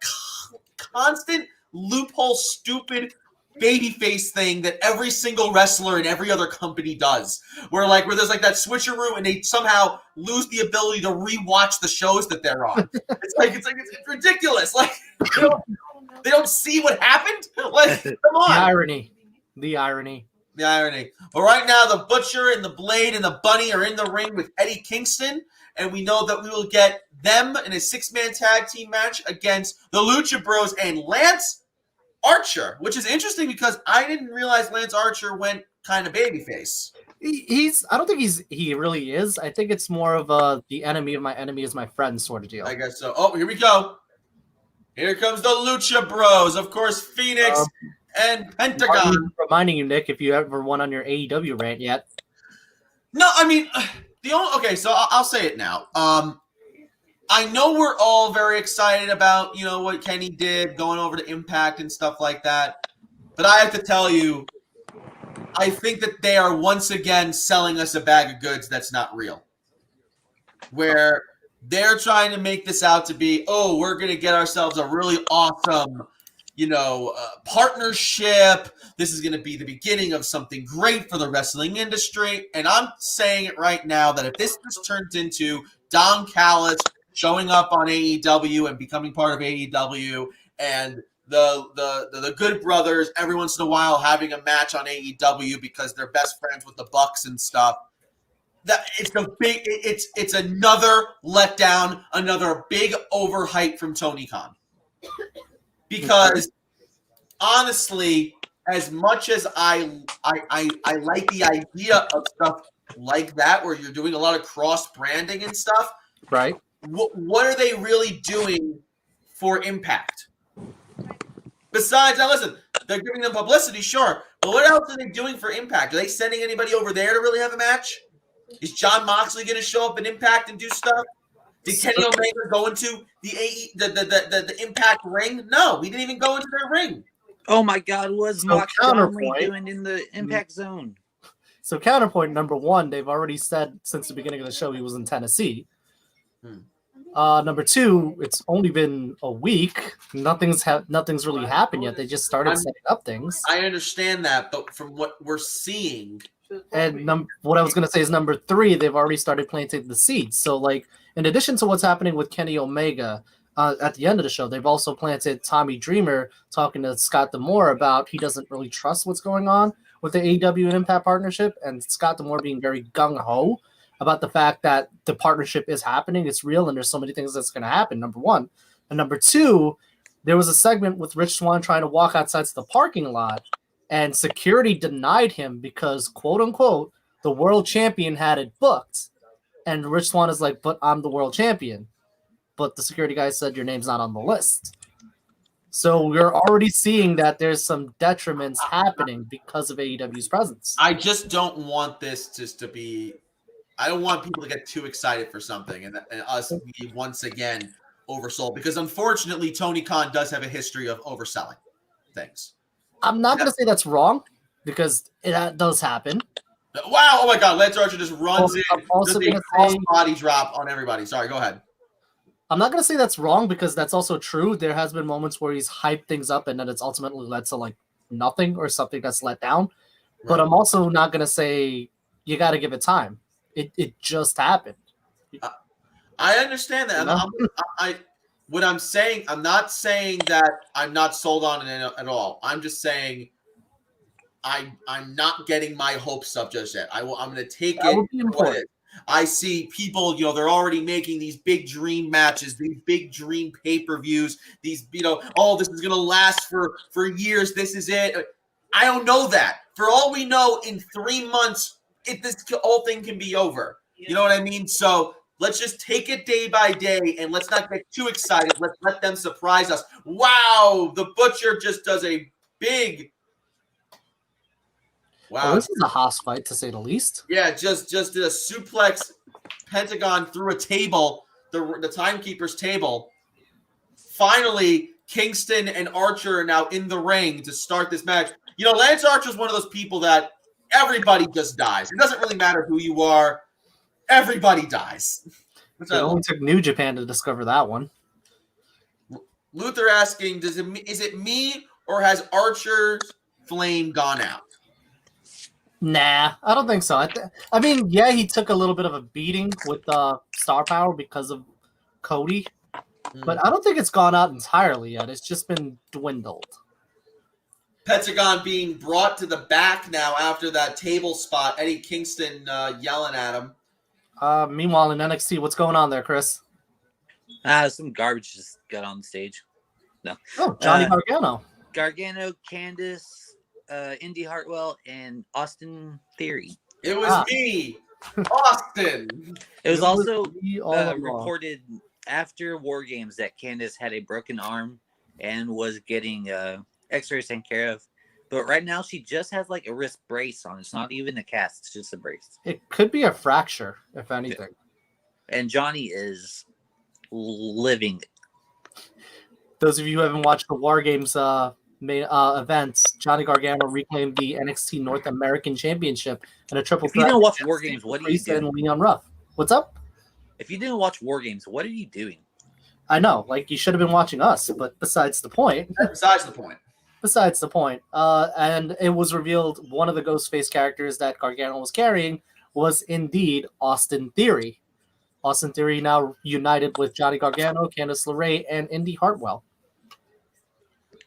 constant loophole, stupid babyface thing that every single wrestler in every other company does. Where there's like that switcheroo and they somehow lose the ability to rewatch the shows that they're on. It's ridiculous. Like they don't see what happened. Like, come on. The irony. But right now, the Butcher and the Blade and the Bunny are in the ring with Eddie Kingston, and we know that we will get them in a 6-man tag team match against the Lucha Bros and Lance Archer, which is interesting because I didn't realize Lance Archer went kind of babyface. I don't think he really is. I think it's more of the enemy of my enemy is my friend sort of deal. I guess so. Oh, here we go. Here comes the Lucha Bros. Of course, Phoenix and Pentagon. Reminding you, Nick, if you ever went on your AEW rant yet. No, I mean, so I'll say it now. I know we're all very excited about, what Kenny did going over to Impact and stuff like that. But I have to tell you, I think that they are once again selling us a bag of goods that's not real. Where they're trying to make this out to be, we're going to get ourselves a really awesome, partnership. This is going to be the beginning of something great for the wrestling industry. And I'm saying it right now that if this just turns into Don Callis showing up on AEW and becoming part of AEW, and the Good Brothers every once in a while having a match on AEW because they're best friends with the Bucks and stuff. That it's another letdown, another big overhype from Tony Khan. Because honestly, as much as I like the idea of stuff like that, where you're doing a lot of cross branding and stuff, right? What are they really doing for Impact? Besides, now listen, they're giving them publicity, sure, but what else are they doing for Impact? Are they sending anybody over there to really have a match? Is John Moxley going to show up in Impact and do stuff? Did Kenny Omega go into the Impact ring? No, he didn't even go into their ring. Oh my God, what's Moxley doing in the Impact Zone? So counterpoint number one, they've already said since the beginning of the show he was in Tennessee. Number two, it's only been a week. Nothing's really happened yet. They just started setting up things. I understand that, but from what we're seeing, and what I was going to say is number three, they've already started planting the seeds. So, in addition to what's happening with Kenny Omega, at the end of the show. They've also planted Tommy Dreamer talking to Scott D'Amore about he doesn't really trust what's going on with the AEW and Impact partnership, and Scott D'Amore being very gung-ho about the fact that the partnership is happening, it's real, and there's so many things that's going to happen, number one. And number two, there was a segment with Rich Swann trying to walk outside to the parking lot, and security denied him because, quote-unquote, the world champion had it booked. And Rich Swann is like, but I'm the world champion. But the security guy said your name's not on the list. So we're already seeing that there's some detriments happening because of AEW's presence. I just don't want this just to be. I don't want people to get too excited for something and us be once again oversold, because unfortunately Tony Khan does have a history of overselling things. I'm not going to say that's wrong because it does happen. Wow! Oh my God! Lance Archer just runs in, I'm also does a gonna cross say- body drop on everybody. Sorry, go ahead. I'm not going to say that's wrong because that's also true. There has been moments where he's hyped things up and then it's ultimately led to like nothing or something that's let down. But Right. I'm also not going to say you got to give it time. It just happened. I understand that. What I'm saying, I'm not saying that I'm not sold on it at all. I'm just saying I'm not getting my hopes up just yet. I'm going to take That it would be for what it important. is. I see people, they're already making these big dream matches, these big dream pay-per-views, these, oh, this is going to last for years. This is it. I don't know that. For all we know, in 3 months, this whole thing can be over. You know what I mean? So let's just take it day by day, and let's not get too excited. Let's let them surprise us. Wow, the Butcher just does a big. Wow. Well, this is a house fight to say the least. Yeah, just did a suplex Pentagon through a table, the timekeeper's table. Finally, Kingston and Archer are now in the ring to start this match. Lance Archer is one of those people that everybody just dies. It doesn't really matter who you are. Everybody dies. It only took New Japan to discover that one. Luther asking, is it me or has Archer's flame gone out? Nah, I don't think so. I mean, yeah, he took a little bit of a beating with Star Power because of Cody, but I don't think it's gone out entirely yet. It's just been dwindled. Pentagon being brought to the back now after that table spot. Eddie Kingston yelling at him. Meanwhile, in NXT, what's going on there, Chris? Some garbage just got on the stage. No. Oh, Johnny Gargano. Gargano, Candice, Indy Hartwell, and Austin Theory. It was me, Austin. It was also me all along. reported after War Games that Candice had a broken arm and was getting x-rays taken care of. But right now, she just has like a wrist brace on. It's not even a cast. It's just a brace. It could be a fracture, if anything. And Johnny is living. Those of you who haven't watched the War Games events, Johnny Gargano reclaimed the NXT North American Championship in a triple If you threat. didn't watch War Games, what are you Priest and doing? Leon Ruff. What's up? If you didn't watch War Games, what are you doing? I know, like you should have been watching us, but besides the point. Besides the point. Besides the point. And it was revealed one of the Ghostface characters that Gargano was carrying was indeed Austin Theory. Austin Theory now united with Johnny Gargano, Candice LeRae, and Indy Hartwell.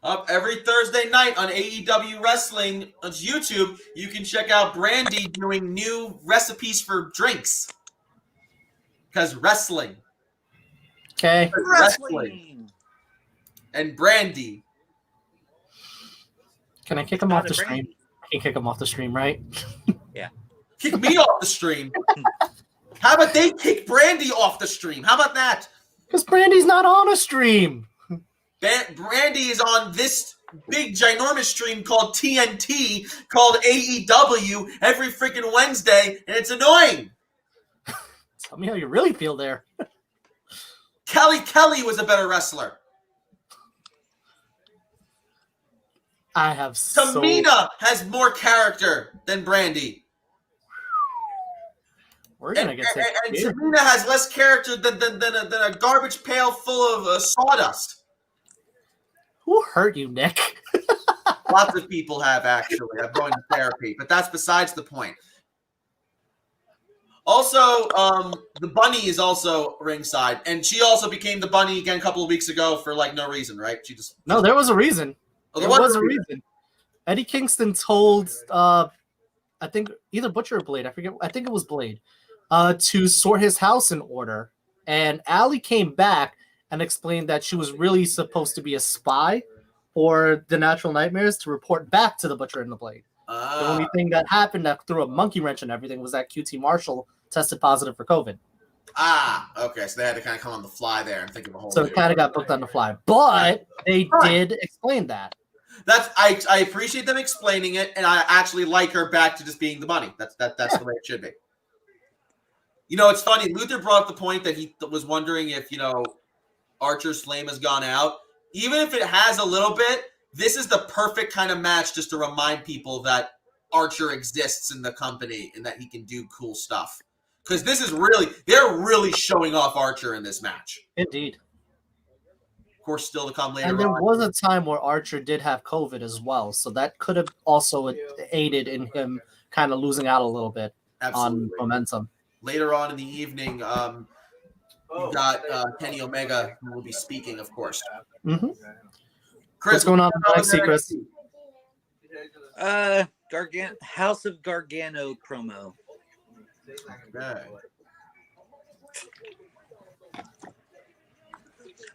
Up every Thursday night on AEW Wrestling on YouTube, you can check out Brandy doing new recipes for drinks. Because wrestling. Okay. Wrestling. And Brandy. Can I kick him off the stream? I can kick him off the stream, right? Yeah. Kick me off the stream. How about they kick Brandy off the stream? How about that? Because Brandy's not on a stream. Brandy is on this big ginormous stream called TNT, called AEW, every freaking Wednesday, and it's annoying. Tell me how you really feel there. Kelly was a better wrestler. I have Tamina has more character than Brandy. We're gonna And get taken. Tamina has less character than a garbage pail full of sawdust. Who hurt you, Nick? Lots of people have, actually. I'm going to therapy, but that's besides the point. Also, the bunny is also ringside, and she also became the bunny again a couple of weeks ago for like no reason, right? She just No, there was a reason. Oh, There was a reason. Eddie Kingston told, I think either Butcher or Blade, I forget. I think it was Blade, to sort his house in order. And Allie came back and explained that she was really supposed to be a spy for the Natural Nightmares to report back to the Butcher and the Blade. The only thing that happened that threw a monkey wrench and everything was that QT Marshall tested positive for COVID. Okay, so they had to kind of come on the fly there and think of a whole. So it kind of got booked on the fly, but they did explain that. I appreciate them explaining it, and I actually like her back to just being the bunny. That's the way it should be. You know, it's funny. Luther brought up the point that he was wondering if Archer's flame has gone out. Even if it has a little bit, this is the perfect kind of match just to remind people that Archer exists in the company and that he can do cool stuff. Because they're really showing off Archer in this match. Indeed. Of course, still to come later And there on. was a time where Archer did have COVID as well, so that could have also aided in him kind of losing out a little bit on momentum. Later on in the evening, you've got Kenny Omega, who will be speaking, of course. Mm-hmm. Chris, what's going on in NXT, Chris? House of Gargano promo. Okay.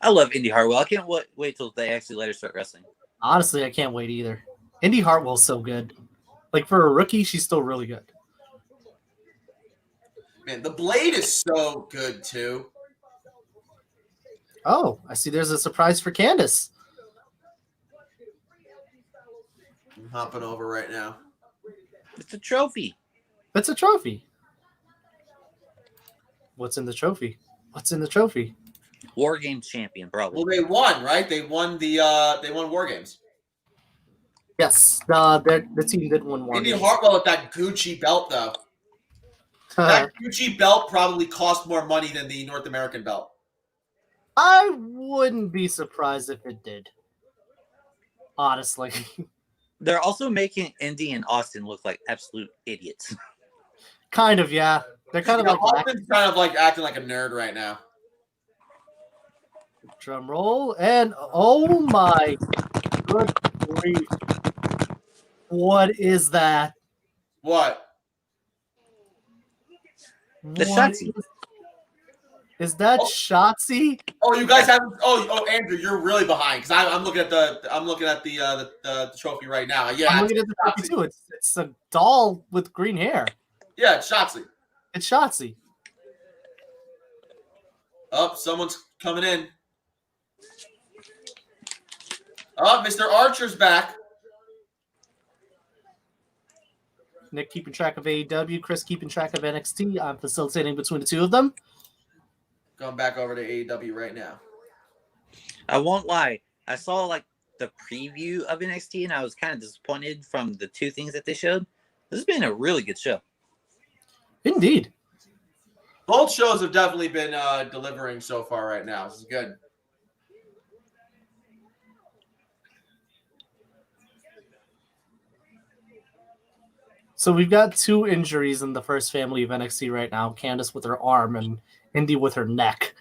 I love Indy Hartwell. I can't wait till they actually let her start wrestling. Honestly, I can't wait either. Indy Hartwell's so good. Like, for a rookie, she's still really good. Man, the Blade is so good, too. Oh, I see there's a surprise for Candice. I'm hopping over right now. It's a trophy. It's a trophy. What's in the trophy? What's in the trophy? War Games champion, probably. Well, they won, right? They won War Games. Yes, the team did win War Indy Games. Hartwell with that Gucci belt, though. That Gucci belt probably cost more money than the North American belt. I wouldn't be surprised if it did. Honestly. They're also making Indy and Austin look like absolute idiots. Kind of, yeah. They're kind of like Austin's kind of like acting like a nerd right now. Drum roll, and oh my good grief. What is that? What? The Shotzi. Is that Shotzi? Oh, you guys haven't. Oh, Andrew, you're really behind because I'm looking at the trophy right now. Yeah, I'm looking at the trophy too. It's a doll with green hair. Yeah, it's Shotzi. It's Shotzi. Oh, someone's coming in. Oh, Mr. Archer's back. Nick keeping track of AEW, Chris keeping track of NXT. I'm facilitating between the two of them. Going back over to AEW right now. I won't lie. I saw like the preview of NXT and I was kind of disappointed from the two things that they showed. This has been a really good show. Indeed. Both shows have definitely been delivering so far right now. This is good. So we've got two injuries in the first family of NXT right now. Candice with her arm and Indy with her neck.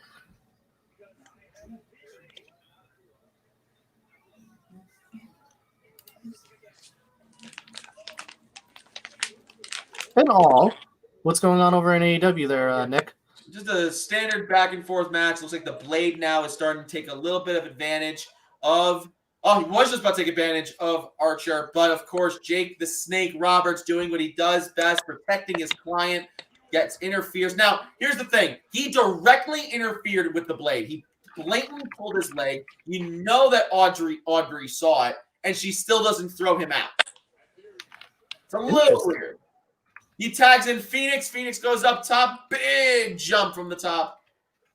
In all, what's going on over in AEW there, Nick? Just a standard back and forth match. Looks like the Blade now is starting to take a little bit of advantage of. Oh, he was just about to take advantage of Archer, but of course, Jake the Snake Roberts doing what he does best, protecting his client, interferes. Now, here's the thing. He directly interfered with the Blade. He blatantly pulled his leg. You know that Audrey saw it, and she still doesn't throw him out. It's a little weird. He tags in Phoenix. Phoenix goes up top. Big jump from the top.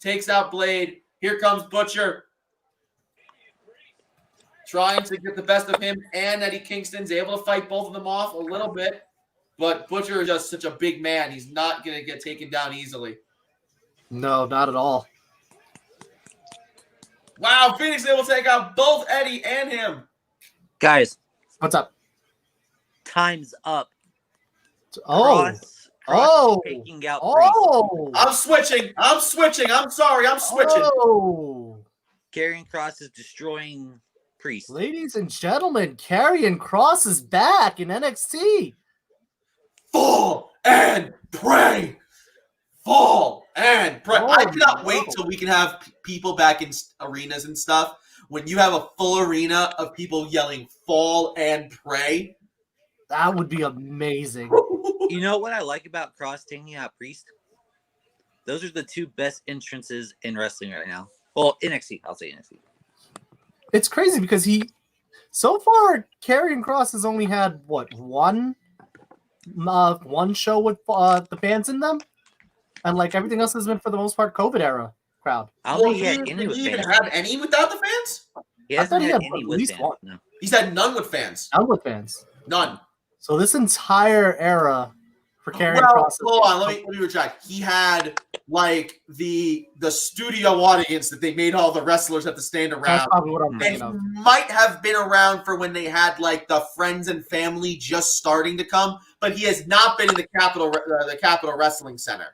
Takes out Blade. Here comes Butcher. Trying to get the best of him and Eddie Kingston's able to fight both of them off a little bit. But Butcher is just such a big man. He's not going to get taken down easily. No, not at all. Wow, Phoenix is able to take out both Eddie and him. Guys. What's up? Time's up. Oh. Cross Oh! taking out Priest. Oh! I'm switching. I'm sorry. I'm switching. Oh! Karrion Kross is destroying Priest. Ladies and gentlemen, Karrion Kross is back in NXT. Fall and pray. Fall and pray. Oh, I cannot no. wait till we can have people back in arenas and stuff. When you have a full arena of people yelling "fall and pray." That would be amazing. You know what I like about Kross taking out Priest? Those are the two best entrances in wrestling right now. Well, NXT. I'll say NXT. It's crazy because so far, Karrion Kross has only had, one show with the fans in them? And, everything else has been, for the most part, COVID era crowd. I don't think he had Did any with he even fans. have any without the fans? He I hasn't thought he had had any at with least fans. one. No. He's had none with fans. None with fans. None. So this entire era for Karrion Well, Kross. hold on. Let me retract. He had the studio audience that they made all the wrestlers have to stand That's around. probably what I'm And thinking of. might have been around for when they had the friends and family just starting to come, but he has not been in the Capitol Wrestling Center,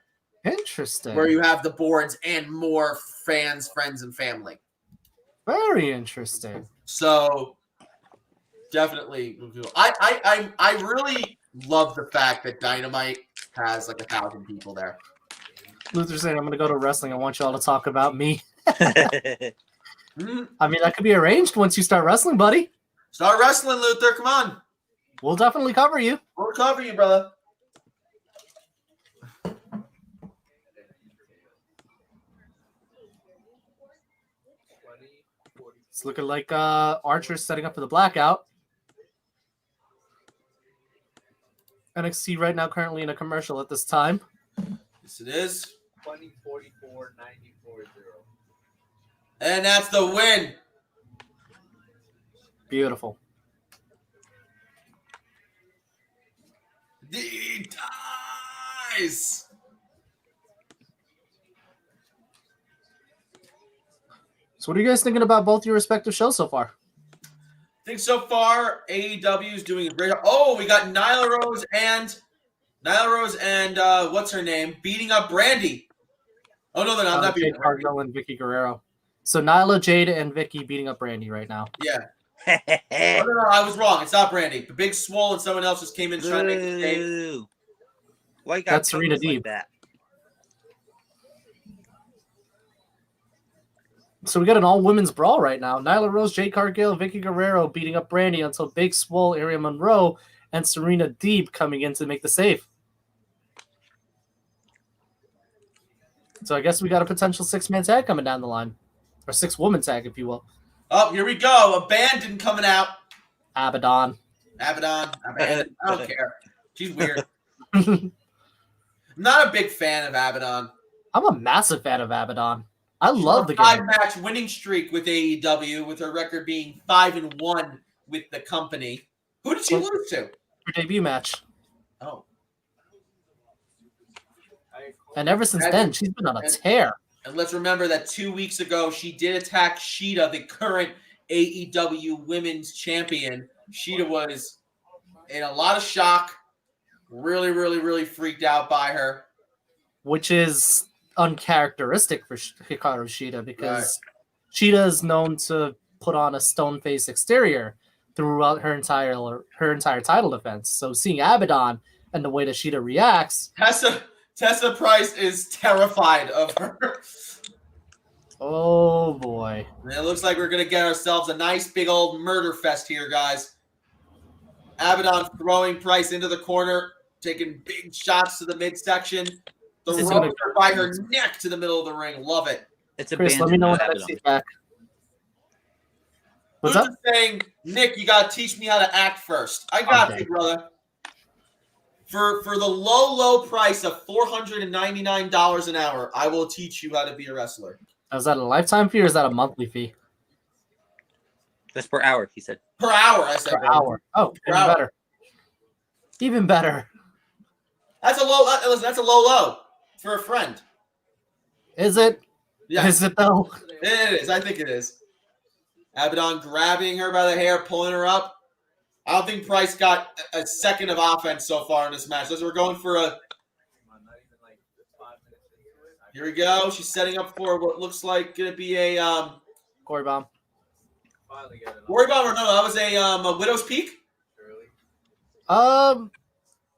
Interesting. where you have the boards and more fans, friends, and family. Very interesting. So definitely, I really love the fact that Dynamite has 1,000 people there. Luther's saying, I'm going to go to wrestling. I want you all to talk about me. Mhm. I mean, that could be arranged once you start wrestling, buddy. Start wrestling, Luther. Come on. We'll definitely cover you. We'll cover you, brother. It's looking like Archer's setting up for the blackout. NXT right now currently in a commercial at this time. Yes, it is. 2044 94 And that's the win. Beautiful. The dies. So what are you guys thinking about both your respective shows so far? I think so far AEW is doing a great job. Oh, we got Nyla Rose and what's her name beating up Brandy. Oh no, they're not beating Jade up. Cargill and Vicky Guerrero. So Nyla, Jade, and Vicky beating up Brandy right now. Yeah. Oh, no, I was wrong. It's not Brandy. The Big Swole and someone else just came in trying to make the save. Boo. Why you got That's Serena photos like Deeb. that? So we got an all-women's brawl right now. Nyla Rose, Jade Cargill, Vicky Guerrero beating up Brandy until Big Swole, Area Monroe, and Serena Deeb coming in to make the save. So I guess we got a potential 6-man tag coming down the line. Or 6-woman tag, if you will. Oh, here we go. Abandon coming out. Abaddon. Abaddon. I don't care. She's weird. I'm not a big fan of Abaddon. I'm a massive fan of Abaddon. I love the game. 5-match winning streak with AEW, with her record being 5-1 with the company. Who did she lose to? Her debut match. Oh, And ever since then, she's been on a tear. and let's remember that 2 weeks ago she did attack Sheeta, the current AEW Women's Champion. Sheeta was in a lot of shock, really, really, really freaked out by her. Which is uncharacteristic for Hikaru Shida because Shida is known to put on a stone face exterior throughout her entire title defense. So seeing Abaddon and the way that Shida reacts, Tessa Price is terrified of her. oh boy. And it looks like we're gonna get ourselves a nice big old murder fest here, guys. Abaddon throwing Price into the corner, taking big shots to the midsection. The This is rope gonna- her by her neck to the middle of the ring. Love it. It's Chris, let me know when abandoned. NXT's back. What's Who's up? saying, Nick, you gotta teach me how to act first. I got Okay. you, brother. For the low price of $499 an hour, I will teach you how to be a wrestler. Is that a lifetime fee or is that a monthly fee? That's per hour, he said. Per hour, I said. Per hour. Oh, Per even hour. better. Even better. That's a low. Listen, that's a low for a friend. Is it? Yeah, Is it though? it is. I think it is. Abaddon grabbing her by the hair, pulling her up. I don't think Price got a second of offense so far in this match. As we're going for Here we go. She's setting up for what looks like going to be a Gory bomb. Finally got it. Gory bomb, or no, that was a Widow's Peak. Early.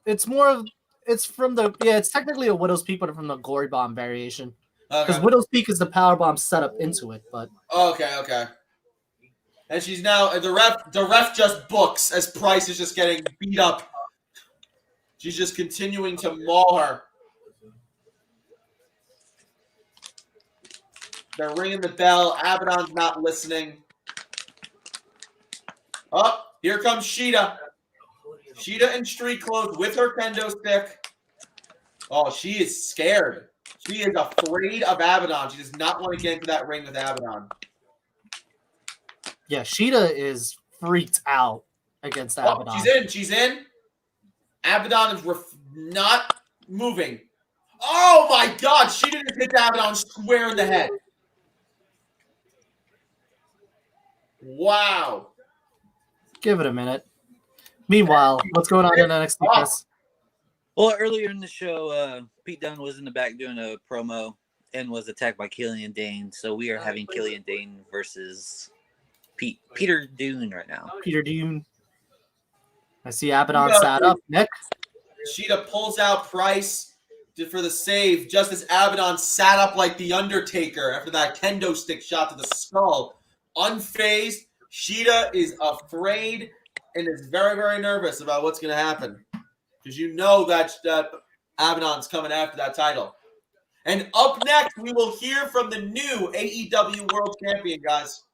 It's more of it's from the it's technically a Widow's Peak, but from the Gory bomb variation. Because Okay. Widow's Peak is the power bomb setup into it, but Okay. And she's now the ref just books as Price is just getting beat up. She's just continuing to maul her. They're ringing the bell. Abaddon's not listening. Oh, here comes Sheeta. Sheeta in street clothes with her kendo stick. Oh, she is scared. She is afraid of Abaddon. She does not want to get into that ring with Abaddon. yeah, Sheeta is freaked out against Oh, Abaddon. she's in. Abaddon is not moving. Oh my God! She didn't hit Abaddon square in the head. Wow. Give it a minute. Meanwhile, what's going on in NXT? Chris? Well, earlier in the show, Pete Dunne was in the back doing a promo and was attacked by Killian Dane. So we are having Killian Dane versus Peter Dunne right now. Peter Dune. I see Abaddon Yeah. sat up. Nick. Sheeta pulls out Price for the save just as Abaddon sat up like the Undertaker after that kendo stick shot to the skull. Unfazed, Sheeta is afraid and is very, very nervous about what's going to happen. Because you know that Abaddon's coming after that title. And up next, we will hear from the new AEW World Champion, guys.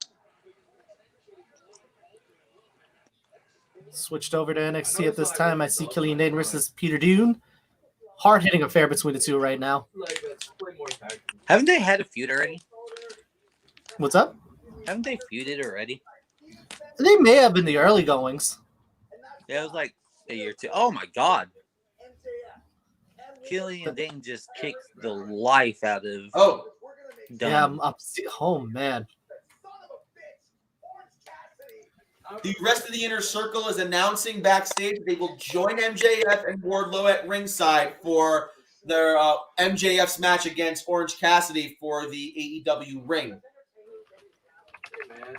Switched over to NXT at this time. I see Killian Dane versus Peter Dune. Hard-hitting affair between the two right now. Like a spring more tactical. Haven't they had a feud already? What's up? Haven't they feuded already? They may have been the early goings. Yeah, it was like a year or two. Oh my God. Killian Dane just kicked the life out of Oh, Dunne. Yeah, I'm up. Oh, man. the rest of the Inner Circle is announcing backstage they will join MJF and Wardlow at ringside for their MJF's match against Orange Cassidy for the AEW ring. Man.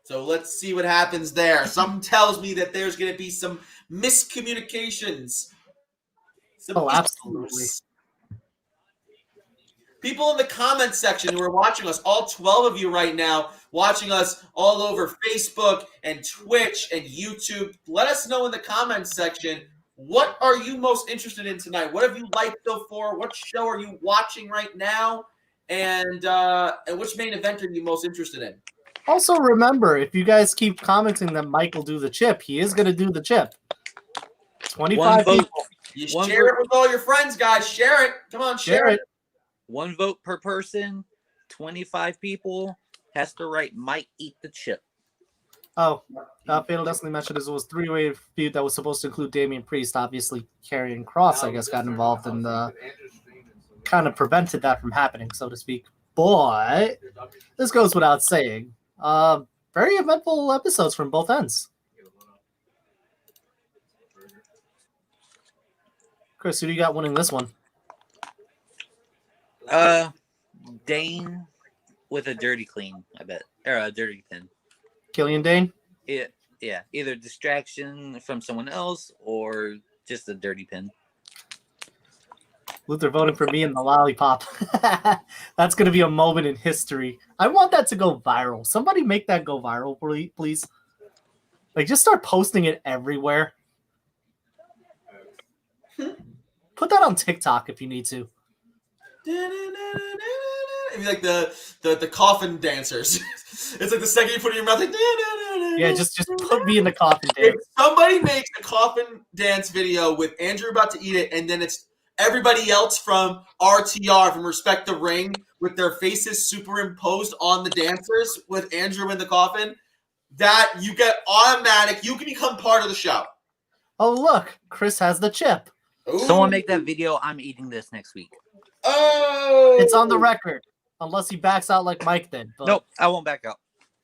So let's see what happens there. Something tells me that there's going to be some miscommunications. Some Oh, issues. absolutely. People in the comments section who are watching us, all 12 of you right now, watching us all over Facebook and Twitch and YouTube, let us know in the comments section, what are you most interested in tonight? What have you liked so far? What show are you watching right now? And which main event are you most interested in? Also, remember, if you guys keep commenting that Mike will do the chip, he is going to do the chip. 25 One vote. people. You One share vote. it with all your friends, guys. Share it. Come on, share it. One vote per person. 25 people has to write "might eat the chip." Oh, Fatal Destiny mentioned this was a three-way feud that was supposed to include Damian Priest. Obviously, Karrion Kross, I guess, got involved and kind of prevented that from happening, so to speak. But this goes without saying. Very eventful episodes from both ends. Chris, who do you got winning this one? Dane with a dirty clean, I bet, or a dirty pin. Killian Dane? Yeah, either distraction from someone else or just a dirty pin. Luther voting for me in the lollipop. That's going to be a moment in history. I want that to go viral. Somebody make that go viral, please. Like, just start posting it everywhere. Put that on TikTok if you need to. It'd be like the coffin dancers. It's like the second you put it in your mouth, like, Yeah, just put me in the coffin If dance. somebody makes a coffin dance video with Andrew about to eat it, and then it's everybody else from RTR, from Respect the Ring, with their faces superimposed on the dancers with Andrew in the coffin, that you get automatic, you can become part of the show. Oh, look, Chris has the chip. Ooh. Someone make that video. I'm eating this next week. Oh! It's on the record, unless he backs out like Mike did. But... Nope, I won't back out.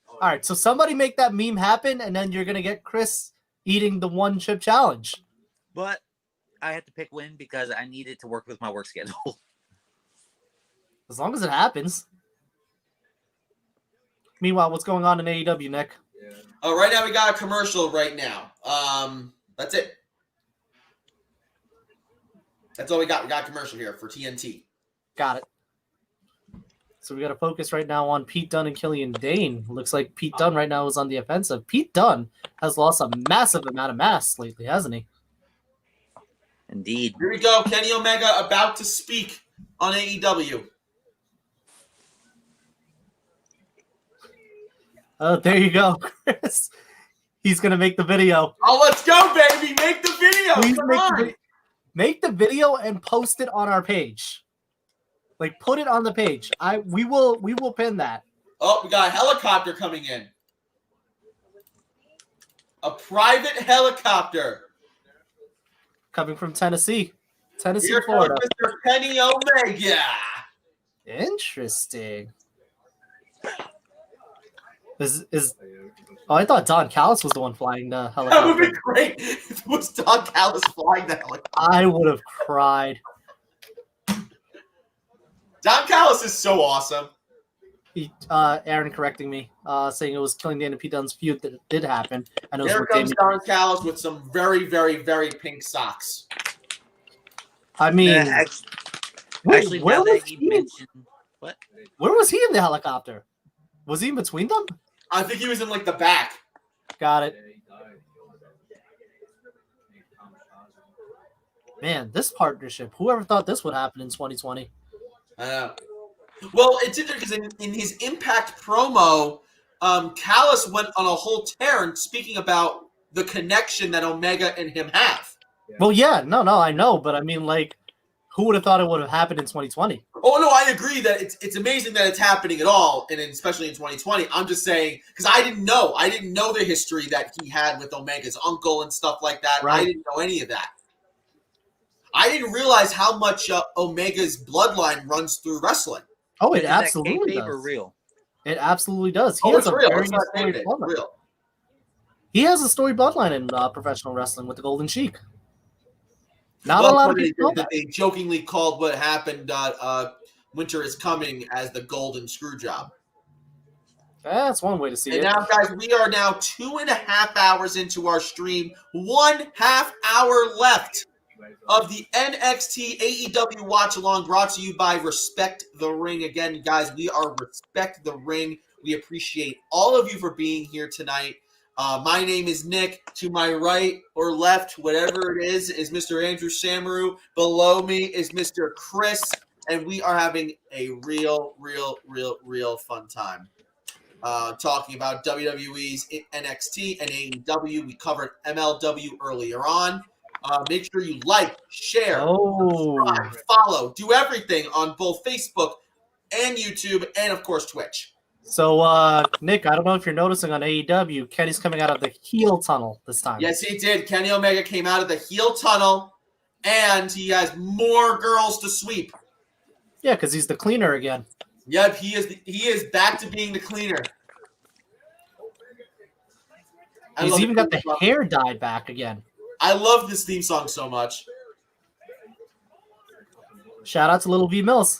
All right, so somebody make that meme happen, and then you're going to get Chris eating the one chip challenge. But I had to pick Win because I needed to work with my work schedule. As long as it happens. Meanwhile, what's going on in AEW, Nick? Right now we got a commercial right now. That's it. That's all we got. We got a commercial here for TNT. Got it. So we got to focus right now on Pete Dunne and Killian Dane. Looks like Pete Dunne right now is on the offensive. Pete Dunne has lost a massive amount of mass lately, hasn't he? Indeed. Here we go. Kenny Omega about to speak on AEW. Oh, there you go, Chris. He's going to make the video. Oh, let's go, baby. Make the video. Please Come make on. make the video and post it on our page. Like, put it on the page. We will pin that. Oh, we got a helicopter coming in. A private helicopter. Coming from Tennessee. Tennessee, Here Florida. comes Mr. Kenny Omega. Interesting. I thought Don Callis was the one flying the That would helicopter. be great if it was Don Callis flying the helicopter. I would have cried. Don Callis is so awesome. Aaron correcting me, saying it was Killing Dan and Pete Dunne's feud that did happen. And it was Here with comes Damien. Don Callis with some very, very, very pink socks. I mean, Actually, where now was that you he? mentioned what? Where was he in the helicopter? Was he in between them? I think he was in like the back. Got it. Man, this partnership. Whoever thought this would happen in 2020? I know. Well, it's interesting because in his Impact promo, Callis went on a whole tear and speaking about the connection that Omega and him have. Well, yeah, no, I know, but I mean, like, who would have thought it would have happened in 2020? Oh no, I agree that it's amazing that it's happening at all, and especially in 2020. I'm just saying because I didn't know the history that he had with Omega's uncle and stuff like that. Right. I didn't know any of that. I didn't realize how much Omega's bloodline runs through wrestling. Oh, it Is that absolutely kayfabe or does. real? It absolutely does. He Oh, has it's a real. very It's not storied kayfabe. bloodline. It's real. He has a storied bloodline in professional wrestling with the Golden Sheik. Not Well, a lot of funny people know that that. they jokingly called what happened Winter is Coming as the golden screw job. That's one way to see And it. now, guys, we are now 2.5 hours into our stream. 1/2 hour left of the NXT AEW Watch-Along brought to you by Respect the Ring. Again, guys, we are Respect the Ring. We appreciate all of you for being here tonight. My name is Nick. To my right or left, whatever it is Mr. Andrew Samaroo. Below me is Mr. Chris, and we are having a real fun time talking about WWE's NXT and AEW. We covered MLW earlier on. Make sure you like, share, subscribe, follow, do everything on both Facebook and YouTube, and of course Twitch. So, Nick, I don't know if you're noticing on AEW, Kenny's coming out of the heel tunnel this time. Yes, he did. Kenny Omega came out of the heel tunnel, and he has more girls to sweep. Yeah, because he's the cleaner again. Yep, he is back to being the cleaner. He's even got the hair dyed back again. I love this theme song so much. Shout out to Little V Mills.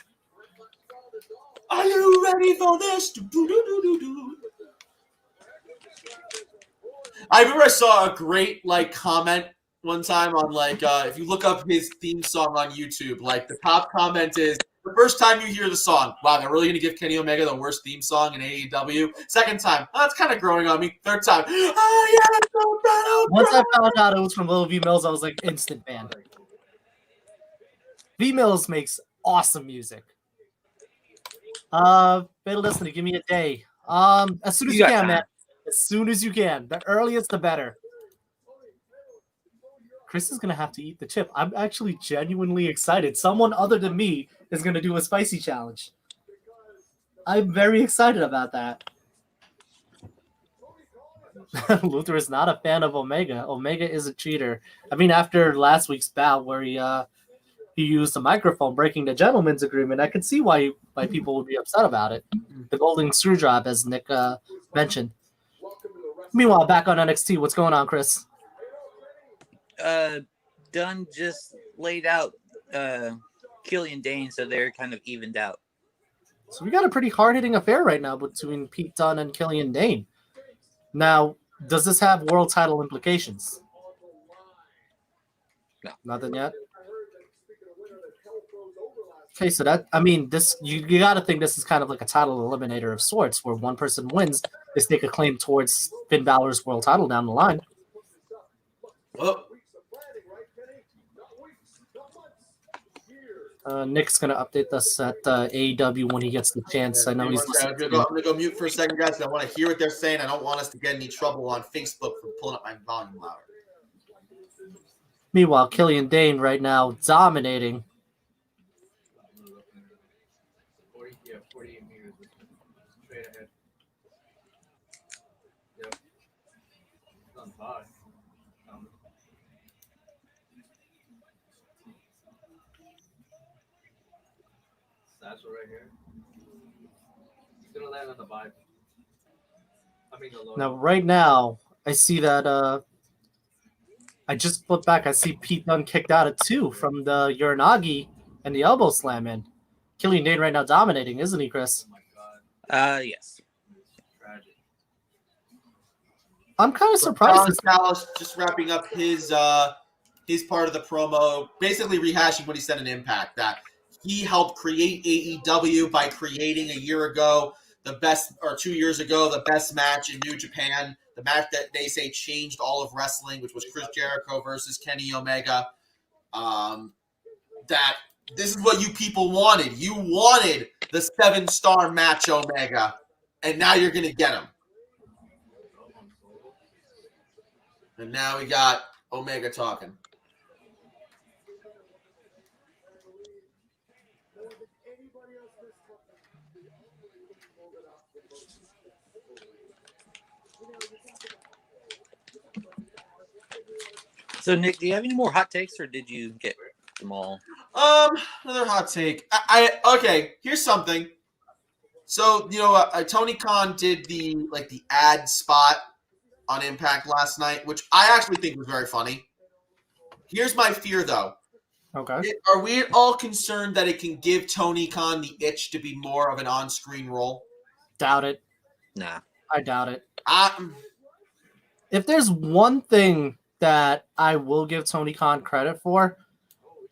Are you ready for this? I remember I saw a great comment one time on if you look up his theme song on YouTube, the top comment is the first time you hear the song, wow, they're really gonna give Kenny Omega the worst theme song in AEW. Second time, oh, that's kind of growing on me. Third time, oh yeah, it's so bad. Once I found out it was from Little V Mills, I was like instant fan. V Mills makes awesome music. Fatal Destiny, give me a day. As soon as you can, man. As soon as you can. The earliest, the better. Chris is gonna have to eat the chip. I'm actually genuinely excited. Someone other than me is gonna do a spicy challenge. I'm very excited about that. Luther is not a fan of Omega. Omega is a cheater. I mean, after last week's bout where he used a microphone, breaking the gentleman's agreement, I could see why people would be upset about it. The golden screw job, as Nick mentioned. Meanwhile, back on NXT, what's going on, Chris? Dunn just laid out Killian Dane, so they're kind of evened out. So we got a pretty hard-hitting affair right now between Pete Dunne and Killian Dane. Now, does this have world title implications? No. Nothing yet? Okay, so that, I mean, this you got to think this is kind of like a title eliminator of sorts, where one person wins, they stake a claim towards Finn Balor's world title down the line. Well, Nick's going to update us at AEW when he gets the chance. I know he's I'm gonna go mute for a second, guys. I want to hear what they're saying. I don't want us to get any trouble on Facebook for pulling up my volume louder. Meanwhile, Killian Dane right now dominating. 48 meters. Straight ahead. Yep. It's on pod. Satchel right here. He's gonna land on the vibe. I mean the low. Now, right now, I see that I just flipped back. I see Pete Dunne kicked out at 2 from the Uranagi and the elbow slam in. Killian Dane right now dominating, isn't he, Chris? Oh my god. Yes. Tragic. I'm kind of surprised. Dallas just wrapping up his part of the promo, basically rehashing what he said in Impact, that he helped create AEW by creating a year ago the best, or 2 years ago, the best match in New Japan, the match that they say changed all of wrestling, which was Chris Jericho versus Kenny Omega. That this is what you people wanted. You wanted the 7-star match Omega, and now you're going to get him. And now we got Omega talking. So, Nick, do you have any more hot takes, or did you get them all? Another hot take. Okay, here's something. So, Tony Khan did the ad spot on Impact last night, which I actually think was very funny. Here's my fear, though. Okay. Are we all concerned that it can give Tony Khan the itch to be more of an on-screen role? Doubt it. Nah. I doubt it. I, If there's one thing that I will give Tony Khan credit for,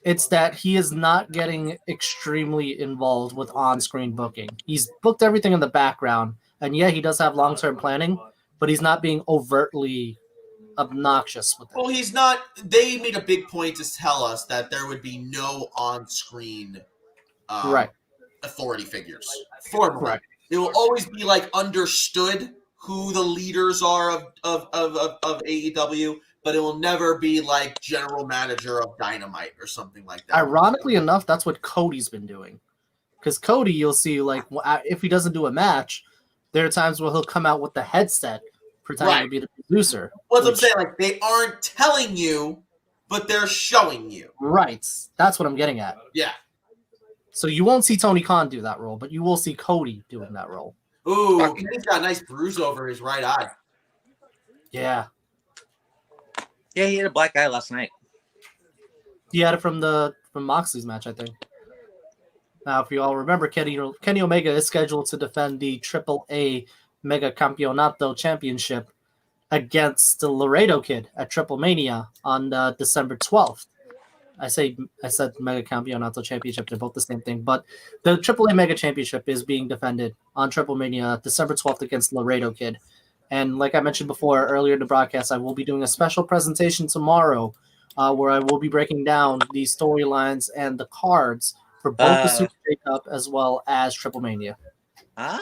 it's that he is not getting extremely involved with on-screen booking. He's booked everything in the background, and yeah, he does have long-term planning, but he's not being overtly obnoxious with it. Well, he's not. They made a big point to tell us that there would be no on-screen authority figures. Formally, Right. it will always be understood who the leaders are of AEW, but it will never be like general manager of Dynamite or something like that. Ironically enough, that's what Cody's been doing. Because Cody, you'll see, if he doesn't do a match, there are times where he'll come out with the headset, pretending to be the producer. What's I'm saying? They aren't telling you, but they're showing you. Right. That's what I'm getting at. Yeah. So you won't see Tony Khan do that role, but you will see Cody doing that role. Ooh, he's got a nice bruise over his right eye. Yeah. Yeah, he had a black eye last night. He had it from Moxley's match, I think. Now, if you all remember, Kenny Omega is scheduled to defend the AAA Mega Campeonato Championship against the Laredo Kid at Triple Mania on December 12th. I said Mega Campeonato Championship, they're both the same thing, but the AAA Mega Championship is being defended on Triple Mania December 12th against Laredo Kid. And like I mentioned before, earlier in the broadcast, I will be doing a special presentation tomorrow where I will be breaking down the storylines and the cards for both the Super J-Cup as well as Triple Mania. Huh?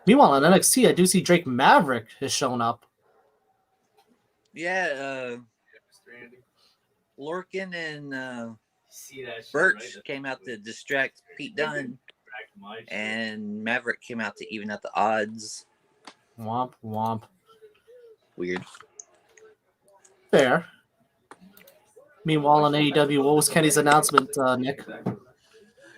Meanwhile, on NXT, I do see Drake Maverick has shown up. Yeah, Lorcan and See that shit, Birch right? came out to distract Pete Dunne, and Maverick came out to even out the odds. Womp, womp. Weird. Fair. Meanwhile, on AEW, what was Kenny's announcement, Nick?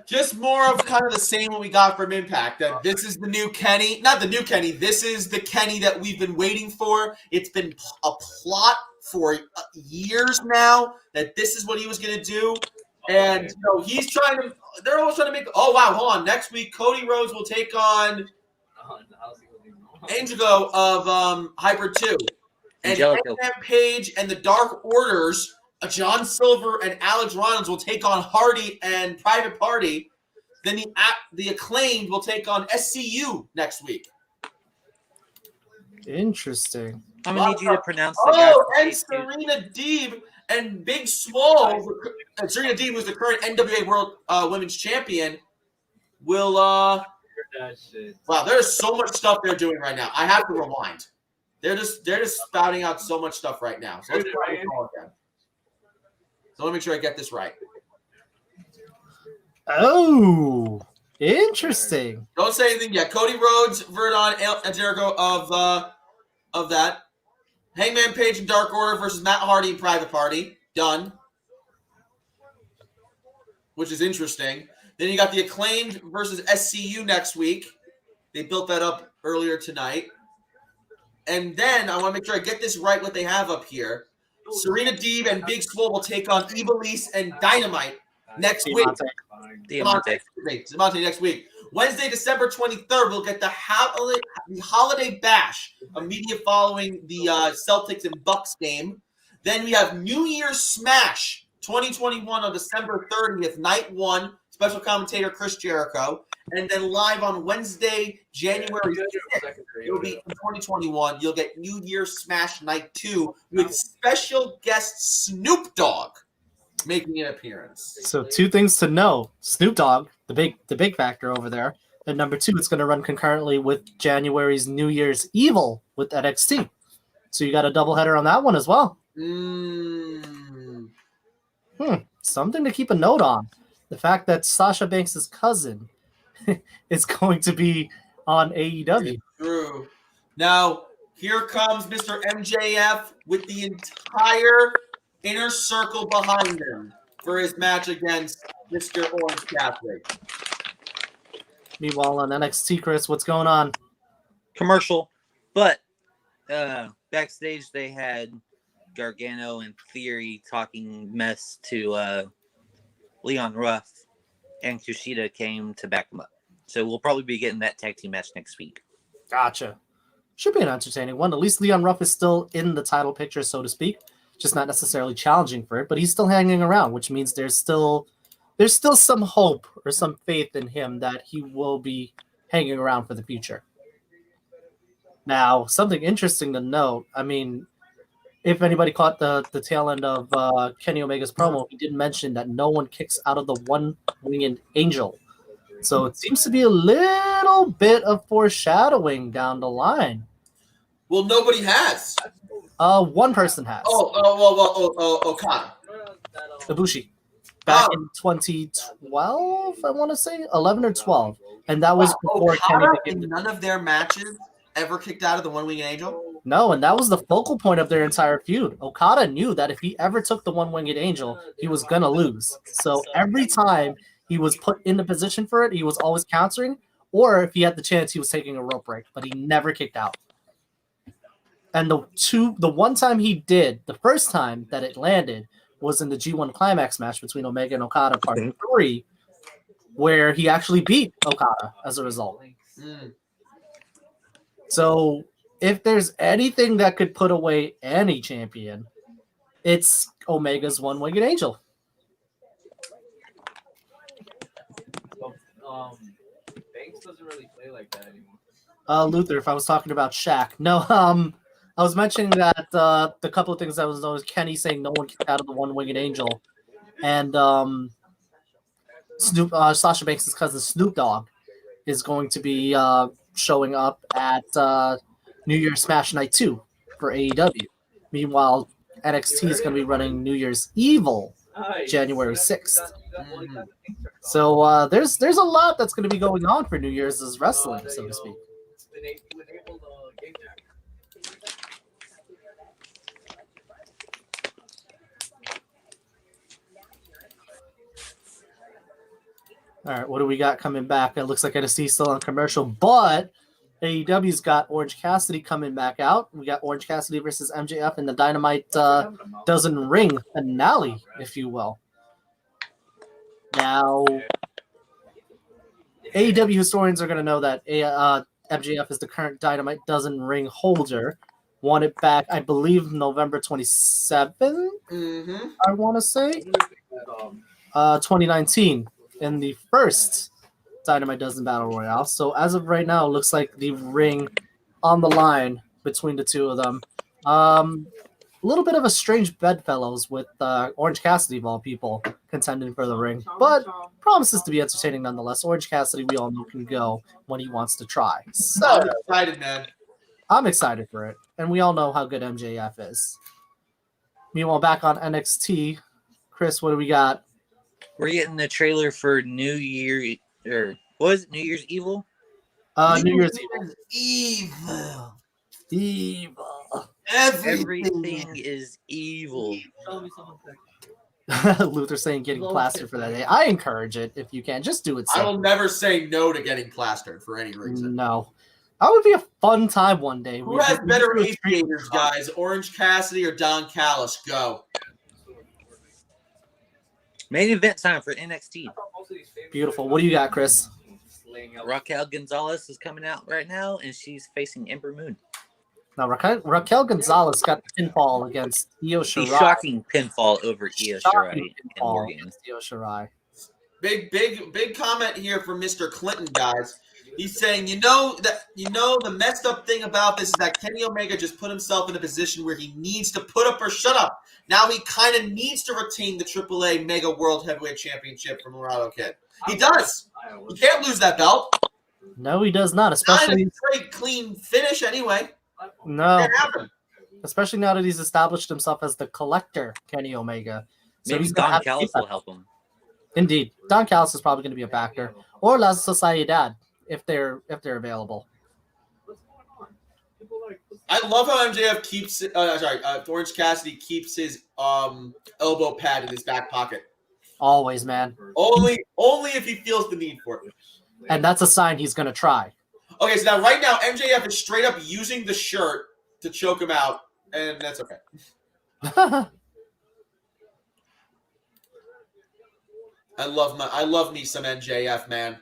Just more of kind of the same what we got from Impact. That this is the new Kenny. Not the new Kenny. This is the Kenny that we've been waiting for. It's been a plot for years now that this is what he was going to do. And he's trying to – they're always trying to make – oh, wow, hold on. Next week, Cody Rhodes will take on Angelo of Hybrid 2. And Angelico. Hangman Page and the Dark Orders, John Silver and Alex Reynolds will take on Hardy and Private Party. Then the Acclaimed will take on SCU next week. Interesting. I'm going to need you to pronounce the guy. And Serena Deeb and Big Swole. Serena Deeb, who's the current NWA World Women's Champion, will wow, there's so much stuff they're doing right now. I have to rewind. They're just spouting out so much stuff right now. So let's try it all again. So let me make sure I get this right. Oh, interesting. Don't say anything yet. Cody Rhodes, Verdon, and Jericho of that. Hangman Page and Dark Order versus Matt Hardy and Private Party. Done. Which is interesting. Then you got the Acclaimed versus SCU next week. They built that up earlier tonight. And then I want to make sure I get this right, what they have up here. Serena Deeb and Big Swole will take on Ivelisse and Dynamite next week. Diamante next week. Wednesday, December 23rd, we'll get the Holiday Bash, immediate following the Celtics and Bucks game. Then we have New Year's Smash 2021 on December 30th, night 1. Special commentator Chris Jericho. And then live on Wednesday, January 6th, it'll be in 2021. You'll get New Year's Smash Night 2 with special guest Snoop Dogg making an appearance. So 2 things to know. Snoop Dogg, the big factor over there. And number 2, it's going to run concurrently with January's New Year's Evil with NXT. So you got a doubleheader on that one as well. Something to keep a note on. The fact that Sasha Banks' cousin is going to be on AEW. True. Now, here comes Mr. MJF with the entire inner circle behind him for his match against Mr. Orange Cassidy. Meanwhile, on NXT, Chris, what's going on? Commercial. But backstage, they had Gargano and Theory talking mess to Leon Ruff, and Kushida came to back them up. So we'll probably be getting that tag team match next week. Gotcha. Should be an entertaining one. At least Leon Ruff is still in the title picture, so to speak. Just not necessarily challenging for it, but he's still hanging around, which means there's still some hope or some faith in him that he will be hanging around for the future. Now, something interesting to note, I mean, if anybody caught the tail end of Kenny Omega's promo, he did mention that no one kicks out of the one-winged angel. So it seems to be a little bit of foreshadowing down the line. Well, nobody has. One person has. Okada. Ibushi. Back in 2012, I want to say 11 or 12, and that was before Kenny Okada became in none of their matches ever kicked out of the one-winged angel. No, and that was the focal point of their entire feud. Okada knew that if he ever took the one-winged angel, he was gonna lose. So every time he was put in the position for it, he was always countering, or if he had the chance, he was taking a rope break, but he never kicked out. And the one time he did, the first time that it landed was in the G1 Climax match between Omega and Okada Part 3, where he actually beat Okada as a result. So if there's anything that could put away any champion, it's Omega's one-winged angel. Banks doesn't really play like that anymore. Luther, if I was talking about Shaq. No, I was mentioning that the couple of things that was always Kenny saying no one kicked out of the one-winged angel, and Sasha Banks' cousin Snoop Dogg is going to be showing up at New Year's Smash Night 2 for AEW. Meanwhile, NXT is going to be running New Year's Evil January 6th. So there's a lot that's going to be going on for New Year's as wrestling, so to speak. All right, what do we got coming back? It looks like NXT is still on commercial, but AEW's got Orange Cassidy coming back out. We got Orange Cassidy versus MJF in the Dynamite dozen ring finale, if you will. Now, AEW historians are going to know that MJF is the current Dynamite dozen ring holder. Won it back, I believe, November 27th, I want to say. 2019 in the first Dynamite Dozen Battle Royale. So as of right now, it looks like the ring on the line between the two of them. A little bit of a strange bedfellows with Orange Cassidy, of all people, contending for the ring. But promises to be entertaining nonetheless. Orange Cassidy, we all know, can go when he wants to try. So I'm excited, man. I'm excited for it. And we all know how good MJF is. Meanwhile, back on NXT, Chris, what do we got? We're getting the trailer for New Year, or what was it? New Year's Evil? New Year's Evil. Evil. Everything is evil. Luther saying getting plastered for that day. I encourage it if you can. Just do it. I will never say no to getting plastered for any reason. No. That would be a fun time one day. Who has better aviators, guys? Orange Cassidy or Don Callis? Go. Main event time for NXT. Beautiful. What do you got, Chris? Raquel Gonzalez is coming out right now, and she's facing Ember Moon. Now, Raquel Gonzalez got the pinfall against Io Shirai. A shocking pinfall over Io Shirai in War Games. Io Shirai. Big comment here from Mr. Clinton, guys. He's saying, the messed up thing about this is that Kenny Omega just put himself in a position where he needs to put up or shut up. Now he kind of needs to retain the AAA Mega World Heavyweight Championship from Morado Kid. He does. He can't lose that belt. No, he does not. Especially not a straight, clean finish anyway. No. Especially now that he's established himself as the collector, Kenny Omega. So Maybe Don Callis will help him. Indeed. Don Callis is probably going to be a factor. Or La Sociedad, if they're available. I love how MJF keeps Orange Cassidy keeps his elbow pad in his back pocket. Always, man. Only if he feels the need for it. And that's a sign he's going to try. Okay, so now right now MJF is straight up using the shirt to choke him out, and that's okay. I love me some MJF, man.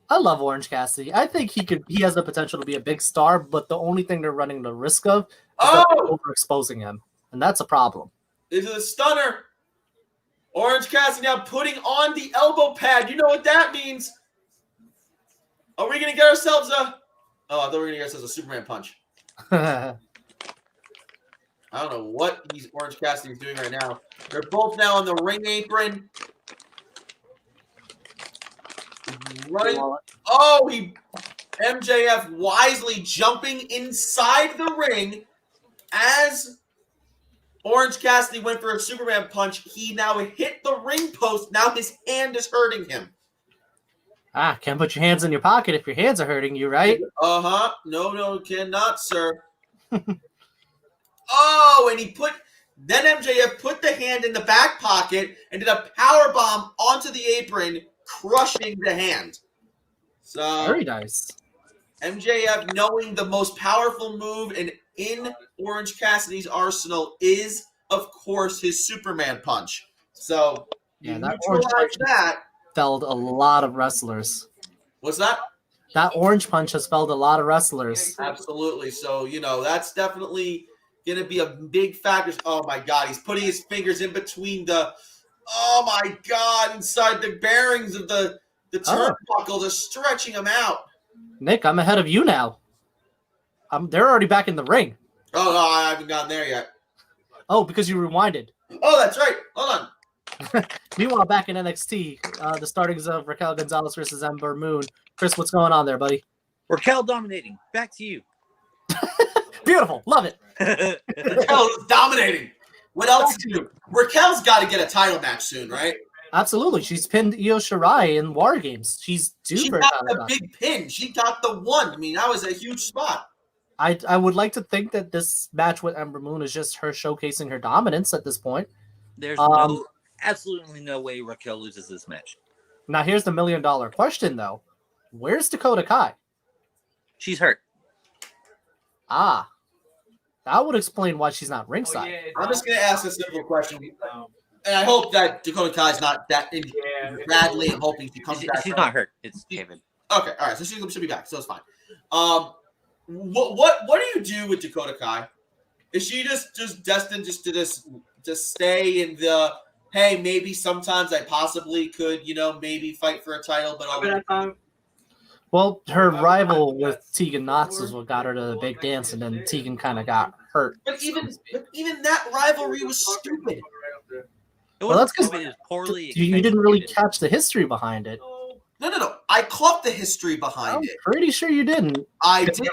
I love Orange Cassidy. I think he has the potential to be a big star, but the only thing they're running the risk of is overexposing him. And that's a problem. This is a stunner. Orange Cassidy now putting on the elbow pad. You know what that means. Are we going to get ourselves a... Oh, I thought we were going to get ourselves a Superman punch. I don't know what these Orange Cassidy is doing right now. They're both now on the ring apron. Running. Oh, MJF wisely jumping inside the ring as Orange Cassidy went for a Superman punch. He now hit the ring post. Now his hand is hurting him. Can't put your hands in your pocket if your hands are hurting you, right? Uh-huh. No, cannot, sir. Oh, and then MJF put the hand in the back pocket and did a power bomb onto the apron, crushing the hand. So very nice. MJF, knowing the most powerful move in Orange Cassidy's arsenal is, of course, his Superman punch. So yeah, that neutralize that. Felled a lot of wrestlers. What's that? That orange punch has felled a lot of wrestlers. Absolutely. So, that's definitely going to be a big factor. Oh, my God. He's putting his fingers in between inside the bearings of the turnbuckle, just stretching them out. Nick, I'm ahead of you now. They're already back in the ring. Oh, no, I haven't gotten there yet. Oh, because you rewinded. Oh, that's right. Hold on. Meanwhile, back in NXT, the startings of Raquel Gonzalez versus Ember Moon. Chris, what's going on there, buddy? Raquel dominating. Back to you. Beautiful. Love it. Raquel is dominating. What else to do? Raquel's got to get a title match soon, right? Absolutely. She's pinned Io Shirai in War Games. She's due she for got the big pin. She got the one. I mean, that was a huge spot. I would like to think that this match with Ember Moon is just her showcasing her dominance at this point. There's absolutely no way Raquel loses this match. Now, here's the $1 million question, though. Where's Dakota Kai? She's hurt. Ah, that would explain why she's not ringside. I'm just going to ask a simple question. And I hope that Dakota Kai's not that injured badly. I'm hoping she comes back. She's not hurt. It's David. Okay, all right. So she should be back. So it's fine. What do you do with Dakota Kai? Is she just destined to stay in the hey, maybe sometimes I possibly could, maybe fight for a title, but Well, her rival with Tegan Knox is what got her to the big dance, and then Tegan kind of got hurt. But even that rivalry was stupid. Well, that's because it was poorly. you didn't really catch the history behind it. No. I caught the history behind it. I'm pretty sure you didn't. I did.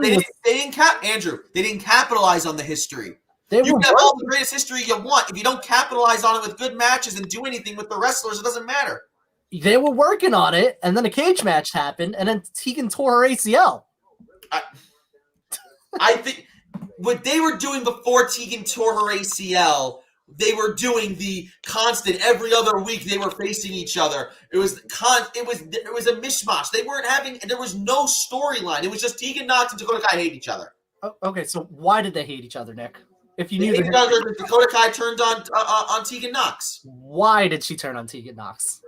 They didn't capitalize on the history. You can have all the greatest history you want. If you don't capitalize on it with good matches and do anything with the wrestlers, it doesn't matter. They were working on it, and then a cage match happened, and then Tegan tore her ACL. I think what they were doing before Tegan tore her ACL, they were doing the constant every other week they were facing each other. It was a mishmash. They weren't having, there was no storyline. It was just Tegan Knox and Dakota Kai hate each other. Okay, so why did they hate each other, Nick? If you They knew hate each other because Dakota Kai turned on Tegan Knox. Why did she turn on Tegan Knox?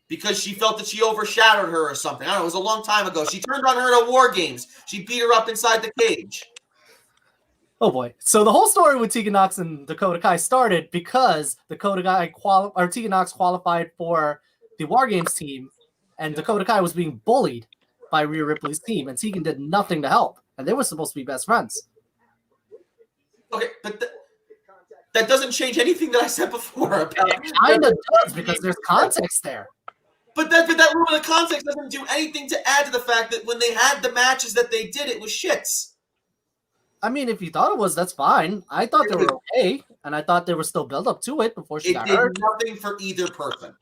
Because she felt that she overshadowed her or something. I don't know. It was a long time ago. She turned on her at War Games. She beat her up inside the cage. Oh boy! So the whole story with Tegan Knox and Dakota Kai started because Tegan Knox qualified for the War Games team, and Dakota Kai was being bullied by Rhea Ripley's team, and Tegan did nothing to help, and they were supposed to be best friends. Okay, but that doesn't change anything that I said before about It kind of does because there's context there. But that little bit of context doesn't do anything to add to the fact that when they had the matches that they did, it was shits. I mean, if you thought it was, that's fine. I thought they were okay, and I thought there was still build up to it before she got hurt. It did nothing for either person.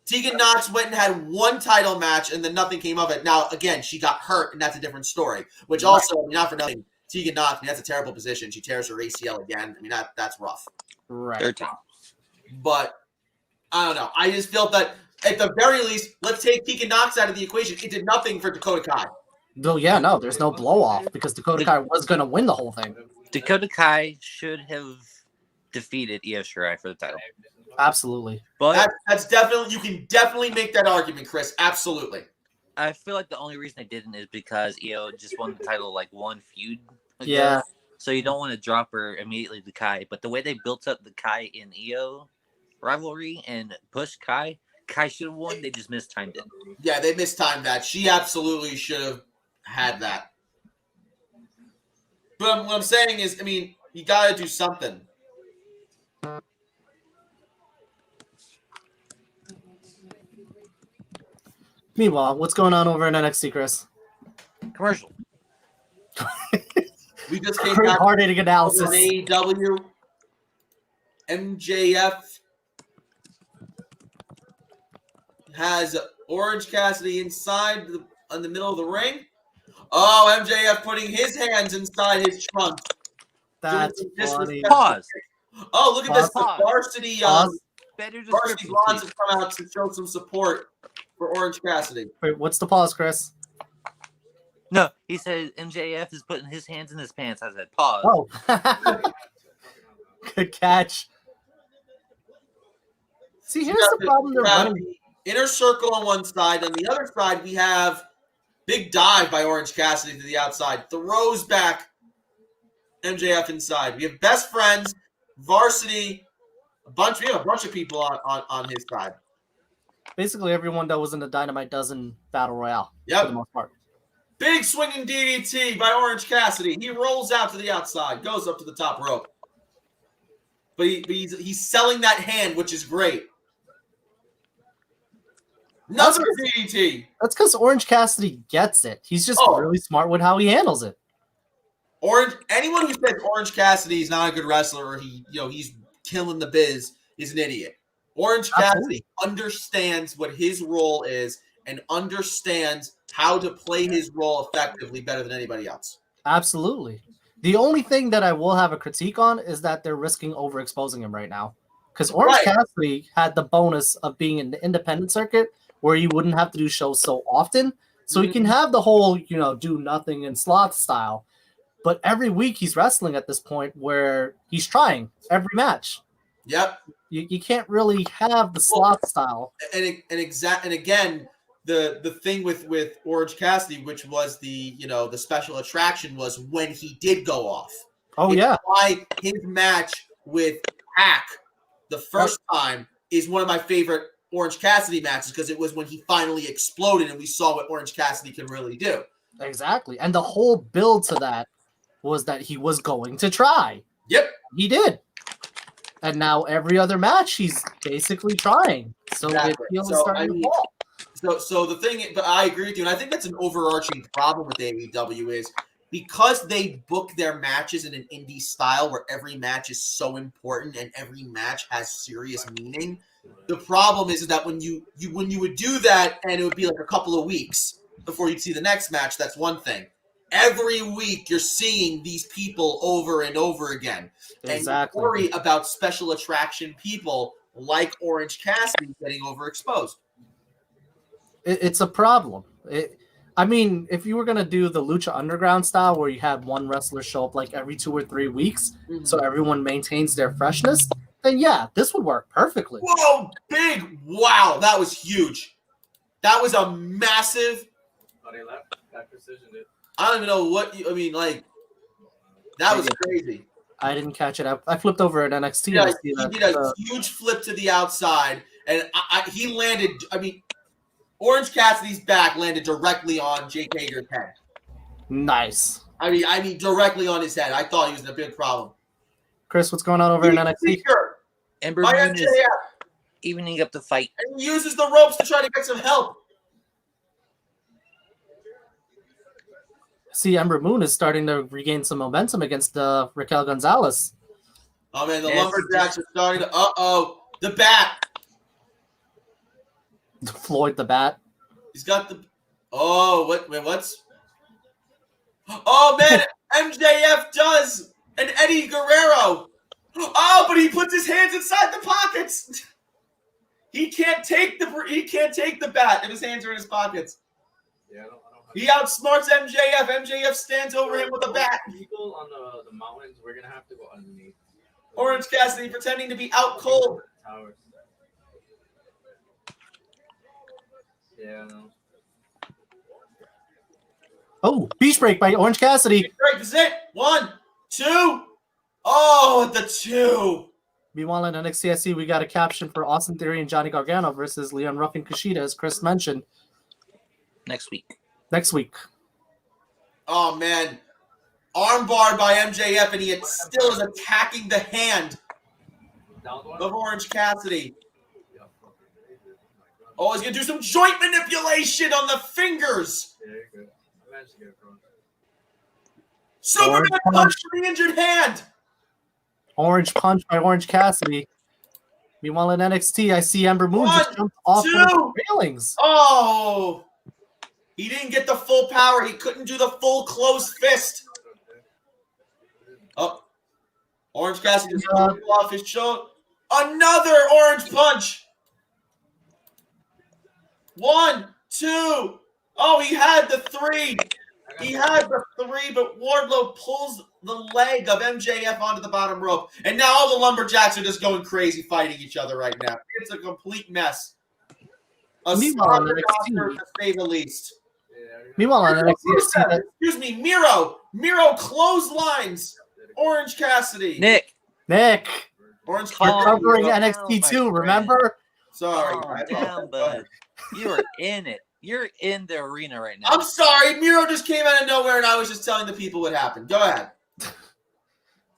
Tegan Knox went and had one title match, and then nothing came of it. Now, again, she got hurt, and that's a different story. Which also, not for nothing, Tegan Knox, that's a terrible position. She tears her ACL again. I mean, that's rough. Right. 13. But, I don't know. I just felt that, at the very least, let's take Tegan Knox out of the equation. It did nothing for Dakota Kai. No, there's no blow off because Dakota Kai was going to win the whole thing. Dakota Kai should have defeated Io Shirai for the title. Absolutely. But that's definitely, you can definitely make that argument, Chris. Absolutely. I feel like the only reason they didn't is because Io just won the title like one feud ago. Yeah. So you don't want to drop her immediately to Kai. But the way they built up the Kai and Io rivalry and pushed Kai should have won. They just mistimed it. Yeah, they mistimed that. She absolutely should have had that. But what I'm saying is, I mean, you got to do something. Meanwhile, what's going on over in NXT, Chris? Commercial. We just came Great back hard-hitting from analysis. AEW. MJF has Orange Cassidy inside in the middle of the ring. Oh, MJF putting his hands inside his trunk. That's funny. Pause. Oh, look at this. Pause. The varsity, Better varsity description, Blondes please. have come out to show some support for Orange Cassidy. Wait, what's the pause, Chris? No, he said MJF is putting his hands in his pants. I said pause. Oh. Good catch. See, here's the problem. They're running. Inner circle on one side. On the other side, we have big dive by Orange Cassidy to the outside. Throws back MJF inside. We have best friends, varsity, we have a bunch of people on his side. Basically, everyone that was in the Dynamite Dozen Battle Royale. Yep. For the most part. Big swinging DDT by Orange Cassidy. He rolls out to the outside, goes up to the top rope. But he's selling that hand, which is great. Another DDT. That's because Orange Cassidy gets it. He's just really smart with how he handles it. Anyone who says Orange Cassidy is not a good wrestler or he's killing the biz is an idiot. Orange Cassidy understands what his role is and understands how to play his role effectively better than anybody else. Absolutely. The only thing that I will have a critique on is that they're risking overexposing him right now. Because Orange Cassidy had the bonus of being in the independent circuit where he wouldn't have to do shows so often. So he can have the whole, do nothing in sloth style. But every week he's wrestling at this point where he's trying every match. Yep. You can't really have the sloth style. And again, the thing with Orange Cassidy, which was the special attraction, was when he did go off. Oh, It's yeah. why his match with Hack the first time is one of my favorite Orange Cassidy matches, because it was when he finally exploded and we saw what Orange Cassidy can really do. Exactly. And the whole build to that was that he was going to try. Yep. He did. And now every other match he's basically trying. So Exactly. it feels So, starting I to mean, fall. So the thing, but I agree with you, and I think that's an overarching problem with AEW is because they book their matches in an indie style where every match is so important and every match has serious meaning. The problem is that when you would do that and it would be like a couple of weeks before you'd see the next match, that's one thing. Every week you're seeing these people over and over again. Exactly. And you worry about special attraction people like Orange Cassidy getting overexposed. It's a problem. If you were going to do the Lucha Underground style where you had one wrestler show up like every 2 or 3 weeks so everyone maintains their freshness, then yeah, this would work perfectly. Whoa, big. Wow, that was huge. That was a massive. Oh, they left. That precision did. I don't even know that was crazy. I didn't catch it. I flipped over at NXT. Yeah, and he did a huge flip to the outside, and he landed. Orange Cassidy's back landed directly on Jake Hager's head. Nice. I mean, directly on his head. I thought he was in a big problem. Chris, what's going on over in NXT? Ember By Moon is MJF, evening up the fight. and he uses the ropes to try to get some help. See, Ember Moon is starting to regain some momentum against Raquel Gonzalez. Oh man, the Yes. Lumberjacks are starting to. The bat. Floyd the Bat. He's got the. Oh, what's? Oh man, MJF does an Eddie Guerrero. Oh, but he puts his hands inside the pockets. He can't take the bat if his hands are in his pockets. Yeah, I don't He outsmarts MJF. MJF stands over him with a bat. Eagle on the mountains, we're gonna have to go underneath. Orange Cassidy pretending to be out cold. Towers. Yeah, no. Oh, beach break by Orange Cassidy. Great, this is it. 1, 2. Oh, the 2. Meanwhile, in NXT, I see we got a caption for Austin Theory and Johnny Gargano versus Leon Ruff and Kushida, as Chris mentioned, Next week. next week. Oh man, armbar by MJF, and he still is attacking the hand Down one. of Orange Cassidy. Oh, he's gonna do some joint manipulation on the fingers. Yeah, you're good. I managed to get it from. Superman Orange punch punch. to the injured hand. Orange punch by Orange Cassidy. Meanwhile, in NXT, I see Ember Moon just 1, jumped off one of the 2. railings. Oh, he didn't get the full power. He couldn't do the full closed fist. Oh, Orange Cassidy just threw off his shoulder. Another orange punch. 1, 2. Oh, he had the 3. He had the 3, but Wardlow pulls the leg of MJF onto the bottom rope. And now all the Lumberjacks are just going crazy fighting each other right now. It's a complete mess. A Meanwhile, on slaughter NXT. doctor, to say the least. Meanwhile, on NXT, I see that Excuse me, Miro. Miro clotheslines Orange Cassidy. Nick. Orange Calm we're Cassidy. covering down, NXT my 2, friend. remember? Sorry. Calm down, bud. You are in it. You're in the arena right now. I'm sorry. Miro just came out of nowhere, and I was just telling the people what happened. Go ahead.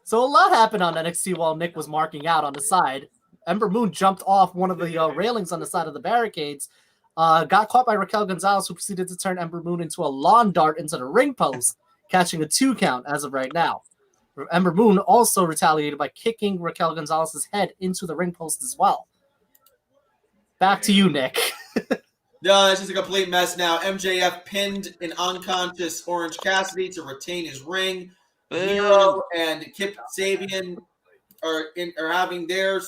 So a lot happened on NXT while Nick was marking out on the side. Ember Moon jumped off one of the railings on the side of the barricades, got caught by Raquel Gonzalez, who proceeded to turn Ember Moon into a lawn dart into the ring post, catching a 2 count as of right now. Ember Moon also retaliated by kicking Raquel Gonzalez's head into the ring post as well. Back to you, Nick. No, it's just a complete mess now. MJF pinned an unconscious Orange Cassidy to retain his ring. Miro and Kip Sabian are having their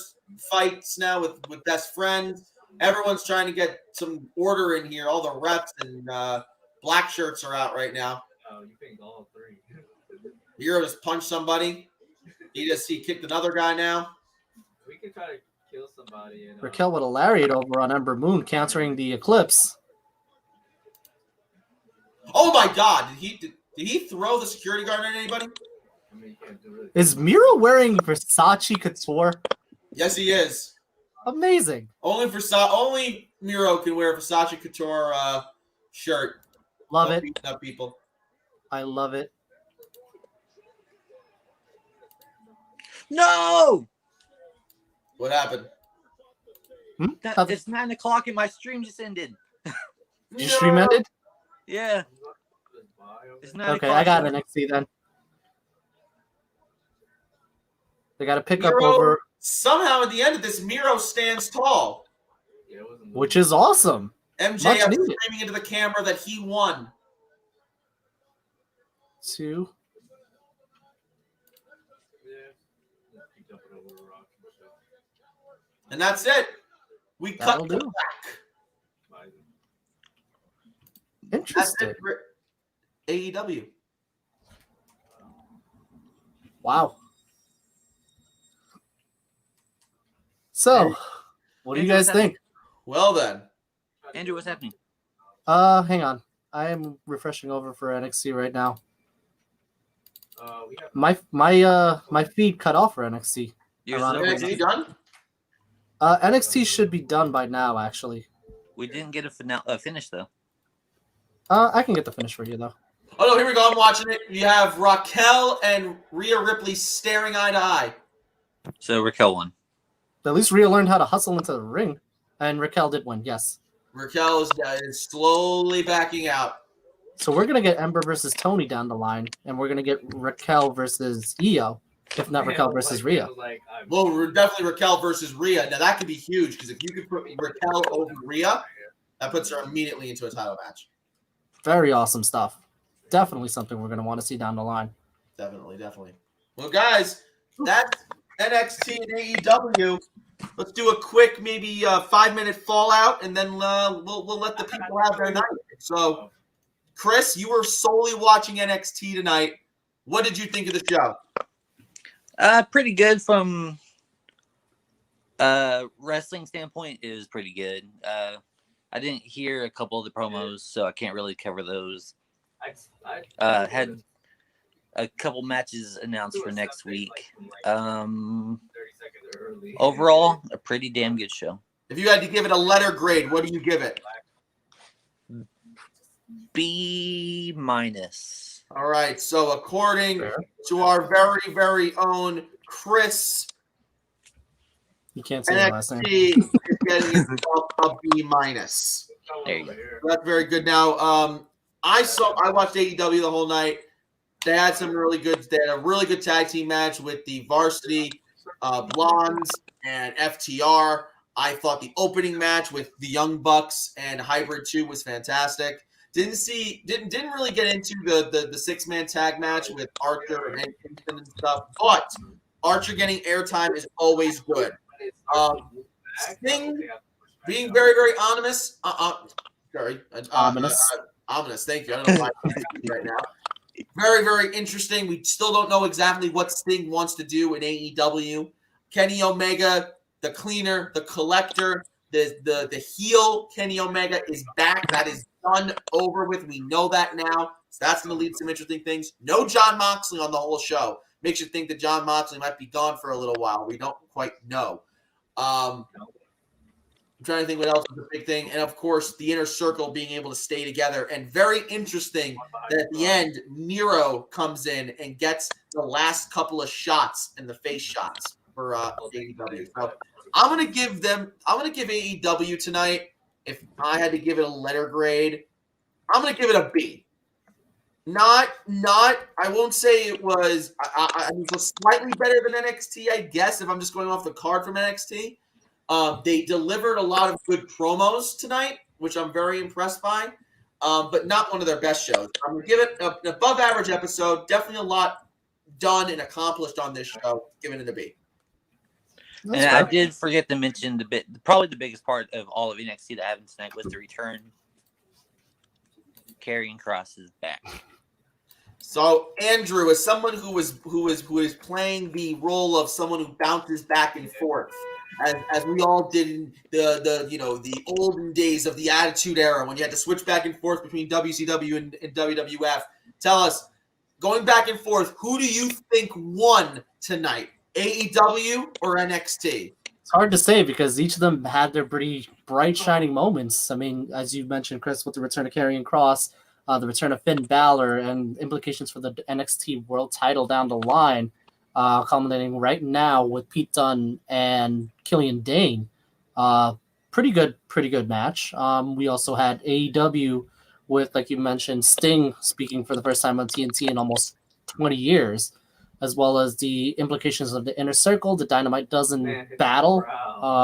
fights now with best friends. Everyone's trying to get some order in here. All the reps and black shirts are out right now. Oh, you picked all three. Miro just punched somebody. He kicked another guy now. We could try to kill somebody. And, Raquel with a lariat over on Ember Moon, countering the Eclipse. Oh my God! Did he throw the security guard at anybody? I mean, you can't do it. Is Miro wearing Versace couture? Yes, he is. Amazing. Only Miro can wear a Versace couture shirt. Love No it. beating up people. I love it. No! What happened? It's 9 o'clock and my stream just ended. Your stream ended? Yeah. It's 9 Okay, o'clock. I got NXT then. They got to pick up Miro, over, somehow at the end of this, Miro stands tall. Yeah, it wasn't which is awesome. MJF Much needed. screaming into the camera that he won. 2. Yeah. Picked up it over the rocks and stuff. And that's it. We cut That'll the do. back. Bye. That's Interesting. it for AEW. Wow. So, what do you guys think? Well then. Andrew, what's happening? Hang on. I am refreshing over for NXT right now. We have My feed cut off for NXT. Yours Ironically. is NXT okay? done? NXT should be done by now, actually. We didn't get a finish, though. I can get the finish for you, though. Oh no, here we go. I'm watching it. You have Raquel and Rhea Ripley staring eye to eye. So Raquel won. At least Rhea learned how to hustle into the ring. And Raquel did win, yes. Raquel is slowly backing out. So we're going to get Ember versus Tony down the line. And we're going to get Raquel versus Io. If not Raquel versus Rhea. Well, definitely Raquel versus Rhea. Now that could be huge because if you could put Raquel over Rhea, that puts her immediately into a title match. Very awesome stuff. Definitely something we're going to want to see down the line. Definitely. Well, guys, that's NXT and AEW. Let's do a quick, maybe 5-minute fallout, and then we'll let the people have their night. So, Chris, you were solely watching NXT tonight. What did you think of the show? Pretty good from wrestling standpoint. It was pretty good. I didn't hear a couple of the promos, so I can't really cover those. Had a couple matches announced for next week. 30 seconds early. Overall, a pretty damn good show. If you had to give it a letter grade, what do you give it? B-. All right. So according to our very, very own Chris, You can't say the last name. NXT is getting itself a B-. There you go. That's very good. Now, I watched AEW the whole night. They had some really good. They had a really good tag team match with the Varsity Blondes and FTR. I thought the opening match with the Young Bucks and Hybrid 2 was fantastic. Didn't really get into the 6-man tag match with Archer and Kingston and stuff, but Archer getting airtime is always good. Sting being very, very ominous. Ominous. Thank you. I don't know why I'm right now. Very, very interesting. We still don't know exactly what Sting wants to do in AEW. Kenny Omega, the cleaner, the collector, the heel Kenny Omega is back. That is done, over with. We know that now. So that's going to lead to some interesting things. No Jon Moxley on the whole show. Makes you think that Jon Moxley might be gone for a little while. We don't quite know. I'm trying to think what else is a big thing. And, of course, the Inner Circle being able to stay together. And very interesting that at the end, Nero comes in and gets the last couple of shots and the face shots for AEW. So I'm going to give AEW tonight, if I had to give it a letter grade, I'm going to give it a B. I won't say it was, I mean, it was slightly better than NXT, I guess, if I'm just going off the card from NXT. They delivered a lot of good promos tonight, which I'm very impressed by, but not one of their best shows. I'm going to give it an above-average episode. Definitely a lot done and accomplished on this show. Giving it a B. That's And I fair. did forget to mention probably the biggest part of all of NXT that happened tonight was the return. Karrion Kross is back. So Andrew, as someone who is playing the role of someone who bounces back and forth, as we all did in the olden days of the Attitude Era when you had to switch back and forth between WCW and WWF. Tell us, going back and forth, who do you think won tonight? AEW or NXT? It's hard to say because each of them had their pretty bright, shining moments. I mean, as you mentioned, Chris, with the return of Karrion Kross, the return of Finn Balor, and implications for the NXT World Title down the line, culminating right now with Pete Dunne and Killian Dane. Pretty good match. We also had AEW with, like you mentioned, Sting speaking for the first time on TNT in almost 20 years, as well as the implications of the Inner Circle, the Dynamite Dozen battle,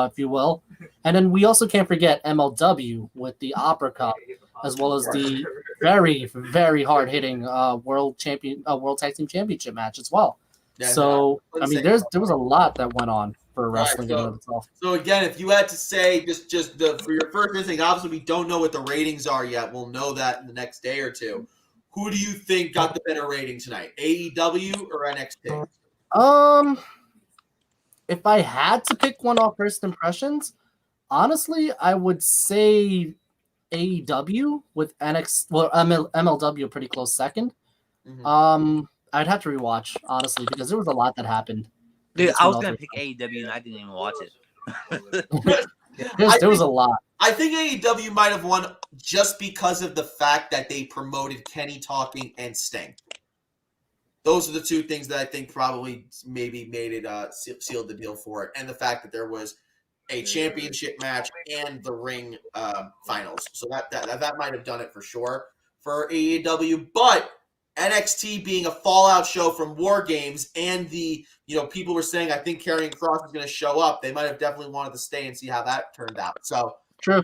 if you will. And then we also can't forget MLW with the Opera Cup, as well as the very, very hard-hitting World Tag Team Championship match as well. Yeah, So, I mean, there was a lot that went on for wrestling in and of itself. So again, if you had to say for your first instinct, obviously we don't know what the ratings are yet. We'll know that in the next day or two. Who do you think got the better rating tonight, AEW or NXT? If I had to pick one off first impressions, honestly, I would say AEW with MLW pretty close second. Mm-hmm. I'd have to rewatch, honestly, because there was a lot that happened. Dude, I was gonna pick AEW and I didn't even watch it. There was a lot. I think AEW might have won just because of the fact that they promoted Kenny Talking and Sting. Those are the two things that I think probably maybe made it sealed the deal for it, and the fact that there was a championship match and the ring finals. So that might have done it for sure for AEW. But NXT being a fallout show from War Games, and the people were saying I think Karrion Kross is going to show up. They might have definitely wanted to stay and see how that turned out. So true,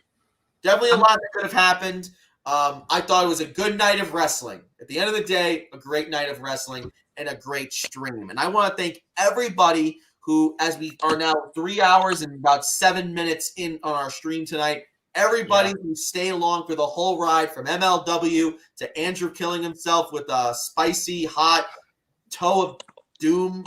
definitely a lot that could have happened. I thought it was a good night of wrestling. At the end of the day, a great night of wrestling and a great stream. And I want to thank everybody who, as we are now 3 hours and about 7 minutes in on our stream tonight, everybody who stayed along for the whole ride, from MLW to Andrew killing himself with a spicy, hot toe of doom,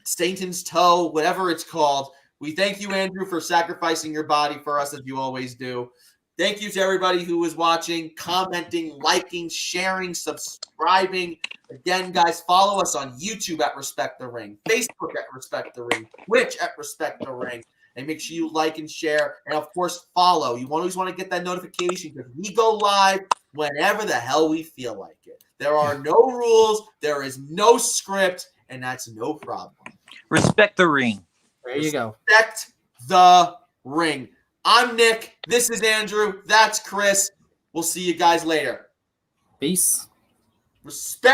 Satan's toe, whatever it's called. We thank you, Andrew, for sacrificing your body for us, as you always do. Thank you to everybody who was watching, commenting, liking, sharing, subscribing. Again, guys, follow us on YouTube at Respect the Ring, Facebook at Respect the Ring, Twitch at Respect the Ring. And make sure you like and share. And, of course, follow. You always want to get that notification because we go live whenever the hell we feel like it. There are no rules. There is no script. And that's no problem. Respect the ring. There you go. Respect the ring. I'm Nick. This is Andrew. That's Chris. We'll see you guys later. Peace. Respect.